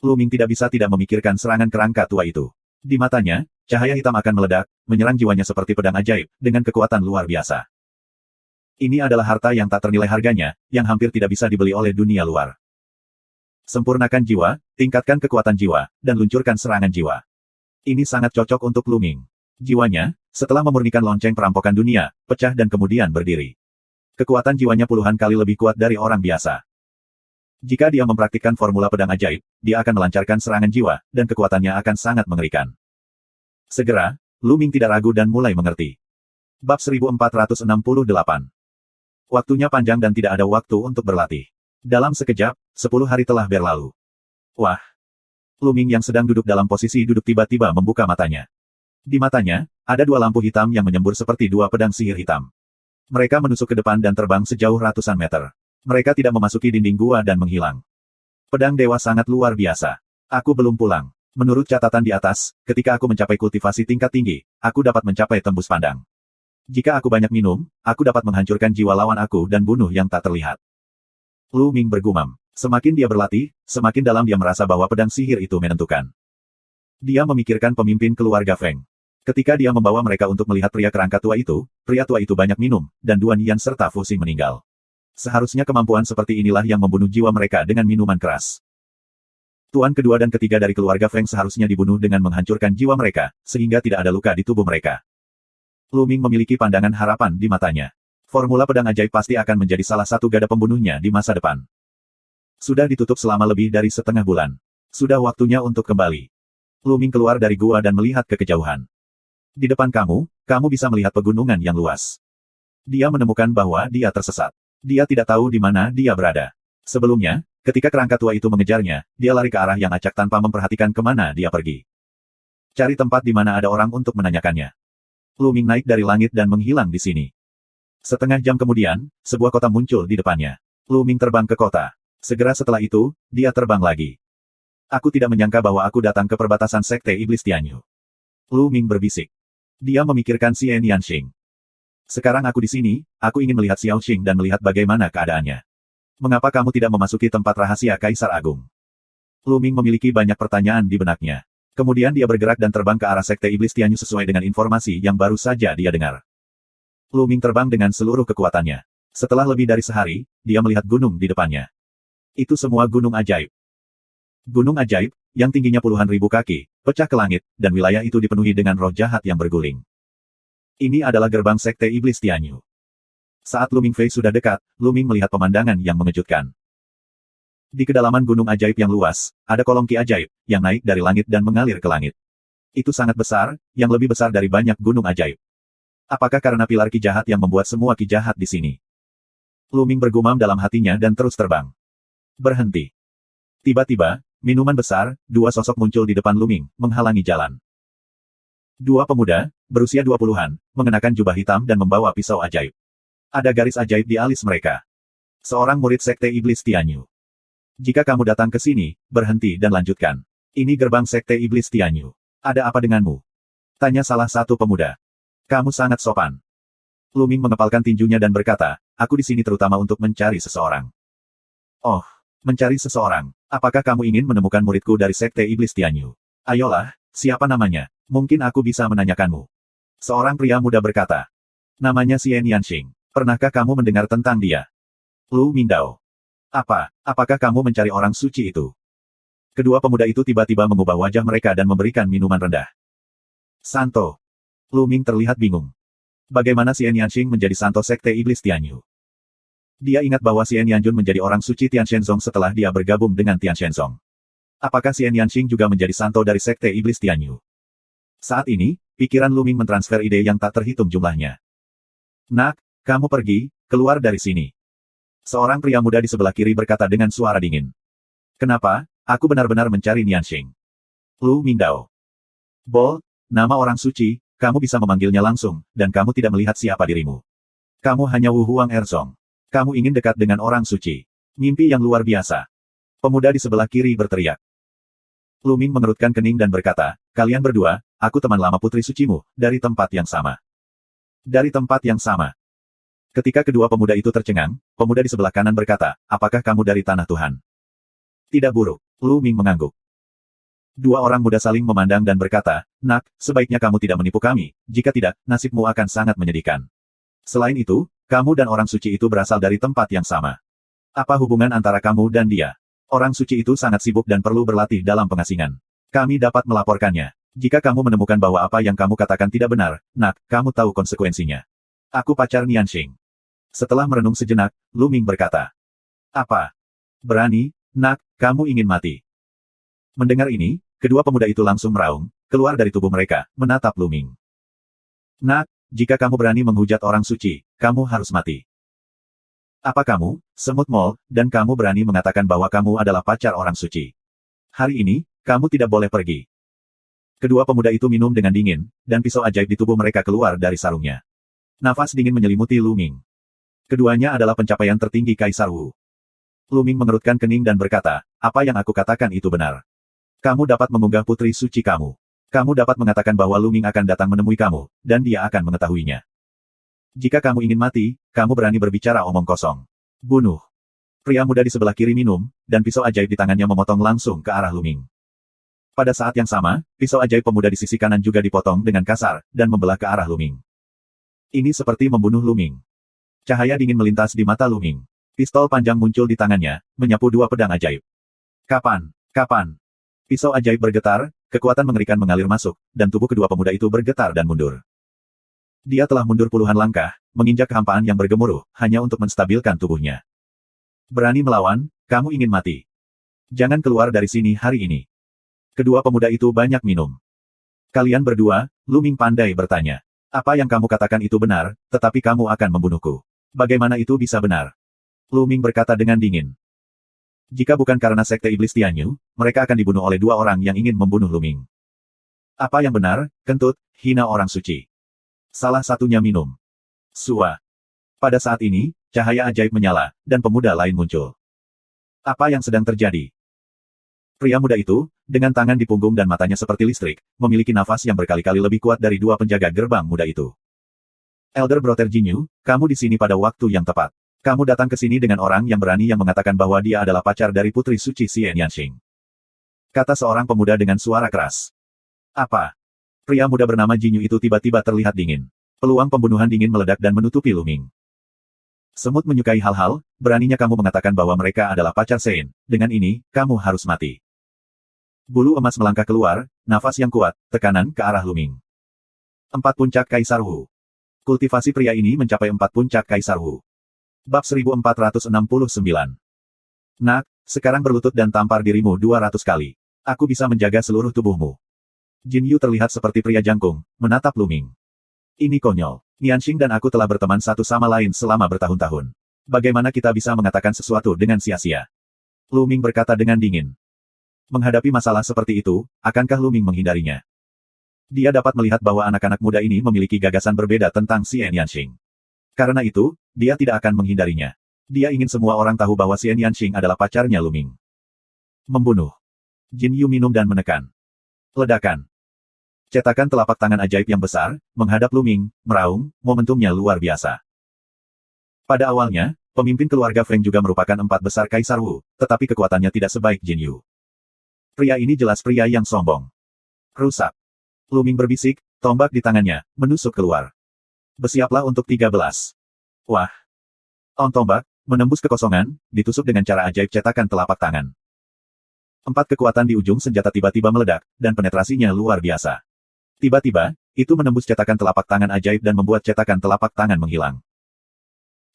Lu Ming tidak bisa tidak memikirkan serangan kerangka tua itu. Di matanya, cahaya hitam akan meledak, menyerang jiwanya seperti pedang ajaib, dengan kekuatan luar biasa. Ini adalah harta yang tak ternilai harganya, yang hampir tidak bisa dibeli oleh dunia luar. Sempurnakan jiwa, tingkatkan kekuatan jiwa, dan luncurkan serangan jiwa. Ini sangat cocok untuk Lu Ming. Jiwanya, setelah memurnikan lonceng perampokan dunia, pecah dan kemudian berdiri. Kekuatan jiwanya puluhan kali lebih kuat dari orang biasa. Jika dia mempraktikkan formula pedang ajaib, dia akan melancarkan serangan jiwa, dan kekuatannya akan sangat mengerikan. Segera, Lu Ming tidak ragu dan mulai mengerti. Bab 1468. Waktunya panjang dan tidak ada waktu untuk berlatih. Dalam sekejap, 10 hari telah berlalu. Wah! Lu Ming yang sedang duduk dalam posisi duduk tiba-tiba membuka matanya. Di matanya, ada 2 lampu hitam yang menyembur seperti 2 pedang sihir hitam. Mereka menusuk ke depan dan terbang sejauh ratusan meter. Mereka tidak memasuki dinding gua dan menghilang. Pedang dewa sangat luar biasa. Aku belum pulang. Menurut catatan di atas, ketika aku mencapai kultivasi tingkat tinggi, aku dapat mencapai tembus pandang. Jika aku banyak minum, aku dapat menghancurkan jiwa lawan aku dan bunuh yang tak terlihat. Lu Ming bergumam. Semakin dia berlatih, semakin dalam dia merasa bahwa pedang sihir itu menentukan. Dia memikirkan pemimpin keluarga Feng. Ketika dia membawa mereka untuk melihat pria kerangka tua itu banyak minum, dan Duan Yan serta Fuxing meninggal. Seharusnya kemampuan seperti inilah yang membunuh jiwa mereka dengan minuman keras. Tuan kedua dan ketiga dari keluarga Feng seharusnya dibunuh dengan menghancurkan jiwa mereka, sehingga tidak ada luka di tubuh mereka. Lu Ming memiliki pandangan harapan di matanya. Formula pedang ajaib pasti akan menjadi salah satu gada pembunuhnya di masa depan. Sudah ditutup selama lebih dari setengah bulan. Sudah waktunya untuk kembali. Lu Ming keluar dari gua dan melihat ke kejauhan. Di depan kamu, kamu bisa melihat pegunungan yang luas. Dia menemukan bahwa dia tersesat. Dia tidak tahu di mana dia berada. Sebelumnya, ketika kerangka tua itu mengejarnya, dia lari ke arah yang acak tanpa memperhatikan kemana dia pergi. Cari tempat di mana ada orang untuk menanyakannya. Lu Ming naik dari langit dan menghilang di sini. Setengah jam kemudian, sebuah kota muncul di depannya. Lu Ming terbang ke kota. Segera setelah itu, dia terbang lagi. Aku tidak menyangka bahwa aku datang ke perbatasan Sekte Iblis Tianyu. Lu Ming berbisik. Dia memikirkan Xian Yanxing. Sekarang aku di sini, aku ingin melihat Xiao Xing dan melihat bagaimana keadaannya. Mengapa kamu tidak memasuki tempat rahasia Kaisar Agung? Lu Ming memiliki banyak pertanyaan di benaknya. Kemudian dia bergerak dan terbang ke arah Sekte Iblis Tianyu sesuai dengan informasi yang baru saja dia dengar. Lu Ming terbang dengan seluruh kekuatannya. Setelah lebih dari sehari, dia melihat gunung di depannya. Itu semua gunung ajaib. Gunung ajaib, yang tingginya puluhan ribu kaki, pecah ke langit, dan wilayah itu dipenuhi dengan roh jahat yang berguling. Ini adalah gerbang Sekte Iblis Tianyu. Saat Lu Ming Fei sudah dekat, Lu Ming melihat pemandangan yang mengejutkan. Di kedalaman gunung ajaib yang luas, ada kolong ki ajaib, yang naik dari langit dan mengalir ke langit. Itu sangat besar, yang lebih besar dari banyak gunung ajaib. Apakah karena pilar ki jahat yang membuat semua ki jahat di sini? Lu Ming bergumam dalam hatinya dan terus terbang. Berhenti. Tiba-tiba, minuman besar, dua sosok muncul di depan Lu Ming, menghalangi jalan. Dua pemuda, berusia 20-an, mengenakan jubah hitam dan membawa pisau ajaib. Ada garis ajaib di alis mereka. Seorang murid Sekte Iblis Tianyu. Jika kamu datang ke sini, berhenti dan lanjutkan. Ini gerbang Sekte Iblis Tianyu. Ada apa denganmu? Tanya salah satu pemuda. Kamu sangat sopan. Lu Ming mengepalkan tinjunya dan berkata, aku di sini terutama untuk mencari seseorang. Oh. Mencari seseorang. Apakah kamu ingin menemukan muridku dari Sekte Iblis Tianyu? Ayolah, siapa namanya? Mungkin aku bisa menanyakanmu. Seorang pria muda berkata. Namanya Xian Yanxing. Pernahkah kamu mendengar tentang dia? Lu Mingdao. Apakah kamu mencari orang suci itu? Kedua pemuda itu tiba-tiba mengubah wajah mereka dan memberikan minuman rendah. Santo. Lu Ming terlihat bingung. Bagaimana Xian Yanxing menjadi Santo Sekte Iblis Tianyu? Dia ingat bahwa Xian Yanjun menjadi orang suci Tian Shenzong setelah dia bergabung dengan Tian Shenzong. Apakah Xian Yanxing juga menjadi santo dari Sekte Iblis Tianyu? Saat ini, pikiran Lu Ming mentransfer ide yang tak terhitung jumlahnya. Nak, kamu pergi, keluar dari sini. Seorang pria muda di sebelah kiri berkata dengan suara dingin. Kenapa? Aku benar-benar mencari Nianxing. Lu Mingdao. Bold, nama orang suci, kamu bisa memanggilnya langsung, dan kamu tidak melihat siapa dirimu. Kamu hanya Wu Huang Erzong. Kamu ingin dekat dengan orang suci. Mimpi yang luar biasa. Pemuda di sebelah kiri berteriak. Lu Ming mengerutkan kening dan berkata, kalian berdua, aku teman lama putri sucimu, dari tempat yang sama. Dari tempat yang sama. Ketika kedua pemuda itu tercengang, pemuda di sebelah kanan berkata, apakah kamu dari tanah Tuhan? Tidak buruk. Lu Ming mengangguk. Dua orang muda saling memandang dan berkata, nak, sebaiknya kamu tidak menipu kami, jika tidak, nasibmu akan sangat menyedihkan. Selain itu, kamu dan orang suci itu berasal dari tempat yang sama. Apa hubungan antara kamu dan dia? Orang suci itu sangat sibuk dan perlu berlatih dalam pengasingan. Kami dapat melaporkannya. Jika kamu menemukan bahwa apa yang kamu katakan tidak benar, nak, kamu tahu konsekuensinya. Aku pacar Nianxing. Setelah merenung sejenak, Lu Ming berkata. Apa? Berani, nak, kamu ingin mati. Mendengar ini, kedua pemuda itu langsung meraung, keluar dari tubuh mereka, menatap Lu Ming. Nak, jika kamu berani menghujat orang suci, kamu harus mati. Apa kamu, semut mol, dan kamu berani mengatakan bahwa kamu adalah pacar orang suci? Hari ini, kamu tidak boleh pergi. Kedua pemuda itu minum dengan dingin, dan pisau ajaib di tubuh mereka keluar dari sarungnya. Nafas dingin menyelimuti Lu Ming. Keduanya adalah pencapaian tertinggi Kaisar Wu. Lu Ming mengerutkan kening dan berkata, apa yang aku katakan itu benar. Kamu dapat mengunggah putri suci kamu. Kamu dapat mengatakan bahwa Lu Ming akan datang menemui kamu, dan dia akan mengetahuinya. Jika kamu ingin mati, kamu berani berbicara omong kosong. Bunuh. Pria muda di sebelah kiri minum, dan pisau ajaib di tangannya memotong langsung ke arah Lu Ming. Pada saat yang sama, pisau ajaib pemuda di sisi kanan juga dipotong dengan kasar, dan membelah ke arah Lu Ming. Ini seperti membunuh Lu Ming. Cahaya dingin melintas di mata Lu Ming. Pistol panjang muncul di tangannya, menyapu dua pedang ajaib. Kapan? Pisau ajaib bergetar, kekuatan mengerikan mengalir masuk, dan tubuh kedua pemuda itu bergetar dan mundur. Dia telah mundur puluhan langkah, menginjak kehampaan yang bergemuruh, hanya untuk menstabilkan tubuhnya. Berani melawan, kamu ingin mati. Jangan keluar dari sini hari ini. Kedua pemuda itu banyak minum. Kalian berdua, Lu Ming pandai bertanya. Apa yang kamu katakan itu benar, tetapi kamu akan membunuhku. Bagaimana itu bisa benar? Lu Ming berkata dengan dingin. Jika bukan karena Sekte Iblis Tianyu, mereka akan dibunuh oleh dua orang yang ingin membunuh Lu Ming. Apa yang benar, kentut, hina orang suci. Salah satunya minum. Sua. Pada saat ini, cahaya ajaib menyala, dan pemuda lain muncul. Apa yang sedang terjadi? Pria muda itu, dengan tangan di punggung dan matanya seperti listrik, memiliki nafas yang berkali-kali lebih kuat dari dua penjaga gerbang muda itu. Elder Brother Jinyu, kamu di sini pada waktu yang tepat. Kamu datang ke sini dengan orang yang berani yang mengatakan bahwa dia adalah pacar dari putri suci Xian Yanxing. Kata seorang pemuda dengan suara keras. Apa? Pria muda bernama Jinyu itu tiba-tiba terlihat dingin. Peluang pembunuhan dingin meledak dan menutupi Lu Ming. Semut menyukai hal-hal, beraninya kamu mengatakan bahwa mereka adalah pacar Sein. Dengan ini, kamu harus mati. Bulu emas melangkah keluar, nafas yang kuat, tekanan ke arah Lu Ming. 4 puncak Kaisar Wu. Kultivasi pria ini mencapai 4 puncak Kaisar Wu. Bab 1469. Nak, sekarang berlutut dan tampar dirimu 200 kali. Aku bisa menjaga seluruh tubuhmu. Jin Yu terlihat seperti pria jangkung, menatap Lu Ming. Ini konyol. Nianxing dan aku telah berteman satu sama lain selama bertahun-tahun. Bagaimana kita bisa mengatakan sesuatu dengan sia-sia? Lu Ming berkata dengan dingin. Menghadapi masalah seperti itu, akankah Lu Ming menghindarinya? Dia dapat melihat bahwa anak-anak muda ini memiliki gagasan berbeda tentang Xian Yanxing. Karena itu, dia tidak akan menghindarinya. Dia ingin semua orang tahu bahwa Xian Yanxing adalah pacarnya Lu Ming. Membunuh. Jin Yu minum dan menekan. Ledakan. Cetakan telapak tangan ajaib yang besar, menghadap Lu Ming, meraung, momentumnya luar biasa. Pada awalnya, pemimpin keluarga Feng juga merupakan 4 besar Kaisar Wu, tetapi kekuatannya tidak sebaik Jin Yu. Pria ini jelas pria yang sombong. Rusak. Lu Ming berbisik, tombak di tangannya, menusuk keluar. Bersiaplah untuk 13. Wah. On tombak, menembus kekosongan, ditusuk dengan cara ajaib cetakan telapak tangan. 4 kekuatan di ujung senjata tiba-tiba meledak, dan penetrasinya luar biasa. Tiba-tiba, itu menembus cetakan telapak tangan ajaib dan membuat cetakan telapak tangan menghilang.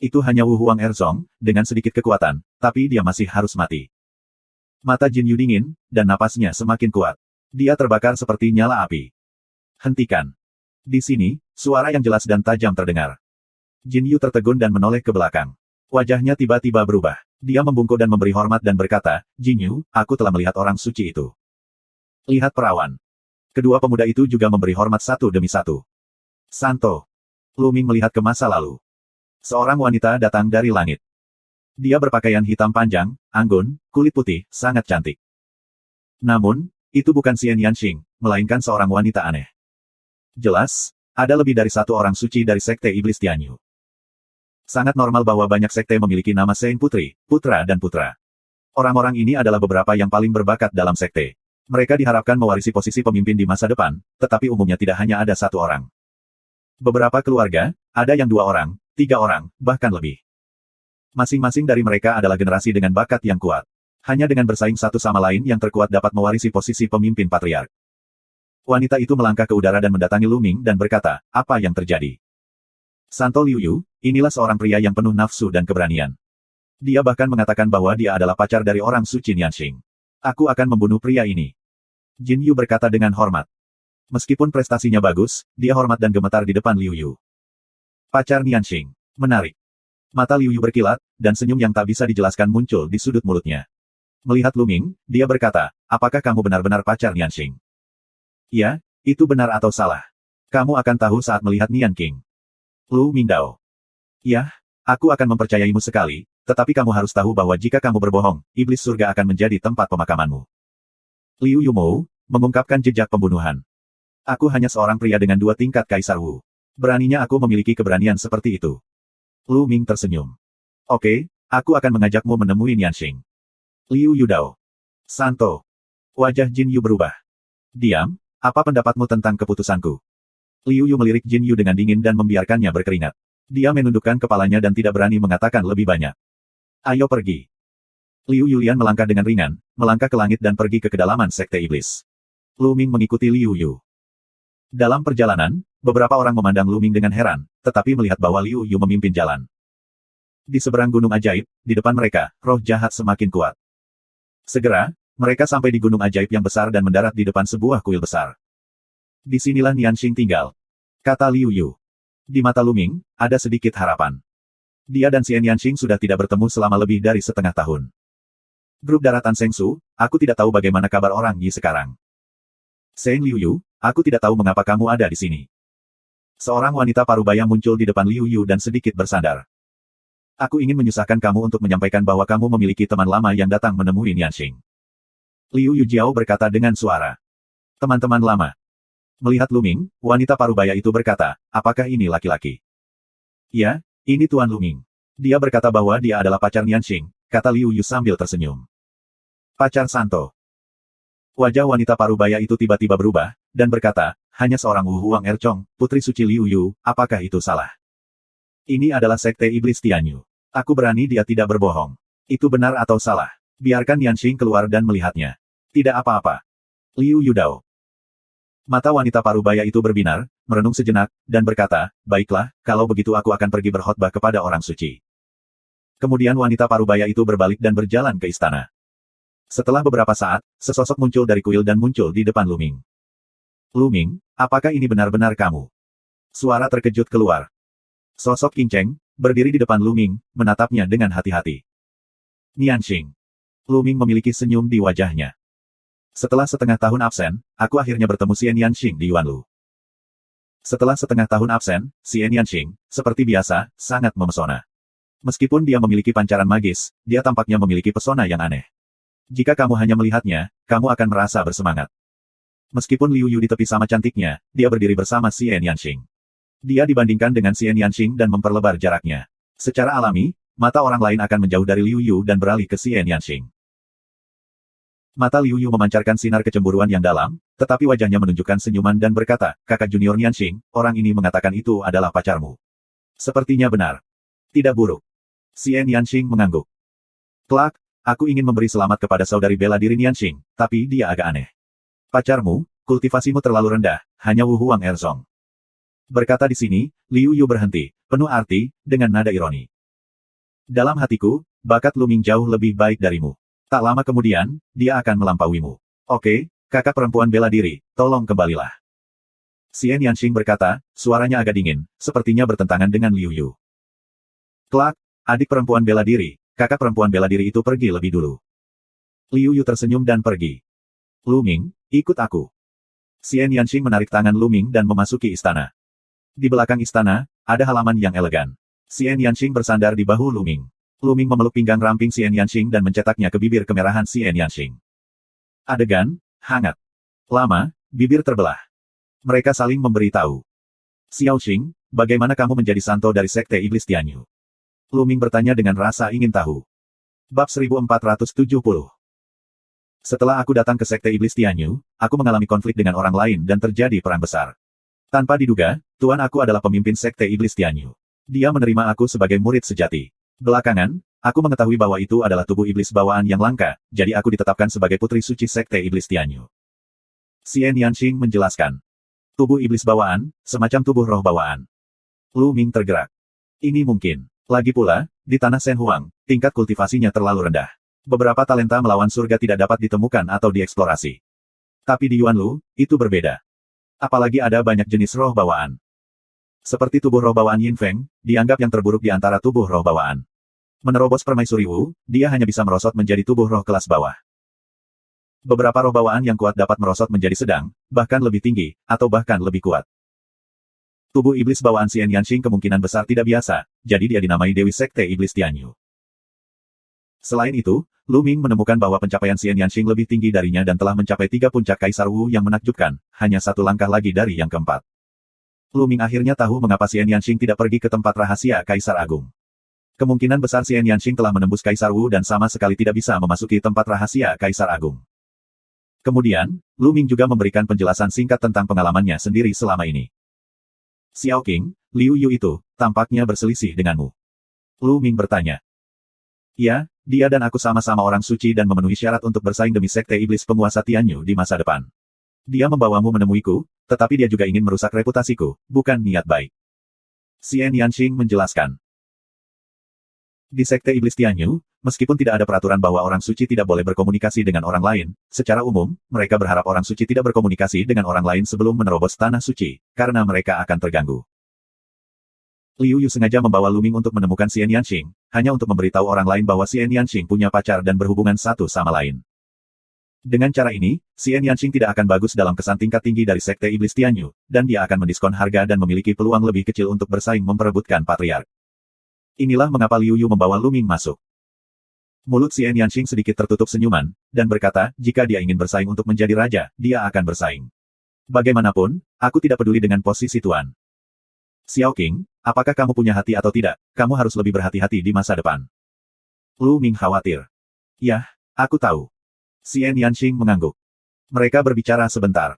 Itu hanya Wu Huang Erzong, dengan sedikit kekuatan, tapi dia masih harus mati. Mata Jin Yu dingin, dan napasnya semakin kuat. Dia terbakar seperti nyala api. Hentikan. Di sini, suara yang jelas dan tajam terdengar. Jin Yu tertegun dan menoleh ke belakang. Wajahnya tiba-tiba berubah. Dia membungkuk dan memberi hormat dan berkata, Jin Yu, aku telah melihat orang suci itu. Lihat perawan. Kedua pemuda itu juga memberi hormat satu demi satu. Santo. Lu Ming melihat ke masa lalu. Seorang wanita datang dari langit. Dia berpakaian hitam panjang, anggun, kulit putih, sangat cantik. Namun, itu bukan Xian Yanxing, melainkan seorang wanita aneh. Jelas, ada lebih dari satu orang suci dari Sekte Iblis Tianyu. Sangat normal bahwa banyak sekte memiliki nama Sein Putri, Putra dan Putra. Orang-orang ini adalah beberapa yang paling berbakat dalam sekte. Mereka diharapkan mewarisi posisi pemimpin di masa depan, tetapi umumnya tidak hanya ada satu orang. Beberapa keluarga, ada yang 2 orang, 3 orang, bahkan lebih. Masing-masing dari mereka adalah generasi dengan bakat yang kuat. Hanya dengan bersaing satu sama lain yang terkuat dapat mewarisi posisi pemimpin patriark. Wanita itu melangkah ke udara dan mendatangi Lu Ming dan berkata, apa yang terjadi? Santo Liu Yu, inilah seorang pria yang penuh nafsu dan keberanian. Dia bahkan mengatakan bahwa dia adalah pacar dari orang suci Nianxing. Aku akan membunuh pria ini. Jin Yu berkata dengan hormat. Meskipun prestasinya bagus, dia hormat dan gemetar di depan Liu Yu. Pacar Nianxing. Menarik. Mata Liu Yu berkilat, dan senyum yang tak bisa dijelaskan muncul di sudut mulutnya. Melihat Lu Ming, dia berkata, apakah kamu benar-benar pacar Nianxing? Ya, itu benar atau salah. Kamu akan tahu saat melihat Nianqing. Lu Mingdao. Ya, aku akan mempercayaimu sekali, tetapi kamu harus tahu bahwa jika kamu berbohong, iblis surga akan menjadi tempat pemakamanmu. Liu Yumou, mengungkapkan jejak pembunuhan. Aku hanya seorang pria dengan 2 tingkat Kaisar Wu. Beraninya aku memiliki keberanian seperti itu. Lu Ming tersenyum. Oke, aku akan mengajakmu menemui Nianxing. Liu Yudao. Santo. Wajah Jin Yu berubah. Diam, apa pendapatmu tentang keputusanku? Liu Yu melirik Jin Yu dengan dingin dan membiarkannya berkeringat. Dia menundukkan kepalanya dan tidak berani mengatakan lebih banyak. Ayo pergi. Liu Yulian melangkah dengan ringan, melangkah ke langit dan pergi ke kedalaman Sekte Iblis. Lu Ming mengikuti Liu Yu. Dalam perjalanan, Beberapa orang memandang Lu Ming dengan heran, tetapi melihat bahwa Liu Yu memimpin jalan. Di seberang gunung ajaib, di depan mereka, roh jahat semakin kuat. Segera, mereka sampai di gunung ajaib yang besar dan mendarat di depan sebuah kuil besar. Disinilah Nianxing tinggal, kata Liu Yu. Di mata Lu Ming, ada sedikit harapan. Dia dan Xian Yanxing sudah tidak bertemu selama lebih dari setengah tahun. Grup daratan Sengsu, aku tidak tahu bagaimana kabar orang Yi sekarang. Seng Liu Yu, aku tidak tahu mengapa kamu ada di sini. Seorang wanita parubaya muncul di depan Liu Yu dan sedikit bersandar. Aku ingin menyusahkan kamu untuk menyampaikan bahwa kamu memiliki teman lama yang datang menemui Nianxing. Liu Yu Jiao berkata dengan suara. Teman-teman lama. Melihat Lu Ming, wanita parubaya itu berkata, apakah ini laki-laki? Ya, ini Tuan Lu Ming. Dia berkata bahwa dia adalah pacar Nianxing, kata Liu Yu sambil tersenyum. Pacar Santo. Wajah wanita parubaya itu tiba-tiba berubah, dan berkata, hanya seorang Wu Huang Erchong, putri suci Liu Yu, apakah itu salah? Ini adalah sekte iblis Tianyu. Aku berani dia tidak berbohong. Itu benar atau salah? Biarkan Nianxing keluar dan melihatnya. Tidak apa-apa. Liu Yu Dao. Mata wanita parubaya itu berbinar, merenung sejenak, dan berkata, baiklah, kalau begitu aku akan pergi berkhotbah kepada orang suci. Kemudian wanita parubaya itu berbalik dan berjalan ke istana. Setelah beberapa saat, sesosok muncul dari kuil dan muncul di depan Lu Ming. Lu Ming, apakah ini benar-benar kamu? Suara terkejut keluar. Sosok Qin Cheng, berdiri di depan Lu Ming, menatapnya dengan hati-hati. Nianxing. Lu Ming memiliki senyum di wajahnya. Setelah setengah tahun absen, aku akhirnya bertemu Xian Yanxing di Yuanlu. Setelah setengah tahun absen, Xian Yanxing, seperti biasa, sangat memesona. Meskipun dia memiliki pancaran magis, dia tampaknya memiliki pesona yang aneh. Jika kamu hanya melihatnya, kamu akan merasa bersemangat. Meskipun Liu Yu di tepi sama cantiknya, dia berdiri bersama Xian Yanxing. Dia dibandingkan dengan Xian Yanxing dan memperlebar jaraknya. Secara alami, mata orang lain akan menjauh dari Liu Yu dan beralih ke Xian Yanxing. Mata Liu Yu memancarkan sinar kecemburuan yang dalam, tetapi wajahnya menunjukkan senyuman dan berkata, kakak junior Nianxing, orang ini mengatakan itu adalah pacarmu. Sepertinya benar. Tidak buruk. Xian Yanxing mengangguk. Kelak, aku ingin memberi selamat kepada saudari bela diri Nianxing, tapi dia agak aneh. Pacarmu, kultivasimu terlalu rendah, hanya Wu Huang Erzong. Berkata di sini, Liu Yu berhenti, penuh arti, dengan nada ironi. Dalam hatiku, bakat Lu Ming jauh lebih baik darimu. Tak lama kemudian, dia akan melampauimu. Oke, kakak perempuan bela diri, tolong kembalilah. Xian Yanxing berkata, suaranya agak dingin, sepertinya bertentangan dengan Liu Yu. Kelak, adik perempuan bela diri, kakak perempuan bela diri itu pergi lebih dulu. Liu Yu tersenyum dan pergi. Lu Ming, ikut aku. Xian Yanxing menarik tangan Lu Ming dan memasuki istana. Di belakang istana, ada halaman yang elegan. Xian Yanxing bersandar di bahu Lu Ming. Lu Ming memeluk pinggang ramping Xian Yanxing dan mencetaknya ke bibir kemerahan Xian Yanxing. Adegan, hangat. Lama, bibir terbelah. Mereka saling memberitahu. Xiao Xing, bagaimana kamu menjadi santo dari sekte iblis Tianyu? Lu Ming bertanya dengan rasa ingin tahu. Bab 1470. Setelah aku datang ke sekte iblis Tianyu, aku mengalami konflik dengan orang lain dan terjadi perang besar. Tanpa diduga, tuan aku adalah pemimpin sekte iblis Tianyu. Dia menerima aku sebagai murid sejati. Belakangan, aku mengetahui bahwa itu adalah tubuh iblis bawaan yang langka, jadi aku ditetapkan sebagai putri suci sekte iblis Tianyu. Xian Yanxing menjelaskan. Tubuh iblis bawaan, semacam tubuh roh bawaan. Lu Ming tergerak. Ini mungkin. Lagi pula, di tanah Shen Huang, tingkat kultivasinya terlalu rendah. Beberapa talenta melawan surga tidak dapat ditemukan atau dieksplorasi. Tapi di Yuanlu, itu berbeda. Apalagi ada banyak jenis roh bawaan. Seperti tubuh roh bawaan Yin Feng, dianggap yang terburuk di antara tubuh roh bawaan. Menerobos permaisuri Wu, dia hanya bisa merosot menjadi tubuh roh kelas bawah. Beberapa roh bawaan yang kuat dapat merosot menjadi sedang, bahkan lebih tinggi, atau bahkan lebih kuat. Tubuh iblis bawaan Xian Yanxing kemungkinan besar tidak biasa, jadi dia dinamai Dewi Sekte Iblis Tianyu. Selain itu, Lu Ming menemukan bahwa pencapaian Xian Yanxing lebih tinggi darinya dan telah mencapai 3 puncak Kaisar Wu yang menakjubkan, hanya 1 langkah lagi dari yang keempat. Lu Ming akhirnya tahu mengapa Xian Yanxing tidak pergi ke tempat rahasia Kaisar Agung. Kemungkinan besar Xian Yanxing telah menembus Kaisar Wu dan sama sekali tidak bisa memasuki tempat rahasia Kaisar Agung. Kemudian, Lu Ming juga memberikan penjelasan singkat tentang pengalamannya sendiri selama ini. Xiao Qing, Liu Yu itu, tampaknya berselisih denganmu. Lu Ming bertanya. Ya, dia dan aku sama-sama orang suci dan memenuhi syarat untuk bersaing demi sekte iblis penguasa Tianyu di masa depan. Dia membawamu menemuiku, tetapi dia juga ingin merusak reputasiku, bukan niat baik. Xian Yanqing menjelaskan. Di Sekte Iblis Tianyu, meskipun tidak ada peraturan bahwa orang suci tidak boleh berkomunikasi dengan orang lain, secara umum, mereka berharap orang suci tidak berkomunikasi dengan orang lain sebelum menerobos tanah suci, karena mereka akan terganggu. Liu Yu sengaja membawa Lu Ming untuk menemukan Xian Yanqing, hanya untuk memberitahu orang lain bahwa Xian Yanqing punya pacar dan berhubungan satu sama lain. Dengan cara ini, Xian Yanqing tidak akan bagus dalam kesan tingkat tinggi dari Sekte Iblis Tianyu, dan dia akan mendiskon harga dan memiliki peluang lebih kecil untuk bersaing memperebutkan patriark. Inilah mengapa Liu Yu membawa Lu Ming masuk. Mulut Xian Yanqing sedikit tertutup senyuman, dan berkata, jika dia ingin bersaing untuk menjadi raja, dia akan bersaing. Bagaimanapun, aku tidak peduli dengan posisi tuan. Xiao Qing, apakah kamu punya hati atau tidak, kamu harus lebih berhati-hati di masa depan. Lu Ming khawatir. Yah, aku tahu. Xian Yanqing mengangguk. Mereka berbicara sebentar.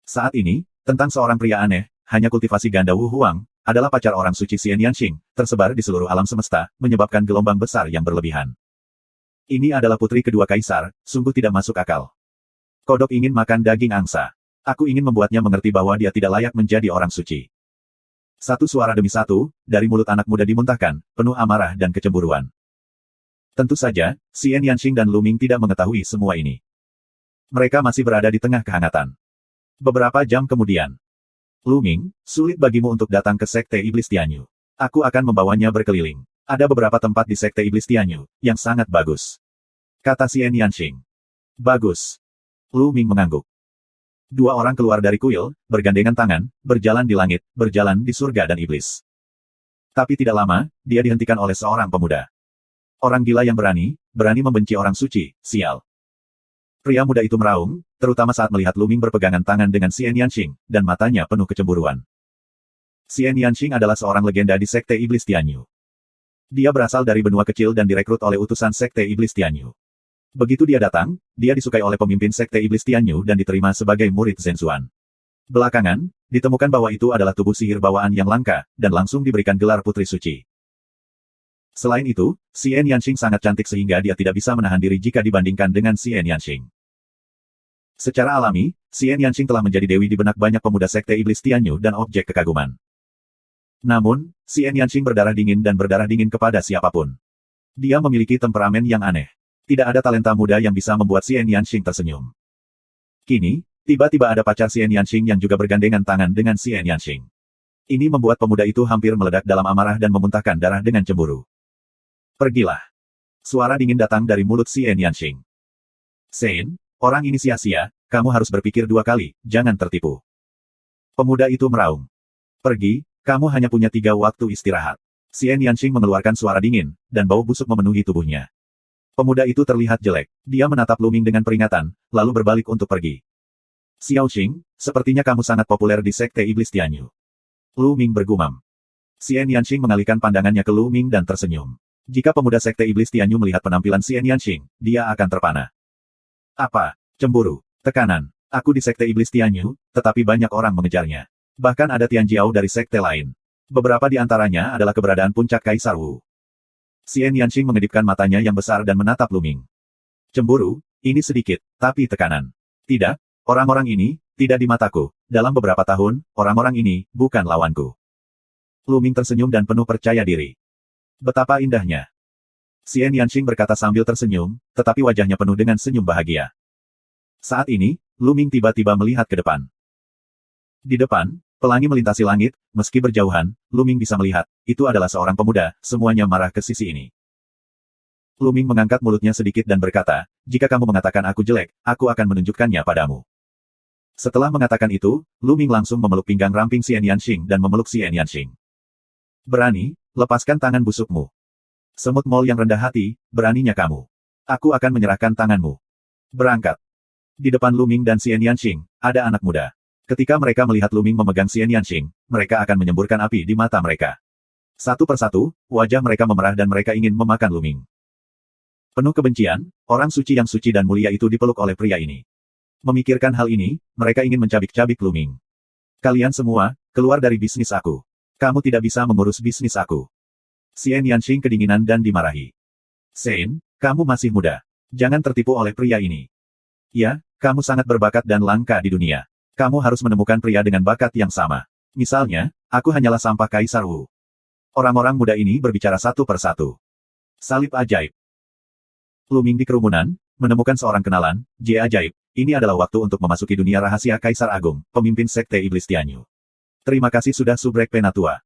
Saat ini, tentang seorang pria aneh, hanya kultivasi ganda Wu Huang, adalah pacar orang suci Xian Yanqing, tersebar di seluruh alam semesta, menyebabkan gelombang besar yang berlebihan. Ini adalah putri kedua kaisar, sungguh tidak masuk akal. Kodok ingin makan daging angsa. Aku ingin membuatnya mengerti bahwa dia tidak layak menjadi orang suci. Satu suara demi satu, dari mulut anak muda dimuntahkan, penuh amarah dan kecemburuan. Tentu saja, Xian Yanqing dan Lu Ming tidak mengetahui semua ini. Mereka masih berada di tengah kehangatan. Beberapa jam kemudian, Lu Ming, sulit bagimu untuk datang ke Sekte Iblis Tianyu. Aku akan membawanya berkeliling. Ada beberapa tempat di Sekte Iblis Tianyu, yang sangat bagus. Kata Xian Yanqing. Bagus. Lu Ming mengangguk. Dua orang keluar dari kuil, bergandengan tangan, berjalan di langit, berjalan di surga dan iblis. Tapi tidak lama, dia dihentikan oleh seorang pemuda. Orang gila yang berani membenci orang suci, sial. Pria muda itu meraung, terutama saat melihat Lu Ming berpegangan tangan dengan Xian Yanqing, dan matanya penuh kecemburuan. Xian Yanqing adalah seorang legenda di Sekte Iblis Tianyu. Dia berasal dari benua kecil dan direkrut oleh utusan Sekte Iblis Tianyu. Begitu dia datang, dia disukai oleh pemimpin Sekte Iblis Tianyu dan diterima sebagai murid Zhenzuan. Belakangan, ditemukan bahwa itu adalah tubuh sihir bawaan yang langka, dan langsung diberikan gelar Putri Suci. Selain itu, Xian Yanqing sangat cantik sehingga dia tidak bisa menahan diri jika dibandingkan dengan Xian Yanqing. Secara alami, Xian Yanqing telah menjadi dewi di benak banyak pemuda Sekte Iblis Tianyu dan objek kekaguman. Namun, Xian Yanqing berdarah dingin dan berdarah dingin kepada siapapun. Dia memiliki temperamen yang aneh. Tidak ada talenta muda yang bisa membuat Xian Yanqing tersenyum. Kini, tiba-tiba ada pacar Xian Yanqing yang juga bergandengan tangan dengan Xian Yanqing. Ini membuat pemuda itu hampir meledak dalam amarah dan memuntahkan darah dengan cemburu. Pergilah. Suara dingin datang dari mulut Xian Yanqing. Sein, orang ini sia-sia, kamu harus berpikir dua kali, jangan tertipu. Pemuda itu meraung. Pergi, kamu hanya punya 3 waktu istirahat. Xian Yanqing mengeluarkan suara dingin, dan bau busuk memenuhi tubuhnya. Pemuda itu terlihat jelek. Dia menatap Lu Ming dengan peringatan, lalu berbalik untuk pergi. Xiao Qing, sepertinya kamu sangat populer di Sekte Iblis Tianyu. Lu Ming bergumam. Xian Yanqing mengalihkan pandangannya ke Lu Ming dan tersenyum. Jika pemuda Sekte Iblis Tianyu melihat penampilan Xian Yanqing, dia akan terpana. Apa? Cemburu? Tekanan? Aku di Sekte Iblis Tianyu, tetapi banyak orang mengejarnya. Bahkan ada Tian Jiao dari sekte lain. Beberapa di antaranya adalah keberadaan puncak Kaisar Wu. Xian Yanqing mengedipkan matanya yang besar dan menatap Lu Ming. Cemburu? Ini sedikit, tapi tekanan. Tidak, orang-orang ini, tidak di mataku. Dalam beberapa tahun, orang-orang ini, bukan lawanku. Lu Ming tersenyum dan penuh percaya diri. Betapa indahnya. Xian Yanqing berkata sambil tersenyum, tetapi wajahnya penuh dengan senyum bahagia. Saat ini, Lu Ming tiba-tiba melihat ke depan. Di depan, pelangi melintasi langit, meski berjauhan, Lu Ming bisa melihat, itu adalah seorang pemuda, semuanya marah ke sisi ini. Lu Ming mengangkat mulutnya sedikit dan berkata, jika kamu mengatakan aku jelek, aku akan menunjukkannya padamu. Setelah mengatakan itu, Lu Ming langsung memeluk pinggang ramping Xian Yanqing dan memeluk Xian Yanqing. Berani, lepaskan tangan busukmu. Semut mol yang rendah hati, beraninya kamu. Aku akan menyerahkan tanganmu. Berangkat. Di depan Lu Ming dan Xian Yanqing, ada anak muda. Ketika mereka melihat Lu Ming memegang Xian Yanqing, mereka akan menyemburkan api di mata mereka. Satu persatu, wajah mereka memerah dan mereka ingin memakan Lu Ming. Penuh kebencian, orang suci yang suci dan mulia itu dipeluk oleh pria ini. Memikirkan hal ini, mereka ingin mencabik-cabik Lu Ming. Kalian semua, keluar dari bisnis aku. Kamu tidak bisa mengurus bisnis aku. Xian Yanqing kedinginan dan dimarahi. Sein, kamu masih muda. Jangan tertipu oleh pria ini. Ya, kamu sangat berbakat dan langka di dunia. Kamu harus menemukan pria dengan bakat yang sama. Misalnya, aku hanyalah sampah Kaisar Wu. Orang-orang muda ini berbicara satu persatu. Salib ajaib. Luming di kerumunan, menemukan seorang kenalan, Jie ajaib. Ini adalah waktu untuk memasuki dunia rahasia Kaisar Agung, pemimpin Sekte Iblis Tianyu. Terima kasih sudah subrek Penatua.